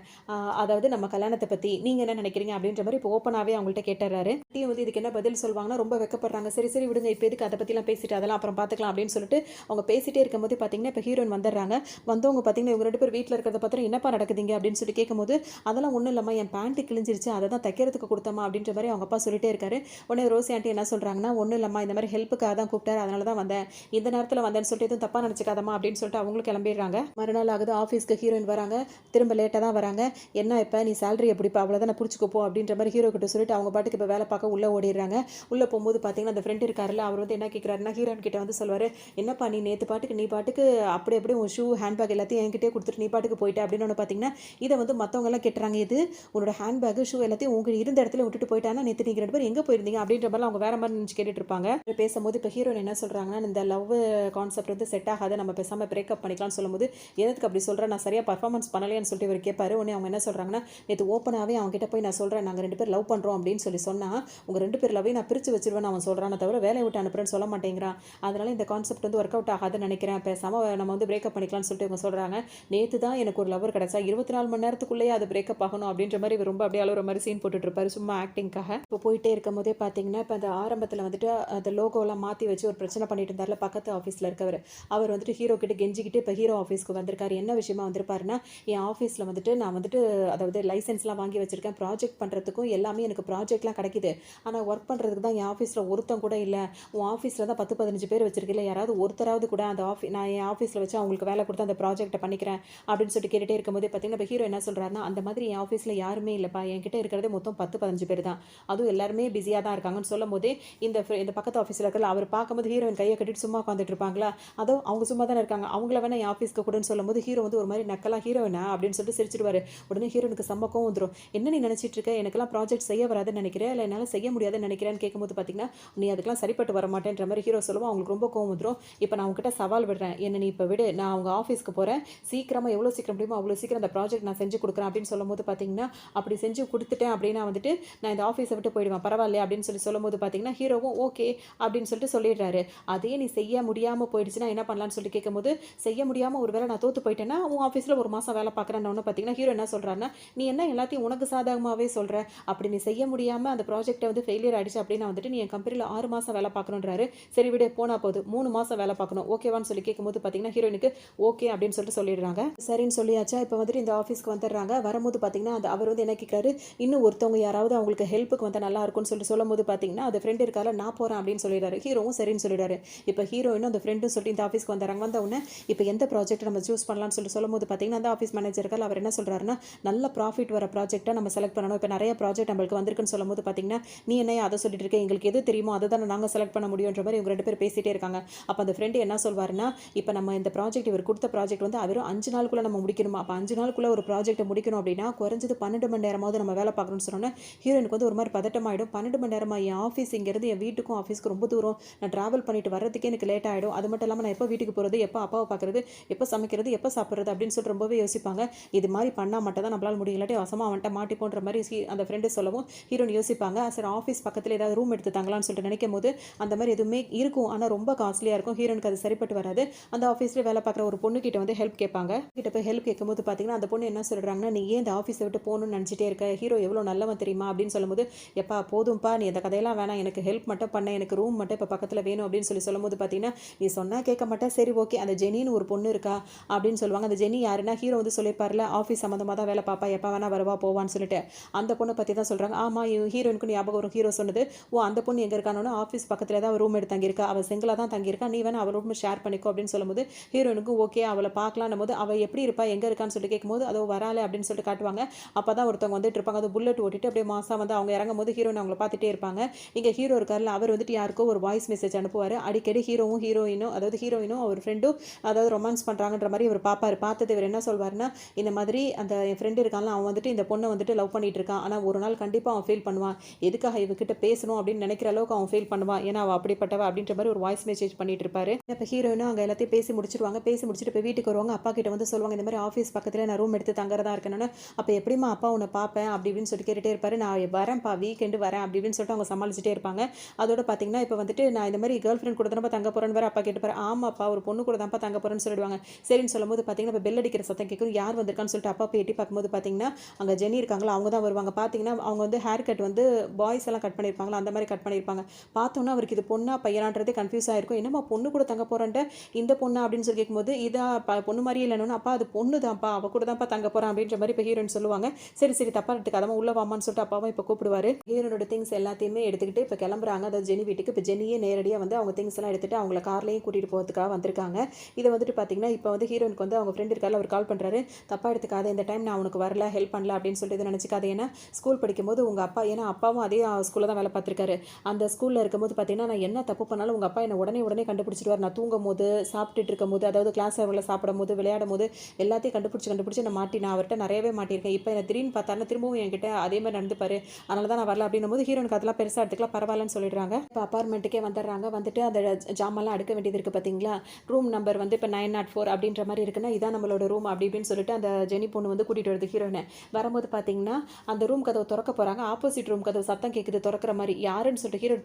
அதாவது நம்ம கல்யாணத்தை பற்றி நீங்கள் என்ன நினைக்கிறீங்க அப்படின்ற மாதிரி இப்போ ஓப்பனாகவே அவங்கள்ட்ட கேட்டுறாரு. டீம் வந்து இதுக்கு என்ன பதில் சொல்லுவாங்கன்னா ரொம்ப வெக்கப்படுறாங்க. சரி சரி விடுங்க, இப்போ எதுக்கு அதை பற்றிலாம் பேசிட்டு அதெல்லாம் அப்புறம் பார்த்துக்கலாம் அப்படின்னு சொல்லிட்டு அவங்க பேசிட்டே இருக்கும்போது பார்த்தீங்கன்னா இப்போ ஹீரோயின் வந்துடுறாங்க. வந்தவங்க பார்த்தீங்கன்னா இவங்க 2 பேர் வீட்டில் இருக்கிறத பார்த்துட்டு என்னப்பா நடக்குதுங்க அப்படின்னு சொல்லி கேட்கும்போது அதெல்லாம் ஒன்றும் இல்லாமல் என் பேண்ட்டு கிழிஞ்சிருச்சு அதை தான் தைக்கிறதுக்கு கொடுத்தமா அப்படின்ற மாதிரி அவங்க அப்பா சொல்லிட்டே இருக்காரு. உடனே ரோசி ஆண்டி என்ன சொல்கிறாங்கன்னா ஒன்றும் இல்லைம்மா இந்த மாதிரி ஹெல்ப்புக்காக தான் கூப்பிட்டாரு அதனால தான் வந்தேன், இந்த நேரத்தில் வந்தேன்னு சொல்லிட்டு எதுவும் தப்பாக நினச்சிக்காதம்மா அப்படின்னு சொல்லிட்டு அவங்களும் கிளம்பிடுறாங்க. மறுநாள் ஆகுது, ஆஃபீஸ்க்கு ஹீரோயின் வராங்க, திரும்ப லேட்டாக தான் வராங்க. என்ன இப்போ நீ சேலரி எப்படிப்பா அவ்வளோதான் நான் பிடிச்சிக்கப்போ அப்படின்ற மாதிரி ஹீரோ கிட்ட சொல்லிட்டு அவங்க பாட்டுக்கு இப்போ வேலை பார்க்க உள்ளே ஓடிடுறாங்க. உள்ளே போகும்போது பார்த்தீங்கன்னா அந்த ஃப்ரெண்ட் இருக்காருல்ல அவர் வந்து என்ன கேட்குறாருன்னா ஹீரோயின் கிட்ட வந்து சொல்வார், என்னப்பா நீ நேற்று பாட்டுக்கு நீ பாட்டுக்கு அப்படி உன் ஷூ ஹேண்ட் பேக் எல்லாத்தையும் என்கிட்டே கொடுத்துட்டு நீ பாட்டுக்கு போயிட்ட அப்படின்னு ஒன்று பார்த்தீங்கன்னா இதை வந்து மற்றவங்கெல்லாம் கெட்டுறாங்க சொல்கிறாங்க, இது உன்னோட ஹேண்ட் பேக்கு ஷூ எல்லாத்தையும் உங்க இருந்த இடத்துல விட்டுட்டு போயிட்டானா, நேற்று நீங்கள் 2 பேரும் எங்கே போயிருந்தீங்க அப்படின்ற மாதிரிலாம் அவங்க வேறு மாதிரி நினச்சி கேட்டுட்டு இருப்பாங்க. பேசும்போது இப்போ ஹீரோயின் என்ன சொல்கிறாங்கன்னா, இந்த லவ் கான்செப்ட் வந்து செட் ஆகாது, நம்ம பேசாமல் பிரேக்கப் பண்ணிக்கலாம்னு சொல்லும்போது, எதுக்கு அப்படி சொல்கிறேன், நான் சரியாக பர்ஃபார்மன்ஸ் பண்ணலையான்னு சொல்லிட்டு இவர் கேட்பாரு. உடனே அவங்க என்ன சொல்கிறாங்கன்னா, நேற்று ஓப்பனாகவே அவங்க கிட்ட போய் நான் சொல்கிறேன், நாங்கள் 2 பேர் லவ் பண்ணுறோம் அப்படின்னு சொன்னால் உங்கள் 2 பேர் லவ்வையும் நான் பிரித்து வச்சிருவேன் அவன் சொல்கிறானே தவிர வேலையை விட்டு அனுப்புறேன்னு சொல்ல மாட்டேங்கிறான். அதனால் இந்த கான்செப்ட் வந்து ஒர்க் அவுட் ஆகாதுன்னு நினைக்கிறேன், பேசாமல் நம்ம வந்து பிரேக்கப் பண்ணிக்கலாம்னு சொல்லிட்டு இவங்க சொல்கிறாங்க. நேற்று தான் எனக்கு ஒரு லவர் கிடச்சா 24 மணி நேரத்துக்குள்ளேயே அது பிரேக்கப் ஆகணும் அப்படின்ற மாதிரி இவர் ரொம்ப அப்படியே அழுகிற மாதிரி சீன் போட்டுட்டு இருப்பாரு சும்மா ஆக்டிங்காக. இப்போ போயிட்டே இருக்கும் போதே பார்த்தீங்கன்னா, இப்போ அந்த ஆரம்பத்தில் வந்துட்டு அந்த லோகோலாம் மாற்றி வச்சு ஒரு பிரச்சனை பண்ணிட்டு இருந்தார்ல பக்கத்து ஆஃபீஸில் இருக்கவர், அவர் வந்துட்டு ஹீரோ கிட்ட கெஞ்சிக்கிட்டு இப்போ ஹீரோ ஆஃபீஸ்க்கு வந்திருக்காரு. என்ன விஷயமா வந்திருப்பாருன்னா, என் ஆஃபீஸில் வந்துட்டு நான் வந்துட்டு அதாவது லைசன்ஸ்லாம் வாங்கி வச்சிருக்கேன், ப்ராஜெக்ட் பண்ணுறதுக்கும் எல்லாமே எனக்கு ப்ராஜெக்ட்லாம் கிடைக்குது, ஆனால் ஒர்க் பண்ணுறதுக்கு தான் என் ஆஃபீஸில் ஒருத்தன் கூட இல்லை. உன் ஆஃபீஸில் தான் 10-15 பேர் வச்சிருக்கல, யாராவது ஒருத்தராவது கூட அந்த நான் என் ஆஃபீஸில் வச்சு அவங்களுக்கு வேலை கொடுத்து அந்த ப்ராஜெக்ட்டை பண்ணிக்கிறேன் அப்படின்னு சொல்லிட்டு கேட்டுகிட்டே இருக்கும்போது பார்த்தீங்கன்னா, இப்போ ஹீரோ என்ன சொல்கிறாருன்னா, அந்த மாதிரி என் ஆஃபீஸில் யாருமே இல்லைப்பா, என்கிட்ட இருக்கிறது மொத்தம் 10-15 பேர் தான், அதுவும் எல்லாருமே பிஸியாக தான் இருக்காங்கன்னு சொல்லும் போதே இந்த பக்கத்து ஆஃபீஸில் இருக்கல அவர் பார்க்கும்போது ஹீரோயின் கையை கட்டிட்டு சும்மா உட்காந்துட்டு இருப்பாங்களா, அதுவும் அவங்க சும்மா தானே இருக்காங்க, அவங்கள வேணா என் ஆஃபீஸ்க்கு கூடன்னு சொல்லும்போது ஹீரோ வந்து ஒரு மாதிரி நக்கலாக ஹீரோயினா அப்படின்னு சொல்லிட்டு சிரிச்சிடுவார். உடனே ஹீரோனுக்கு சம்மக்கம் வந்துடும். என்ன நீ நினச்சிட்டு இருக்க, எனக்கெல்லாம் ப்ராஜெக்ட் செய்ய வராதுன்னு நினைக்கிறேன், இல்லை என்னால் செய்ய முடியாதுன்னு நினைக்கிறேன்னு கேட்கும்போது பார்த்தீங்கன்னா, நீ அதுக்கெல்லாம் சரிப்பட்டு வர மாட்டேன்ற மாதிரி ஹீரோ சொல்லுவோம். அவங்களுக்கு ரொம்ப கோவம் வந்துடும். இப்போ நான் உங்ககிட்ட சவால் விடுறேன், என்ன நீ இப்போ விடு, நான் அவங்க ஆஃபீஸ்க்கு போகிறேன், சீக்கிரமாக எவ்வளோ சீக்கிரம் முடியுமோ அவ்வளோ சீக்கிரம் அந்த ப்ராஜெக்ட் நான் செஞ்சு கொடுக்குறேன் அப்படின்னு சொல்லும்போது பார்த்தீங்கன்னா, அப்படி செஞ்சு கொடுத்துட்டேன் அப்படின்னா வந்துட்டு நான் இந்த ஆஃபீஸை விட்டு போயிடுவேன் பரவாயில்லையா அப்படின்னு சொல்லும்போது பார்த்தீங்கன்னா, ஹீரோவும் ஓகே அப்படின்னு சொல்லிட்டு சொல்லிடுறாரு. அதே நீ செய்ய முடியாமல் போயிடுச்சுன்னா என்ன பண்ணலான்னு சொல்லிட்டு கேட்கும்போது, செய்ய முடியாமல் ஒரு வேளை நான் தோற்று போயிட்டேன்னா உன் ஆஃபீஸில் ஒரு மாதம் வேலை பார்க்குறேன்னு பார்த்தீங்கன்னா, ஹீரோ என்ன சொல்கிறாருன்னா, நீ என்ன எல்லாத்தையும் உனக்கு சாதகமாகவே சொல்கிற, அப்படி நீ செய்ய முடியாமல் அந்த ப்ராஜெக்ட்டை வந்து ஃபெயிலியர் ஆகிடுச்சு அப்படின்னா வந்துட்டு நீ என் கம்பெனியில் 6 மாதம் வேலை பார்க்கணுன்றாரு. சரி விடு போனால் போகுது, 3 மாதம் வேலை பார்க்கணும் ஓகேவான்னு சொல்லி கேட்கும்போது பார்த்தீங்கன்னா, ஹீரோயினுக்கு ஓகே அப்படின்னு சொல்லிட்டு சொல்லிடுறாங்க. சரின்னு சொல்லியாச்சா, இப்போ வந்துட்டு இந்த ஆஃபீஸ்க்கு வந்துடுறாங்க. வரும்போது பார்த்தீங்கன்னா, அவர் வந்து என்ன கேட்குறாரு, இன்னும் ஒருத்தவங்க யாராவது அவங்களுக்கு ஹெல்ப்புக்கு வந்தால் நல்லா இருக்கும்னு சொல்லும்போது பார்த்தீங்கன்னா, அந்த ஃப்ரெண்டு இருக்கால நான் போகிறேன் அப்படின்னு சொல்லிடுறாரு. ஹீரோவும் சரின்னு சொல்லிடுறாரு. இப்போ ஹீரோயினும் அந்த ஃப்ரெண்டும் சொல்லிட்டு இந்த ஆஃபீஸ்க்கு வந்தாங்க. வந்தவுடனே இப்போ எந்த ப்ராஜெக்ட் நம்ம சூஸ் பண்ணலாம்னு சொல்லும்போது பார்த்தீங்கன்னா, அந்த ஆஃபீஸ் மேனேஜர் இருக்கால் அவர் என்ன சொல்கிறாருன்னா, நல்ல ப்ராஃபிட் வர ப்ராஜெக்ட்டை நம்ம செலக்ட் பண்ணணும். இப்போ நிறைய ப்ராஜெக்ட் நம்மளுக்கு வந்திருக்குன்னு சொல்லும்போது பார்த்தீங்கன்னா, நீ என்ன அதை சொல்லிட்டு இருக்க, எங்களுக்கு எது தெரியுமோ அதை தான் நாங்கள் செலக்ட் பண்ண முடியுன்ற மாதிரி இவங்க 2 பேர் பேசிகிட்டே இருக்காங்க. அப்போ அந்த ஃப்ரெண்டு என்ன சொல்வாருன்னா, இப்போ நம்ம இந்த ப்ராஜெக்ட் இவர் கொடுத்த ப்ராஜெக்ட் வந்து வெறும் 5 நாளுக்குள்ளே நம்ம முடிக்கணுமா, அப்போ 5 நாளுக்குள்ளே ஒரு ப்ராஜெக்ட்டை முடிக்கணும் அப்படின்னா குறைஞ்சது 12 மணி நேரமாவது நம்ம வேலை பார்க்கணும்னு சொன்னோன்னே ஹீரோனுக்கு வந்து ஒரு மாதிரி பதட்டமாயிடும். 12 மணி நேரமாக என் ஆஃபீஸ் இங்கேருந்து என் வீட்டுக்கும் ஆஃபீஸ்க்கு ரொம்ப தூரம், நான் ட்ராவல் பண்ணிட்டு வரதுக்கே எனக்கு லேட் ஆகிடும். அது மட்டும் இல்லாமல் நான் எப்போ வீட்டுக்கு போகிறது, எப்போ அப்பாவை பார்க்குறது, எப்போ சமைக்கிறது, எப்போ சாப்பிட்றது அப்படின்னு சொல்லிட்டு ரொம்பவே யோசிப்பாங்க. இது மாதிரி பண்ணால் மட்டும் தான் நம்மளால் முடியும், இல்லாட்டி வசமாக அவன்ட்ட மாட்டிப்போன்ற மாதிரி அந்த ஃப்ரெண்டு சொல்லவும் ஹீரோன் யோசிப்பாங்க. சரி ஆஃபீஸ் பக்கத்தில் ஏதாவது ரூம் எடுத்து தங்கலாம்னு சொல்லிட்டு நினைக்கும் போது அந்த மாதிரி எதுவுமே இருக்கும், ஆனால் ரொம்ப காஸ்ட்லியாக இருக்கும். ஹீரோனுக்கு அது சரிப்பட்டு வராது. அந்த ஆஃபீஸில் வேலை பார்க்குற ஒரு பொண்ணு கிட்ட வந்து ஹெல்ப் கேட்பாங்க. கிட்ட போய் ஹெல்ப் கேட்கும்போது பார்த்தீங்கன்னா, அந்த பொண்ணு என்ன சொல்கிறாங்கன்னா, நீ ஏன் இந்த ஆஃபீஸை விட்டு போகணும்னு நினச்சிட்டே இருக்க, ஹீரோ எவ்வளோ நல்லவன் தெரியுமா அப்படின்னு சொல்லும்போது, எப்பா போதும்ப்பா நீ அந்த கதையெல்லாம் வேணாம், எனக்கு ஹெல்ப் மட்டும் பண்ண, எனக்கு ரூம் மட்டும் இப்போ பக்கத்தில் வேணும் அப்படின்னு சொல்லும்போது பார்த்தீங்கன்னா, நீ சொன்னால் கேட்க மாட்டேன், சரி ஓகே அந்த ஜெனின்னு ஒரு பொண்ணு இருக்கா அப்படின்னு சொல்லுவாங்க. அந்த ஜெனி யாருன்னா ஹீரோ வந்து சொல்லியிருப்பார்ல, ஆஃபீஸ் சம்மந்தமாக தான் வேலை பார்ப்பா, எப்போ வேணா வருவா போவான்னு சொல்லிட்டு அந்த பொண்ணை பற்றி தான் சொல்கிறாங்க. ஆமாம் ஹீரோனுக்கு ஞாபகம் வரும். ஹீரோ சொன்னது, ஓ அந்த பொண்ணு எங்கே இருக்கானோன்னா ஆஃபீஸ் பக்கத்தில் தான் ரூம் எடுத்து தங்கியிருக்கா, அவள் சிங்கிளாக தான் தங்கியிருக்கா, நீ வேணா அவள் ரூம் ஷேர் பண்ணிக்கோ அப்படின்னு சொல்லும்போது ஹீரோனுக்கும் ஓகே அவளை பார்க்கலான்னும் போது அவள் எப்படி இருப்பா எங்கே இருக்கான்னு சொல்லிட்டு கேட்கும்போது அதோ வராலே அப்படின்னு சொல்லிட்டு காட்டுவாங்க. அப்போ தான் ஒருத்தவங்க வந்துட்டு இருப்பாங்க, அது புல்லட் ஓட்டிட்டு அப்படியே மாதம் வந்து அவங்க இறங்கும் போது ஹீரோயின் அவங்கள பார்த்துட்டே இருப்பாங்க. இங்கே ஹீரோ இருக்கார்ல அவர் வந்துட்டு யாருக்கோ ஒரு வாய்ஸ் மெசேஜ் அனுப்புவார். அடிக்கடி ஹீரோயினும் அதாவது ஹீரோயினும் அவர் ஃப்ரெண்டும் அதாவது ரொமான்ஸ் பண்ணுறாங்கன்ற மாதிரி இவர் பார்ப்பார். பார்த்தது இவர் என்ன சொல்வார்னா, இந்த மாதிரி அந்த என் ஃப்ரெண்டு இருக்கான்ல அவன் வந்துட்டு இந்த பொண்ணை வந்துட்டு லவ் பண்ணிட்டு இருக்கான், ஆனால் ஒரு நாள் கண்டிப்பாக அவன் ஃபீல் பண்ணுவான், எதுக்காக இவகிட்ட பேசணும் அப்படின்னு நினைக்கிற அளவுக்கு அவன் ஃபீல் பண்ணுவான், ஏன்னா அவள் அப்படிப்பட்டவ அப்படின்ற மாதிரி ஒரு வாய்ஸ் மெசேஜ் பண்ணிட்டு இருப்பாரு. இப்போ ஹீரோயினும் அங்கே எல்லாத்தையும் பேசி முடிச்சிருவாங்க. பேசி முடிச்சுட்டு இப்போ வீட்டுக்கு வருவாங்க. அப்பா கிட்ட வந்து சொல்லுவாங்க, இந்த மாதிரி ஆஃபீஸ் பக்கத்தில் நான் ரூம் எடுத்து தங்குறதா இருக்கணும்னு. அப்போ எப்படிமா அப்பா உன்னை பார்ப்பேன் அப்படி இப்படின்னு சொல்லிட்டு கேட்டுகிட்டே இருப்பாரு. நான் வரேன்ப்பா வீக்கெண்டு வரேன் அப்படி இப்படின்னு சொல்லிட்டு அவங்க சமாளிச்சுட்டே இருப்பாங்க. அதோட பார்த்தீங்கன்னா இப்போ வந்துட்டு நான் இந்த மாதிரி கேர்ள் ஃப்ரெண்ட் கூட தானப்பா தங்க போகிறேன்னு வேறு அப்பா கேட்டுப்பாரு. ஆமாப்பா ஒரு பொண்ணு கூட தான்ப்பா தங்க போகிறேன்னு சொல்லிடுவாங்க. சரின்னு சொல்லும்போது பார்த்தீங்கன்னா இப்போ பெல் அடிக்கிற சத்தம் கேட்கும், யார் வந்திருக்கான்னு சொல்லிட்டு அப்பா போய் எட்டி பார்க்கும்போது பார்த்தீங்கன்னா அங்கே ஜெனி இருக்காங்களா அவங்க தான் வருவாங்க. பார்த்தீங்கன்னா அவங்க வந்து ஹேர் கட் வந்து பாய்ஸ் எல்லாம் கட் பண்ணியிருப்பாங்களா அந்த மாதிரி கட் பண்ணியிருப்பாங்க. பார்த்தோன்னா அவருக்கு இது பொண்ணா பையனான்றதே கன்ஃபியூஸ் ஆயிருக்கும். என்னம்மா பொண்ணு கூட தங்க போகிறேன்ட்டு இந்த பொண்ணா அப்படின்னு சொல்லி கேட்கும்போது இதா பொண்ணு மாதிரியே இல்லைன்னு, அப்பா அது பொண்ணு தான்ப்பா அவ கூட தான்ப்பா தங்க போகிறான் அப்படின்ற மாதிரி இப்போ ஹீரோயின் சொல்லுவாங்க. சரி சரி தப்பா எடுத்துக்காதமா உள்ள வாமான்னு சொல்லிட்டு அப்பாவும் இப்போ கூப்பிடுவாரு. ஹீரோனோட திங்ஸ் எல்லாத்தையுமே எடுத்துக்கிட்டு இப்போ கிளம்புறாங்க. அதாவது ஜெனி வீட்டுக்கு இப்போ ஜெனியே நேரடியாக வந்து அவங்க திங்ஸ் எல்லாம் எடுத்துட்டு அவங்கள கார்லையும் கூட்டிகிட்டு போகிறதுக்காக வந்திருக்காங்க. இதை வந்துட்டு பார்த்தீங்கன்னா இப்போ வந்து ஹீரோனுக்கு வந்து அவங்க ஃப்ரெண்ட் இருக்கால அவர் கால் பண்ணுறாரு. தப்பா எடுத்துக்காத, இந்த டைம் நான் உனக்கு வரல ஹெல்ப் பண்ணல அப்படின்னு சொல்லிட்டு இதை நினச்சிக்காத, ஏன்னா ஸ்கூல் படிக்கும்போது உங்கள் அப்பா, ஏன்னா அப்பாவும் அதே ஸ்கூலில் தான் வேலை பார்த்துருக்காரு, அந்த ஸ்கூலில் இருக்கும்போது பார்த்தீங்கன்னா நான் என்ன தப்பு பண்ணாலும் உங்கள் அப்பா என்னை உடனே கண்டுபிடிச்சிடுவார். நான் தூங்கும் போது சாப்பிட்டுட்டு இருக்கும் போது அதாவது கிளாஸ் ஹவரில் சாப்பிடும் போது விளையாடும் போது எல்லாத்தையும் கண்டுபிடிச்சி நான் அவர்கிட்ட நிறையவே மாட்டியிருக்கேன். பண்ணியிருக்கேன். இப்போ என்ன திடீர்னு பார்த்தாருன்னா திரும்பவும் என்கிட்ட அதே மாதிரி நடந்துப்பாரு. அதனால தான் நான் வரல அப்படின்னும்போது ஹீரோனுக்கு அதெல்லாம் பெருசாக எடுத்துக்கலாம் பரவாயில்லன்னு சொல்லிடுறாங்க. இப்போ அப்பார்ட்மெண்ட்டுக்கே வந்துடுறாங்க. வந்துட்டு அந்த ஜாமான்லாம் அடுக்க வேண்டியது இருக்குது பார்த்தீங்களா? ரூம் நம்பர் வந்து இப்போ 904 அப்படின்ற மாதிரி இருக்குன்னா இதான் நம்மளோட ரூம் அப்படி இப்படின்னு சொல்லிட்டு அந்த ஜெனி பொண்ணு வந்து கூட்டிகிட்டு வருது ஹீரோனை. வரும்போது பார்த்தீங்கன்னா அந்த ரூம் கதவு திறக்க போகிறாங்க. ஆப்போசிட் ரூம் கதவு சத்தம் கேட்குது திறக்கிற மாதிரி. யாருன்னு சொல்லிட்டு ஹீரோ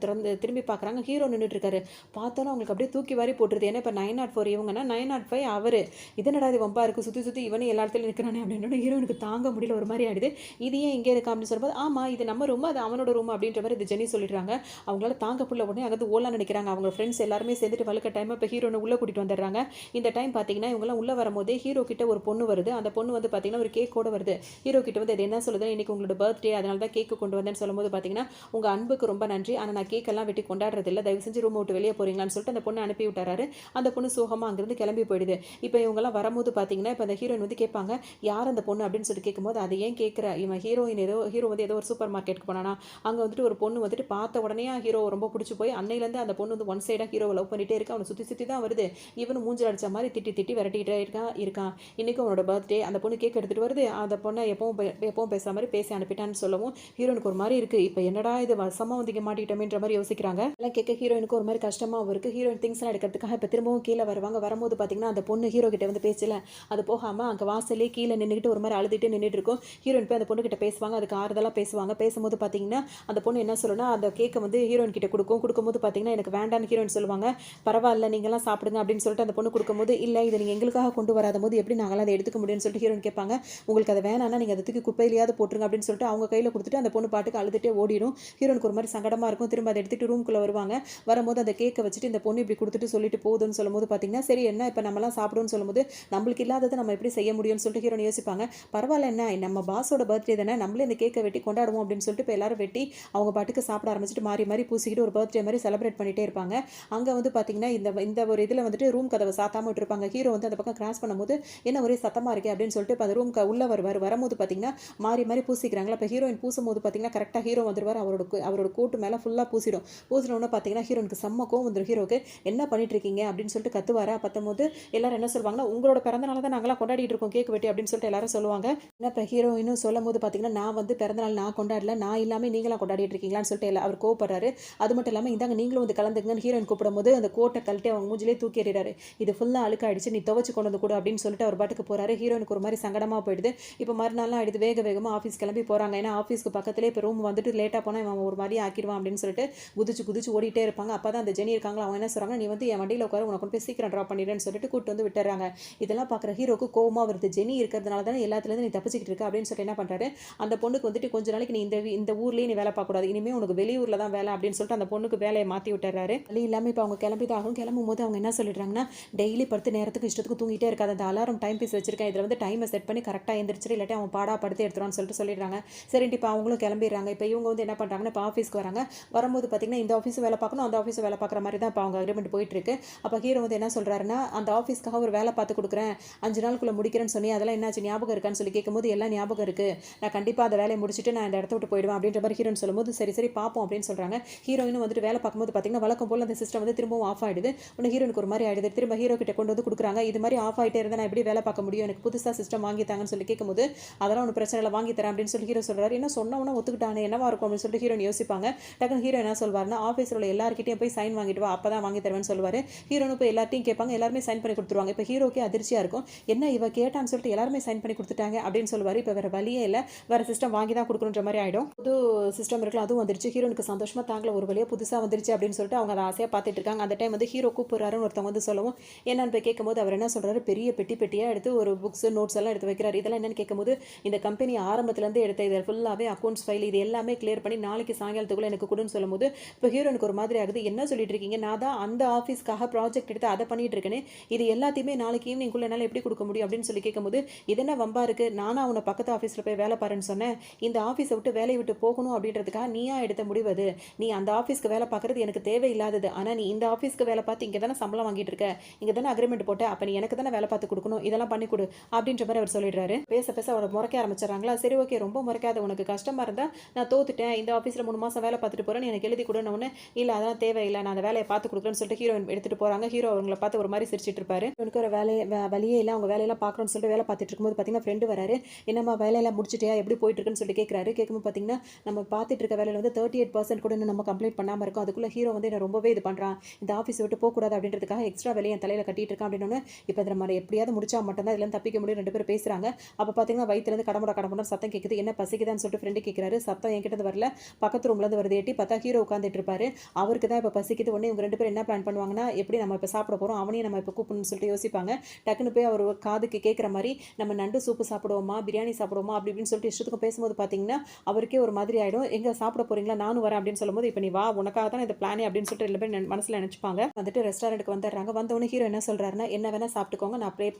திரும்பி பார்க்குறாங்க. ஹீரோ நின்றுட்டு இருக்காரு. பார்த்தோன்னா அவங்களுக்கு அப்படியே தூக்கி வாரி போட்டுருது. ஏன்னா இப்போ 904 இவங்கன்னா 905 அவர். இதனடா இது வம்பா இருக்குது, சுற்றி சுற்றி இவனே எல்லா இடத்துலையும் நிற்கிறானே அப்படின்னு ஹீரோனுக்கு தாங்க முடியல, ஒரு மாதிரி ஆயிடுது. இது ஏன் இங்கே இருக்கா அப்படின்னு சொல்லும்போது ஆமாம் இது நம்ம ரூம் அது அவனோட ரூம் அப்படின்ற மாதிரி இது ஜெனி சொல்லிடுறாங்க. அவங்களால தாங்க புள்ள உடனே அங்கே ஓலாம் நினைக்கிறாங்க. அவங்க ஃப்ரெண்ட்ஸ் எல்லாருமே சேர்ந்துட்டு வழுக்க டைம் இப்போ ஹீரோனை உள்ளே கூட்டிகிட்டு வந்துடுறாங்க. இந்த டைம் பார்த்தீங்கன்னா இவங்கெல்லாம் உள்ளே வரும்போதே ஹீரோ கிட்ட ஒரு பொண்ணு வருது. அந்த பொண்ணு வந்து பார்த்தீங்கன்னா ஒரு கேக்கோட வருது. ஹீரோ கிட்ட வந்து அது என்ன சொல்லுது, இன்னைக்கு உங்களோட பர்த்டே அதனால தான் கேக்கு கொண்டு வந்தேன்னு சொல்லும்போது பார்த்தீங்கன்னா உங்கள் அன்புக்கு ரொம்ப நன்றி, ஆனால் நான் கேக்கெல்லாம் வெட்டி கொண்டாடுறது இல்லை, தயவு செஞ்சு ரூம் விட்டு வெளியே போறீங்களான்னு சொல்லிட்டு அந்த பொண்ணு அனுப்பி விட்டாரு. அந்த பொண்ணு சோகமாக அங்கேருந்து கிளம்பி போயிடுது. இப்போ இவங்கெல்லாம் வரும்போது பார்த்தீங்கன்னா இப்போ அந்த ஹீரோயின் வந்து கேட்பாங்க யார் அந்த பொண்ணு அப்படின்னு சொல்லி கேட்கும்போது அதை ஏன் கேட்குற, இவன் ஹீரோ வந்து ஏதோ ஒரு சூப்பர் மார்க்கெட்டுக்கு போனானா அங்கே வந்துட்டு ஒரு பொண்ணு வந்துட்டு பார்த்த உடனே ஹீரோ ரொம்ப பிடிச்சி போய் அன்னையிலேருந்து அந்த பொண்ணு வந்து ஒன் சைடாக ஹீரோவை லவ் பண்ணிட்டே இருக்கு. அவனை சுற்றி சுற்றி தான் வருது. இவனு மூஞ்சில் அடித்த மாதிரி திட்டி திட்டி விரட்டிகிட்டே இருக்கான். இன்றைக்கி அவனோட பர்த்டே, அந்த பொண்ணு கேக் எடுத்துகிட்டு வருது. அந்த பொண்ணை எப்பவும் பேசுகிற மாதிரி பேசி அனுப்பிட்டான்னு சொல்லவும் ஹீரோனுக்கு ஒரு மாதிரி இருக்குது. இப்போ என்னடா இது வசமாக வந்து இங்கே மாட்டிட்டோமேன்ற மாதிரி யோசிக்கிறாங்க. எல்லாம் கேட்க ஹீரோயினுக்கு ஒரு மாதிரி கஷ்டமாகவும் இருக்குது. ஹீரோயின் திங்ஸ்லாம் எடுக்கிறதுக்காக இப்போ திரும்பவும் கீழே வருவாங்க. வரும்போது பார்த்தீங்கன்னா அந்த பொண்ணு ஹீரோ கிட்ட வந்து பேசல. அது போகாமல் அங்கே வாசலே கீழே நின்றுக்கிட்டு ஒரு மாதிரி அழுதுட்டு நின்றுட்டு இருக்கும். ஹீரோயின் போய் அந்த பொண்ணு கிட்ட பேசுவாங்க. அதுக்கு ஆறுதலாக பேசுவாங்க. பேசும்போது பார்த்தீங்கன்னா அந்த பொண்ணு என்ன சொல்லுன்னா அந்த கேக்கை வந்து ஹீரோயின் கிட்ட கொடுக்கும்போது பார்த்தீங்கன்னா எனக்கு வேண்டான்னு ஹீரோயின் சொல்லுவாங்க. பரவாயில்ல நீங்களாம் சாப்பிடுங்க அப்படின்னு சொல்லிட்டு அந்த பொண்ணு கொடுக்கும்போது இல்லை இதை நீங்கள் எங்களுக்காக கொண்டு வராத போது எப்படி நாங்களாம் அதை எடுத்துக்க முடியும்னு சொல்லிட்டு ஹீரோயின் கேட்பாங்க. உங்களுக்கு அதை வேணான்னா நீங்கள் அதை தூக்கி குப்பையிலையாவது போட்டுருங்க அப்படின்னு சொல்லிட்டு அவங்க கையில் கொடுத்துட்டு அந்த பொண்ணு பாட்டுக்கு அழுதுட்டே ஓடிடும். ஹீரோனுக்கு ஒரு மாதிரி சங்கடமாக இருக்கும். திரும்ப அதை எடுத்துகிட்டு ரூம்குள்ளே வருவாங்க. வரும்போது அந்த கேக்கை வச்சுட்டு இந்த பொண்ணு இப்படி கொடுத்துட்டு சொல்லிட்டு போகுதுன்னு சொல்லும்போது பார்த்தீங்கன்னா சரி என்ன இப்போ நம்மலாம் சாப்பிடுன்னு சொல்லும்போது நம்மளுக்கு இல்லாததை நம்ம எப்படி செய்ய முடியும்னு சொல்லிட்டு ஹீரோன் யோசிப்பாங்க. பரவாயில்ல என்ன நம்ம பாஸோட பர்த்டே தானே நம்மளே இந்த கேக்கை வெட்டி கொண்டாடுவோம் அப்படின்னு சொல்லிட்டு இப்போ எல்லாரும் வெட்டி அவங்க பாட்டுக்கு சாப்பிட ஆரம்பிச்சுட்டு மாறி மாறி பூசிக்கிட்டு ஒரு பர்த்டே மாதிரி செலிப்ரேட் பண்ணிட்டே இருப்பாங்க. அங்கே வந்து பார்த்தீங்கன்னா இந்த ஒரு இதில் வந்துட்டு ரூம் கதவை சாத்தாம விட்டுருப்பாங்க. ஹீரோ வந்து அந்த பக்கம் கிராஸ் பண்ணும்போது என்ன ஒரே சத்தமாக இருக்கே அப்படின்னு சொல்லிட்டு இப்போ அந்த ரூம் உள்ள வரும்போது பார்த்தீங்கன்னா மாறி மாறி பூசிக்கிறாங்களா. இப்போ ஹீரோயின் பூசும்போது பார்த்தீங்கன்னா கரெக்டாக ஹீரோ வந்துருவார். அவரோட கோட்டு மேலே ஃபுல்லாக பூசினோன்னு பார்த்தீங்கன்னா ஹீரோனுக்கு செம்ம கோவம் வந்துடும். ஹீரோக்கு என்ன பண்ணிட்டு இருக்கீங்க அப்படின்னு சொல்லிட்டு கத்துவாரா. பத்தும்போது எல்லாரும் என்ன சொல்லுவாங்கன்னா உங்களோட பிறந்தநாள் தான் நாங்களாம் கொண்டாடிட்டு இருக்கோம் கேக் வெட்டி அப்படின்னு சொல்லிட்டு எல்லாரும் சொல்லுவாங்க. என்ன இப்போ ஹீரோயினும் சொல்லும் போது பார்த்தீங்கன்னா நான் வந்து பிறந்தநாள் நான் கொண்டாடல, நான் இல்லாமல் நீங்களாம் கொண்டாடிட்டு இருக்கீங்களான்னு சொல்லிட்டு அவர் கோவப்படுறாரு. அது மட்டும் இல்லாமல் இந்தாங்க நீங்களும் வந்து கலந்துங்கன்னு ஹீரோயின் கூப்பிடும்போது அந்த கோட்டை கழட்டி அவங்க மூஞ்சிலே தூக்கி எறிறாரு. இது ஃபுல்லாக அழுக்காயிடுச்சு, நீ துவச்சு கொண்டு வந்து கூட அப்படின்னு சொல்லிட்டு அவர் பாட்டுக்கு போறாரு. ஹீரோயினுக்கு ஒரு மாதிரி சங்கடமாக போயிடுது. இப்போ மறுநாள்லாம் ஆயிடுது. வேகமாக ஆஃபீஸ் கிளம்பி போகிறாங்க. ஏன்னா ஆஃபீஸ்க்கு பக்கத்துலேயே இப்போ ரூம் வந்துட்டு லேட்டாக போனால் இவன் ஒரு மாதிரி ஆக்கிடுவான் அப்படின்னு சொல்லிட்டு குதிச்சு ஓடிட்டே இருப்பாங்க. அப்போ தான் அந்த ஜெனி இருக்காங்களா அவங்க என்ன சொல்கிறாங்க, நீ வந்து என் வண்டியில் உட்கார உனக்கு கொண்டு போய் சீக்கிரம் ட்ராப் பண்ணிடுன்னு சொல்லிட்டு கூப்பிட்டு வந்து விட்டுறாங்க. இதெல்லாம் பார்க்குற ஹீரோக்கு கோவமாக வருது. ஜெனி இருக்கிறதுனால தானே எல்லாத்துலேருந்து நீ தப்பிச்சிக்கிட்டு இருக்க அப்படின்னு சொல்லிட்டு என்ன பண்ணுறாரு, அந்த பொண்ணுக்கு வந்துட்டு கொஞ்ச நாளைக்கு நீ இந்த ஊர்லேயே நீ வேலை பார்க்கக்கூடாது, இனிமேல் உனக்கு வெளியூரில் தான் வேலை அப்படின்னு சொல்லிட்டு அந்த பொண்ணுக்கு வேலையை மாற்றி விட்டுறாரு. வழி இல்லாமல் இப்போ அவங்க கிளம்பும் போது அவங்க என்ன சொல்லிடுறாங்கன்னா டெய்லி படுத்து நேரத்துக்கு இஷ்டத்துக்கு தூங்கிட்டே இருக்காது, அந்த அலாரம் டைம் பீஸ் வச்சிருக்கேன், இதில் வந்து டைமை செட் பண்ணி கரெக்டாக எழுந்திரிச்சிட்டு இல்லாட்டி அவன் பாடா படுத்து எடுத்துருவான்னு சொல்லிட்டு சொல்லிடுறாங்க. சரின்ட்டு இப்போ அவங்களும் கிளம்பிடுறாங்க. இப்போ இவங்க வந்து என்ன பண்ணுறாங்கன்னா இப்போ ஆஃபீஸ்க்கு வராங்க. வரும்போது பார்த்தீங்கன்னா இந்த ஆஃபீஸ் வேலை பார்க்கணும் அந்த ஆஃபீஸ் வேலை பார்க்குற மாதிரி தான் இப்போ அவங்க அக்ரிமெண்ட் போயிட்டு இருக்கு. அப்போ ஹீரோ வந்து என்ன சொல்கிறாருன்னா அந்த ஆஃபீஸ்க்காக ஒரு வேலை பார்த்து கொடுக்குறேன், 5 நாளுக்குள்ளே முடிக்கிறேன்னு சொன்னி அதெல்லாம் என்னாச்சு ஞாபகம் இருக்கான்னு சொல்லி கேட்கும்போது எல்லாம் ஞாபகம் இருக்குது, நான் கண்டிப்பாக அந்த வேலையை முடிச்சுட்டு நான் இந்த இடத்த விட்டு போயிடுவேன் அப்படின்ற மாதிரி ஹீரோன்னு சொல்லும்போது சரி பார்ப்போம் அப்படின்னு சொல்கிறாங்க. ஹீரோயினும் வந்துட்டு வேலை பார்க்கும்போது பார்த்தீங்கன்னா வழக்கம் போல் அந்த சிஸ்டம் வந்து திரும்பவும் ஆஃப் ஆகிடுது. ஒன்று ஹீரோனுக்கு ஒரு மாதிரி ஆகிடுது. திரும்ப ஹீரோ கிட்ட கொண்டு வந்து கொடுக்குறாங்க. இது மாதிரி ஆஃப் ஆகிட்டே இருந்தால் நான் எப்படி வேலை பார்க்க முடியும், எனக்கு புதுசாக சிஸ்டம் வாங்கித்தாங்கன்னு சொல்லி கேட்கும்போது அதெல்லாம் ஒன்று பிரச்சனை இல்லை வாங்கி தரேன் அப்படின்னு சொல்லி ஹீரோ சொல்கிறாரு. என்ன சொன்னவொன்னே ஒத்துக்கிட்டானே என்னவா இருக்கும் அப்படின்னு சொல்லிட்டு ஹீரோன் யோசிப்பாங்க. டக்குனு ஹீரோ என்ன சொல்வார்னா ஆஃபீஸில் உள்ள எல்லாருக்கிட்டையும் போய் சைன் வாங்கிட்டு வா அப்போ தான் வாங்கி தருவேன்னு சொல்லுவார். ஹீரோனு போய் எல்லாத்தையும் கேட்பாங்க. எல்லாருமே சைன் பண்ணி கொடுத்துருவாங்க. இப்போ ஹீரோக்கே அதிர்ச்சியாக இருக்கும். என்ன இவ கேட்டான்னு சொல்லிட்டு எல்லாருமே சைன் பண்ணி கொடுத்துட்டாங்க அப்படின்னு சொல்லுவார். இப்போ வேறு வழியே இல்லை, வேறு சிஸ்டம் வாங்கி தான் கொடுக்கணுன்ற மாதிரி ஆகிடும். புது சிஸ்டம் இருக்கலாம் அதுவும் வந்துருச்சு. ஹீரோனுக்கு சந்தோஷமாக தாங்கல, ஒரு வழியாக புதுசாக வந்துருச்சு அப்படின்னு சொல்லிட்டு அவங்க அதை ஆசையாக பார்த்துட்டு இருக்காங்க. அந்த டைம் வந்து ஹீரோ கூப்பிட்றாருன்னு ஒருத்தவங்க வந்து சொல்லவும் என்னன்னு போய் கேட்கும்போது அவர் என்ன சொல்கிறாரு, பெரிய பெட்டியாக எடுத்து ஒரு புக்ஸ் நோட்ஸ் எல்லாம் எடுத்து வைக்கிறார். இதெல்லாம் என்னன்னு கேட்கும்போது இந்த கம்பெனி ஆரம்பத்துலேருந்து எடுத்த இதில் ஃபுல்லாகவே அக்கௌண்ட்ஸ் ஃபைல் இது எல்லாமே கிளியர் பண்ணி நாளைக்கு சாயங்காலத்துக்குள்ளே எனக்கு கொடுன்னு சொல்லும்போது இப்போ ஹீரோனுக்கு ஒரு மாதிரி ஆகுது. என்ன சொல்லிட்டு இருக்கீங்க, நான் தான் அந்த ஆஃபீஸ்க்காக ப்ராஜெக்ட் எடுத்து அதை பண்ணிட்டு இருக்கேனே, இது எல்லாத்தையுமே நாளைக்கு ஈவினிங்குள்ளே என்னால் எப்படி கொடுக்க முடியும் அப்படின்னு சொல்லி கேட்கும்போது இது என்ன வம்பா இருக்குது, நானும் அவனை பக்கத்து ஆஃபீஸில் போய் வேலை பாருன்னு சொன்னேன், இந்த ஆஃபீஸை விட்டு வேலையை விட்டு போகணும் அப்படின்றதுக்காக நீயா எடுத்த முடிவது, நீ அந்த ஆஃபீஸ்க்கு வேலை பார்க்குறது எனக்கு தேவையில்லாதது, ஆனால் நீ இந்த ஆஃபீஸ்க்கு வேலை பார்த்து இங்கே தானே சம்பளம் வாங்கிட்டு இருக்க, இங்கே தானே அக்ரிமெண்ட் போட்ட, அப்போ நீ எனக்கு தானே வேலை பார்த்து கொடுக்கணும், இதெல்லாம் பண்ணி கொடு அப்படின்ற மாதிரி அவர் சொல்லிடுறாரு. பேச அவரை முறைக்க ஆரம்பிச்சிடறாங்களா. சரி ஓகே ரொம்ப முறைக்காத, உனக்கு கஷ்டமாக இருந்தால் நான் தோத்துட்டேன், இந்த ஆஃபீஸில் 3 மாதம் வேலை பார்த்துட்டு போகிறேன்னு எனக்கு எழுதி கொடுன்னு இல்லை அதெல்லாம் தேவையில்லை, நான் அந்த வேலையை பார்த்து கொடுக்குறேன்னு சொல்லிட்டு ஹீரோயின் எடுத்துகிட்டு போகிறாங்க. ஹீரோ அவங்களை பார்த்து ஒரு மாதிரி சிரிச்சிட்டு இருப்பாரு. எனக்கு ஒரு வழியே இல்லை, அவங்க வேலையெல்லாம் பார்க்கணும்னு சொல்லிட்டு வேலை பார்த்துட்டு இருக்கும்போது பார்த்தீங்கன்னா ஃப்ரெண்டு வராரு. என்னம்மா வேலையெல்லாம் முடிச்சிட்டியா, எப்படி போயிட்டுருக்குன்னு சொல்லிட்டு கேட்குறாரு. கேட்கும்போது பார்த்தீங்கன்னா, நம்ம பார்த்துட்டு இருக்க வேலையில வந்து 38% கூட இன்னும் நம்ம கம்ப்ளீட் பண்ணாம இருக்கோம். அதுக்குள்ள ஹீரோ வந்து என்ன ரொம்பவே இது பண்றான். இந்த ஆஃபீஸ விட்டு போக்கூடாது அப்படின்றதுக்காக எக்ஸ்ட்ரா வேலைய என் தலையில கட்டிட்டு இருக்கான் அப்படின்னோனே, இப்ப இத நம்ம எப்படியாவது முடிச்சா மட்டும் தான் இதுலருந்து தப்பிக்க முடியும். 2 பேரும் பேசுறாங்க. அப்ப பார்த்தீங்கன்னா, வயித்துலேருந்து கடமுட கடமுடன்னு சத்தம் கேட்குது. என்ன பசிக்குதான்னு சொல்லிட்டு ஃப்ரெண்டு கேட்குறாரு. சத்தம் என்கிட்ட இருந்து வரல. பக்கத்து ரூம்லேருந்து வருது. எட்டி பார்த்தா ஹீரோ உட்காந்துட்டு இருப்பாரு. அவருக்கு தான் இப்ப பசிக்குது. உடனே இவங்க 2 பேரும் என்ன பிளான் பண்ணுவாங்கன்னா, எப்படி நம்ம இப்ப சாப்பிட போறோம்? அவனையும் நம்ம இப்ப கூப்பிடணும்னு சொல்லிட்டு யோசிப்பாங்க. டக்குனு போய் அவர் காதுக்கு கேட்குற மாரி, நம்ம நண்டு சூப்பு சாப்பிடுவோமா? பிரியாணி சாப்பிடுவோமா? அப்படி இப்படின்னு சொல்லிட்டு இஷ்டத்துக்கும் பேசும்போது பார்த்தீங்கன்னா, அவருக்கே ஒரு மாதிரி ஆயிடும். எங்க சாப்பிட போறீங்களா? நானும் வரேன் அப்படின்னு சொல்லும்போது, இப்ப நீ வா உனக்காக தான் இந்த பிளானே அப்படின்னு சொல்லிட்டு 2 பேரும் மனசுல நினைச்சுப்பாங்க. வந்துட்டு ரெஸ்டாரண்ட்டுக்கு வந்துடுறாங்க. வந்தவுடனே ஹீரோ என்ன சொல்றாருன்னா, என்ன வேணா சாப்பிட்டுக்கோங்க.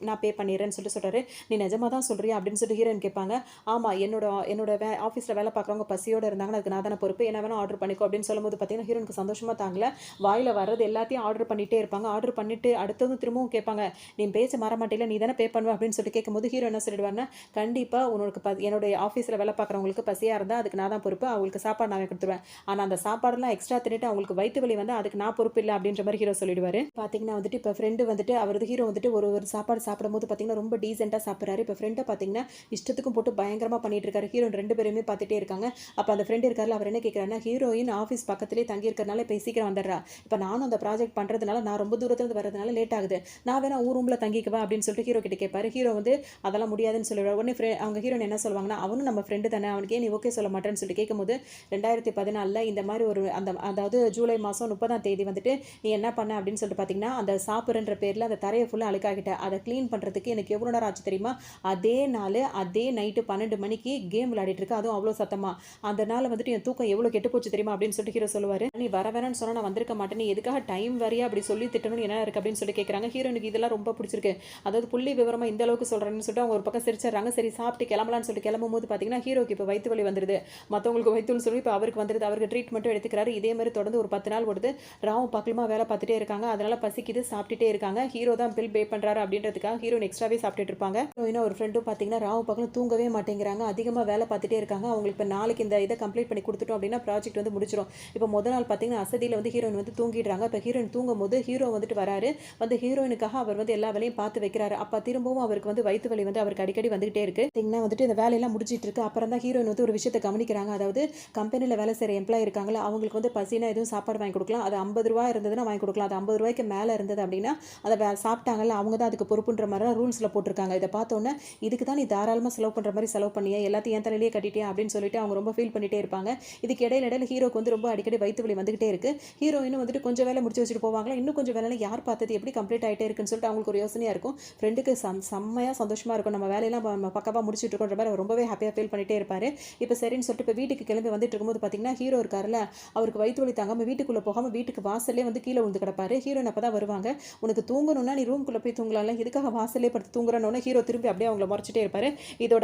நான் பே பண்ணிடுறேன்னு சொல்லிட்டு சொல்றாரு. நீ நிஜமா தான் சொல்றியா? அப்படின்னு சொல்லிட்டு ஹீரோயின் கேட்பாங்க. ஆமா என்னோட என்னோட ஆஃபீஸ்ல வேலை பார்க்குறவங்க பசியோட இருந்தாங்கன்னா, அதுக்கு நான் தானே பொறுப்பு. என்ன வேணா ஆர்டர் பண்ணிக்கோ அப்படின்னு சொல்லும்போது பார்த்தீங்கன்னா, ஹீரோயினுக்கு சந்தோஷமா தாங்கல. வாயில வர்றது எல்லாத்தையும் ஆர்டர் பண்ணிட்டே இருப்பாங்க. ஆர்டர் பண்ணிட்டு அடுத்ததும் திரும்பவும் கேட்பாங்க. நீ பேச்ச மாற மாட்டீல, நீ தானே பே பண்ணுவ அப்படின்னு சொல்லிட்டு கேட்கும்போது ஹீரோ என்ன சொல்லிடுவாருன்னா, கண்டிப்பா உனக்கு என்னுடைய ஆஃபீஸ்ல வேலை பார்க்குறவங்களுக்கு பசியா இருந்தா அதுக்கு நான் தான் பொறுப்பு. அவங்களுக்கு சாப்பாடு நான் குடுத்துருவேன். ஆனா அந்த சாப்பாடெல்லாம் எக்ஸ்ட்ரா தின்னுட்டு அவங்களுக்கு வயித்து வலி வந்தா அதுக்கு நான் பொறுப்பு இல்ல அப்படின்ற மாரி ஹீரோ சொல்லிடுவாரு. பார்த்தீங்கன்னா வந்துட்டு இப்ப ஃப்ரெண்டு வந்துட்டு அவரது ஹீரோ வந்துட்டு ஒரு ஒரு சாப்பாடு சாப்பிடும்போது பார்த்தீங்கன்னா, ரொம்ப டீசென்ட்டா சாப்பிடுறாரு. இப்ப ஃப்ரெண்ட பார்த்தீங்கன்னா, இஷ்டத்துக்கும் போட்டு பயங்கரமா பண்ணிட்டு இருக்காரு. ஹீரோயின் 2 பேருமே பார்த்துட்டே இருக்காங்க. அப்ப அந்த ஃப்ரெண்ட் இருக்கார்ல, அவர் என்ன கேட்கிறாருன்னா, ஹீரோயின் ஆஃபீஸ் பக்கத்திலேயே தங்கி இருக்கிறனால இப்ப சீக்கிரம் வந்துடுறா. இப்ப நானும் அந்த ப்ராஜெக்ட் பண்றதுனால நான் ரொம்ப தூரத்துல இருந்து வரதுனால லேட் ஆகுது. நான் வேணா உன் ரூம்ல தங்கிக்கவா அப்படின்னு சொல்லிட்டு ஹீரோ கிட்ட கேட்பாரு. ஹீரோ வந்து அதெல்லாம் முடியாதுன்னு சொல்லிடுவாரு. உடனே அவங்க ஹீரோயின் என்ன சொல்லுவாங்கன்னா, அவனும் நம்ம ஃப்ரெண்டு தானே, அவனுக்கு ஏன் நீ ஓகே சொல்ல மாட்டேன்னு சொல்லிட்டு கேட்கும்போது, 2014ல இந்த மாதிரி ஒரு அதாவது ஜூலை மாசம் 30ஆம் தேதி வந்துட்டு நீ என்ன பண்ண அப்படின்னு சொல்லிட்டு பார்த்தீங்கன்னா, அந்த சாப்பிடுறன்ற பேர்ல அந்த தரைய ஃபுல்லா அழுக்காக்கிட்ட. அத கிளீன் பண்றதுக்கு எனக்கு எவ்வளோ நேரம் ஆச்சு தெரியுமா? அதே நாளு அதே நைட்டு 12 மணிக்கு கேம் விளையாடிட்டு இருக்க. அதுவும் அவ்வளோ சத்தமா. அந்த நாள் வந்துட்டு என் தூக்கம் எவ்வளோ கெட்டு போச்சு தெரியுமா? அப்படின்னு சொல்லிட்டு ஹீரோ சொல்லுவாரு. நீ வர வேணான்னு சொன்னா நான் வந்திருக்க மாட்டேன். நீ எதுக்காக டைம் வரியா அப்படி சொல்லி திட்டணும்னு என்ன இருக்கு அப்படின்னு சொல்லி கேட்குறாங்க. ஹீரோனுக்கு இதெல்லாம் ரொம்ப பிடிச்சிருக்கு. அதாவது புள்ளி விவரமா இந்த அளவுக்கு சொல்றேன்னு சொல்லிட்டு அவங்க ஒரு பக்கம் சிரிச்சிடுறாங்க. சரி சாப்பிட்டு கிளம்பலான்னு சொல்லிட்டு கிளம்பும்போது பார்த்தீங்கன்னா, ஹீரோக்கு இப்போ வயித்து வலி வந்துருது. மத்தவங்களுக்கு வயித்துன்னு சொல்லி இப்போ அவருக்கு வந்துருது. அவருக்கு ட்ரீட்மெண்ட்டும் எடுத்துக்கிறாரு. இதே மாதிரி தொடர்ந்து ஒரு 10 நாள் ஓடுது. ராவும் பகலுமா வேலை பார்த்துட்டே இருக்காங்க. அதனால பசிக்குது சாப்பிட்டுட்டே இருக்காங்க. ஹீரோ தான் பில் பே பண்றாரு அப்படின்றதுக்காக ஹீரோயின் எக்ஸ்ட்ராவே சாப்பிட்டுட்டு இருப்பாங்க. ஹீரோயினும் ஒரு ஃப்ரெண்டும் பார்த்தீங்கன்னா, ராவும் பகலும் தூங்கவே மாட்டேங்கிறாங்க. அதிகமா வேலை பார்த்துட்டே இருக்காங்க. அவங்களுக்கு இப்போ நாளைக்கு இந்த இதை கம்ப்ளீட் பண்ணி கொடுத்துட்டோம் அப்படின்னா ப்ராஜெக்ட் வந்து முடிச்சிடும். இப்போ முதல் நாள் பார்த்தீங்கன்னா, அசதியில வந்து ஹீரோயின் வந்து தூங்கிடுறாங்க. இப்போ ஹீரோயின் தூங்கும்போது ஹீரோ வந்துட்டு வராரு. வந்து ஹீரோயினுக்காக அவர் வந்து எல்லா வேலையும் பார்த்து வைக்கிறாரு. அப்ப திரும்பவும் அவருக்கு வந்து வயித்து வலி வந்து அவருக்கு அடிக்கடி வந்துகிட்டே இருக்கு. பார்த்தீங்கன்னா வந்துட்டு இந்த வேலையெல்லாம் முடிச்சிட்டு இருக்கு. அப்புறம் தான் ஹீரோயின் வந்து ஒரு விஷயத்தை கவனிக்கிறாங்க. அதாவது கம்பெனில வேலை செய்யற எம்ப்ளாயி இருக்காங்கல்ல, அவங்களுக்கு வந்து பசினா எதுவும் சாப்பாடு வாங்கி கொடுக்கலாம். அது ₹50 இருந்ததுன்னா வாங்கி கொடுக்கலாம். அது ₹50க்கு மேல இருந்தது அப்படின்னா, அத சாப்பிட்டாங்கல்ல அவங்க தான் அதுக்கு பொறுப்புன்ற மாதிரி ரூல்ஸ்ல போட்டிருக்காங்க. இதை பார்த்தோன்னே இதுக்கு தான் நீ தாராளமா செலவு பண்ற மாதிரி செலவு பண்ணிய, எல்லாத்தையும் என் தலையிலேயே கட்டிட்டியா அப்படின்னு சொல்லிட்டு அவங்க ரொம்ப ஃபீல் பண்ணிட்டே இருப்பாங்க. இதுக்கு இடையில ஹீரோக்கு வந்து ரொம்ப அடிக்கடி வயித்து வலி வந்துகிட்டே இருக்கு. ஹீரோயினும் வந்துட்டு கொஞ்சம் வேலை முடிச்சு வச்சுட்டு போவாங்களா, இன்னும் கொஞ்சம் வேலை யார் பார்த்தது எப்படி கம்ப்ளீட் ஆயிட்டே இருக்குன்னு சொல்லிட்டு அவங்களுக்கு ஒரு யோசனையா இருக்கும். ஃப்ரெண்டுக்கு செம்மையா சந்தோஷமா இருக்கும். நம்ம வேலையெல்லாம் நம்ம பக்கவா முடிச்சுட்டு இருக்கோன்ற மாதிரி அவர் ரொம்பவே ஹாப்பியா ஃபீல் பண்ணிட்டே இருப்பாரு. இப்போ சரின்னு சொல்லிட்டு இப்போ வீட்டுக்கு கிளம்பி வந்துட்டு இருக்கும்போது பார்த்தீங்கன்னா, ஹீரோ இருக்காருல்ல, அவருக்கு வயித்து வலி தாங்காம வீட்டுக்குள்ள போகாம வீட்டுக்கு வாசல்லே வந்து கீழே விழுந்து கிடப்பாரு. ஹீரோயின் அப்பதான் வருவாங்க. உனக்கு தூங்கணும்னா நீ ரூம்குள்ள போய் தூங்கலாம்ல, எதுக்காக வாசல்லே படுத்து தூங்குறன்னு. ஹீரோ திரும்பி அப்படியே அவங்கள முறைச்சிட்டே இருப்பாரு. இதோட